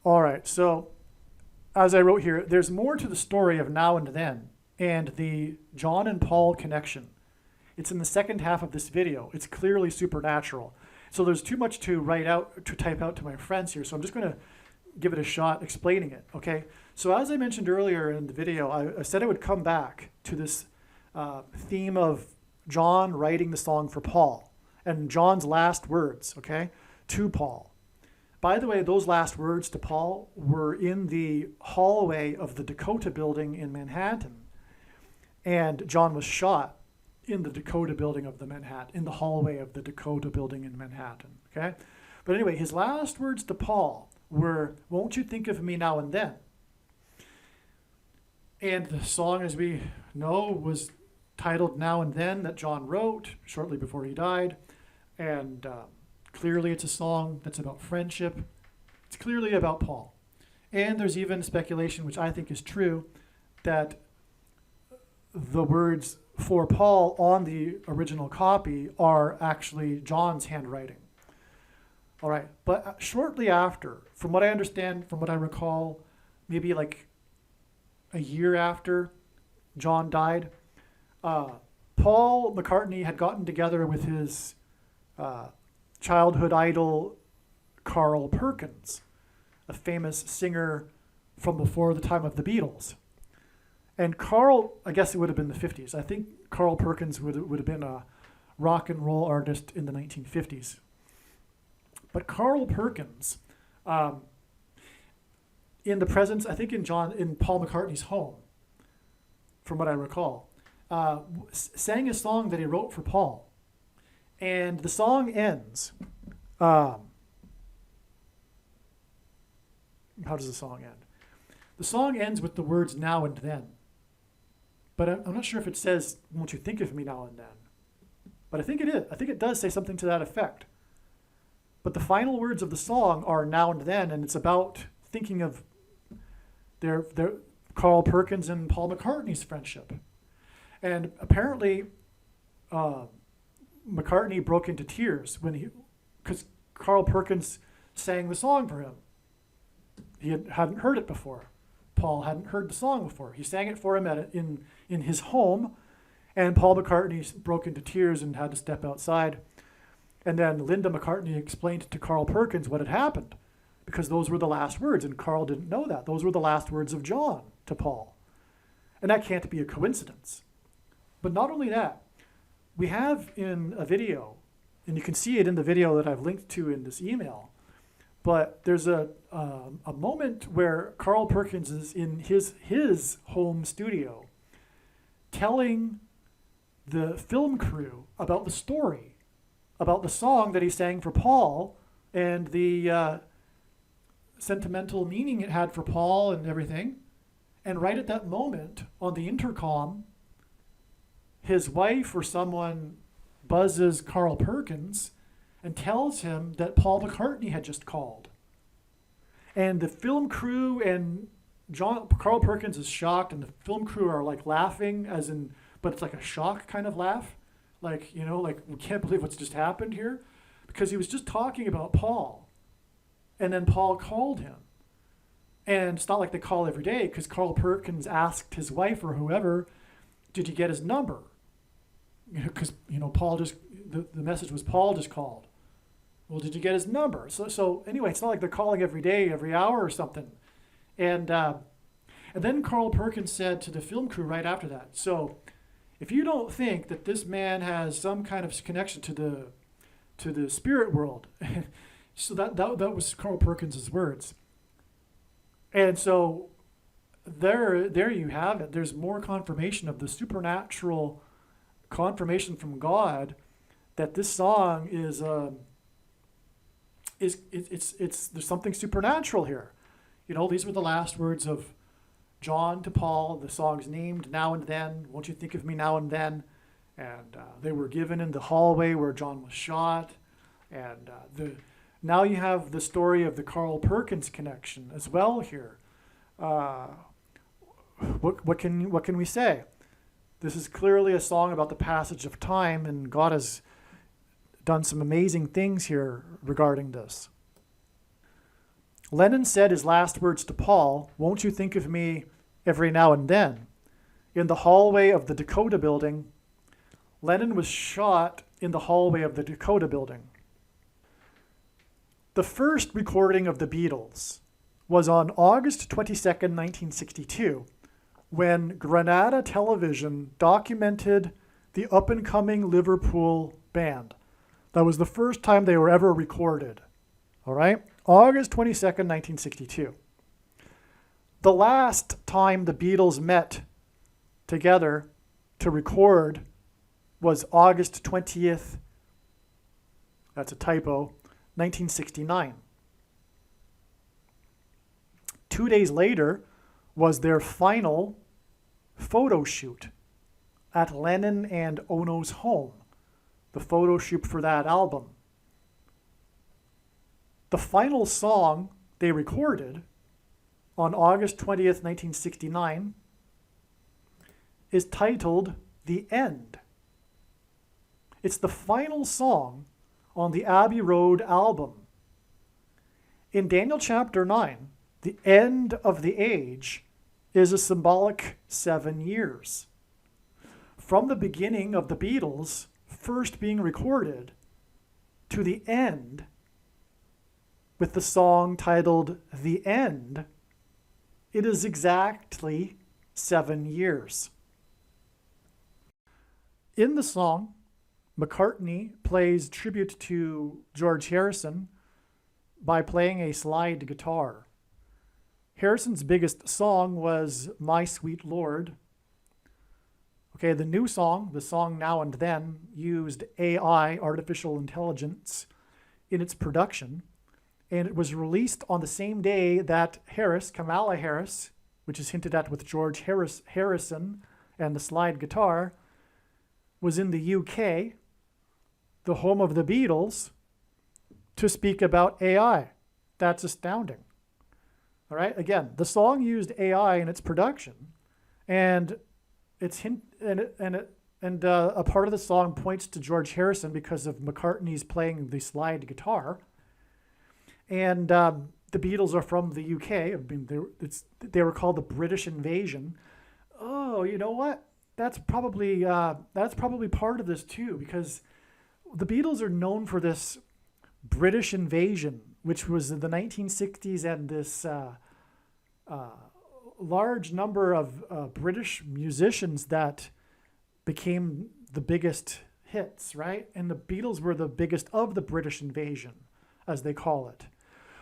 All right, so as I wrote here, there's more to the story of Now and Then and the John and Paul connection. It's in the second half of this video. It's clearly supernatural. So there's too much to type out to my friends here, so I'm just going to give it a shot explaining it, okay? So as I mentioned earlier in the video, I said I would come back to this theme of John writing the song for Paul and John's last words, okay, to Paul. By the way, those last words to Paul were in the hallway of the Dakota building in Manhattan. And John was shot in the Dakota building of in the hallway of the Dakota building in Manhattan, okay? But anyway, his last words to Paul were, "Won't you think of me now and then?" And the song, as we know, was titled Now and Then, that John wrote shortly before he died. And clearly it's a song that's about friendship. It's clearly about Paul. And there's even speculation, which I think is true, that the words for Paul on the original copy are actually John's handwriting. All right, but shortly after, from what I understand, from what I recall, maybe like a year after John died, Paul McCartney had gotten together with his childhood idol, Carl Perkins, a famous singer from before the time of the Beatles. And Carl, I guess it would have been the 50s. I think Carl Perkins would have been a rock and roll artist in the 1950s. But Carl Perkins, in the presence, I think in Paul McCartney's home, from what I recall, sang a song that he wrote for Paul. And the song ends. How does the song end? The song ends with the words "now and then." But I'm not sure if it says, "Won't you think of me now and then?" But I think it is. I think it does say something to that effect. But the final words of the song are "now and then," and it's about thinking of their Carl Perkins and Paul McCartney's friendship. And apparently, McCartney broke into tears because Carl Perkins sang the song for him. He hadn't heard it before. Paul hadn't heard the song before. He sang it for him in his home, and Paul McCartney broke into tears and had to step outside. And then Linda McCartney explained to Carl Perkins what had happened, because those were the last words, and Carl didn't know that. Those were the last words of John to Paul. And that can't be a coincidence. But not only that, we have in a video, and you can see it in the video that I've linked to in this email, but there's a moment where Carl Perkins is in his home studio telling the film crew about the story, about the song that he sang for Paul and the sentimental meaning it had for Paul and everything. And right at that moment, on the intercom, his wife or someone buzzes Carl Perkins and tells him that Paul McCartney had just called. And the film crew and Carl Perkins is shocked, and the film crew are like laughing, but it's like a shock kind of laugh. Like, we can't believe what's just happened here. Because he was just talking about Paul. And then Paul called him. And it's not like they call every day, because Carl Perkins asked his wife or whoever, "Did you get his number?" Because, Paul just, the message was Paul just called. Well, did you get his number? So anyway, it's not like they're calling every day, every hour or something. And then Carl Perkins said to the film crew right after that, "So if you don't think that this man has some kind of connection to the spirit world," so that was Carl Perkins' words. And so there you have it. There's more confirmation of the supernatural confirmation from God that this song is there's something supernatural here. These were the last words of John to Paul. The song's named "Now and Then." "Won't you think of me now and then?" And they were given in the hallway where John was shot. And now you have the story of the Carl Perkins connection as well here. What can we say? This is clearly a song about the passage of time, and God has done some amazing things here regarding this. Lennon said his last words to Paul, "Won't you think of me every now and then?" in the hallway of the Dakota Building. Lennon was shot in the hallway of the Dakota Building. The first recording of the Beatles was on August 22nd, 1962, when Granada Television documented the up-and-coming Liverpool band. That was the first time they were ever recorded. All right? August 22nd, 1962. The last time the Beatles met together to record was August 20th, that's a typo, 1969. 2 days later was their final photo shoot at Lennon and Ono's home, the photo shoot for that album. The final song they recorded on August 20th, 1969, is titled The End. It's the final song on the Abbey Road album. In Daniel chapter 9, the end of the age is a symbolic 7 years. From the beginning of the Beatles first being recorded to the end with the song titled The End, it is exactly 7 years. In the song, McCartney plays tribute to George Harrison by playing a slide guitar. Harrison's biggest song was My Sweet Lord. Okay, the new song, the song Now and Then, used AI, artificial intelligence, in its production, and it was released on the same day that Kamala Harris, which is hinted at with George Harrison and the slide guitar, was in the UK, the home of the Beatles, to speak about AI. That's astounding. All right, again, the song used AI in its production, and a part of the song points to George Harrison because of McCartney's playing the slide guitar. And the Beatles are from the UK. I mean, they were called the British Invasion. Oh, you know what? That's probably part of this too, because the Beatles are known for this British invasion, which was in the 1960s, and this large number of British musicians that became the biggest hits, right? And the Beatles were the biggest of the British invasion, as they call it.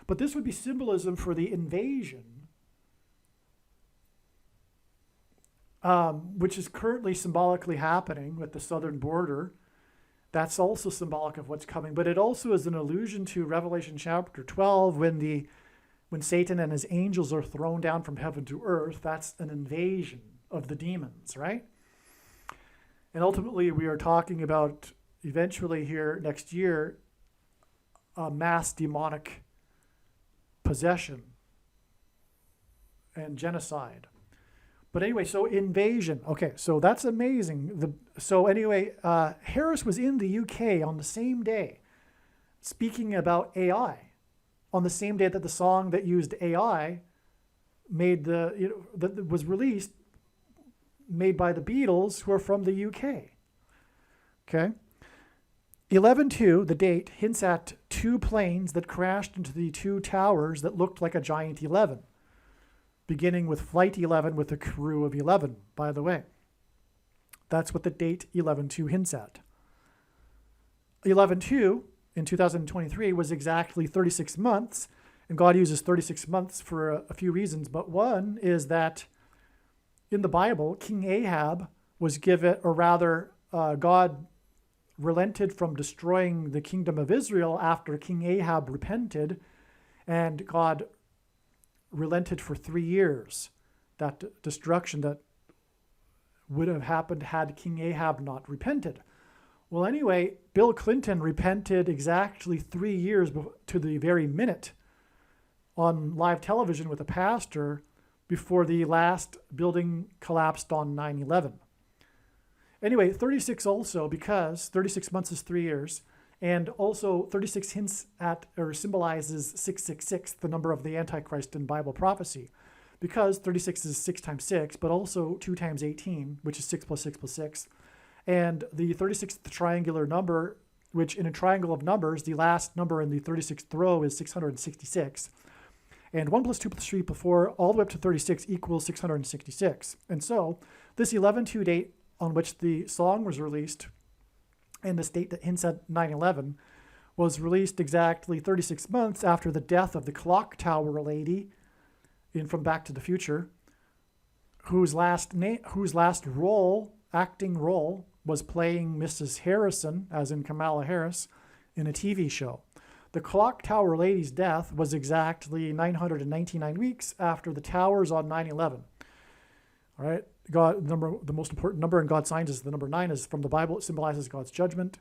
But this would be symbolism for the invasion, which is currently symbolically happening with the southern border. That's also symbolic of what's coming, but it also is an allusion to Revelation chapter 12 when Satan and his angels are thrown down from heaven to earth. That's an invasion of the demons, right? And ultimately, we are talking about eventually here next year a mass demonic possession and genocide. But anyway, so invasion. Okay, so that's amazing. Harris was in the UK on the same day, speaking about AI, on the same day that the song that used AI that was released, made by the Beatles, who are from the UK. Okay. 11/2, the date, hints at two planes that crashed into the two towers that looked like a giant 11, beginning with Flight 11 with a crew of 11, by the way. That's what the date 11/2 hints at. 11/2 in 2023 was exactly 36 months, and God uses 36 months for a few reasons, but one is that in the Bible, King Ahab was given, or rather, God relented from destroying the kingdom of Israel after King Ahab repented, and God relented for 3 years. That destruction that would have happened had King Ahab not repented. Well, anyway, Bill Clinton repented exactly 3 years to the very minute on live television with a pastor before the last building collapsed on 9/11. Anyway, 36 also, because 36 months is 3 years, and also 36 hints at or symbolizes 666, the number of the Antichrist in Bible prophecy, because 36 is 6 times 6, but also 2 times 18, which is 6 plus 6 plus 6. And the 36th triangular number, which in a triangle of numbers, the last number in the 36th row is 666. And 1 plus 2 plus 3 plus 4, all the way up to 36 equals 666. And so this 11/2 date on which the song was released, and this date that hints at 9/11, was released exactly 36 months after the death of the clock tower lady in From Back to the Future, whose last acting role was playing Mrs. Harrison, as in Kamala Harris, in a TV show. The clock tower lady's death was exactly 999 weeks after the towers on 9/11. All right, the most important number in God's signs is the number 9, is from the Bible. It symbolizes God's judgment.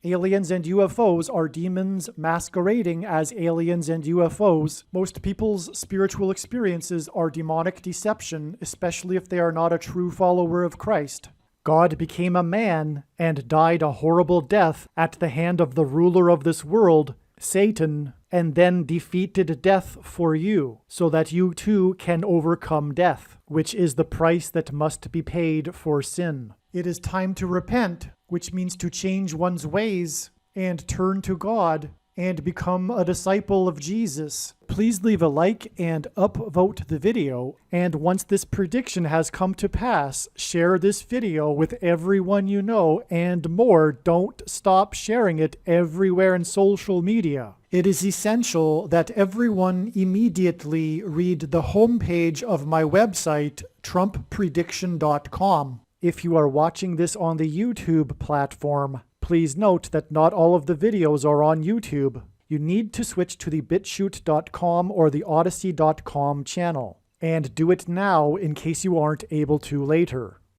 Aliens and UFOs are demons masquerading as aliens and UFOs. Most people's spiritual experiences are demonic deception, especially if they are not a true follower of Christ. God became a man and died a horrible death at the hand of the ruler of this world, Satan, and then defeated death for you, so that you too can overcome death, which is the price that must be paid for sin. It is time to repent, which means to change one's ways and turn to God and become a disciple of Jesus. Please leave a like and upvote the video, and once this prediction has come to pass, share this video with everyone you know, and more, don't stop sharing it everywhere in social media. It is essential that everyone immediately read the homepage of my website, TrumpPrediction.com. If you are watching this on the YouTube platform, please note that not all of the videos are on YouTube. You need to switch to the BitChute.com or the Odyssey.com channel. And do it now in case you aren't able to later.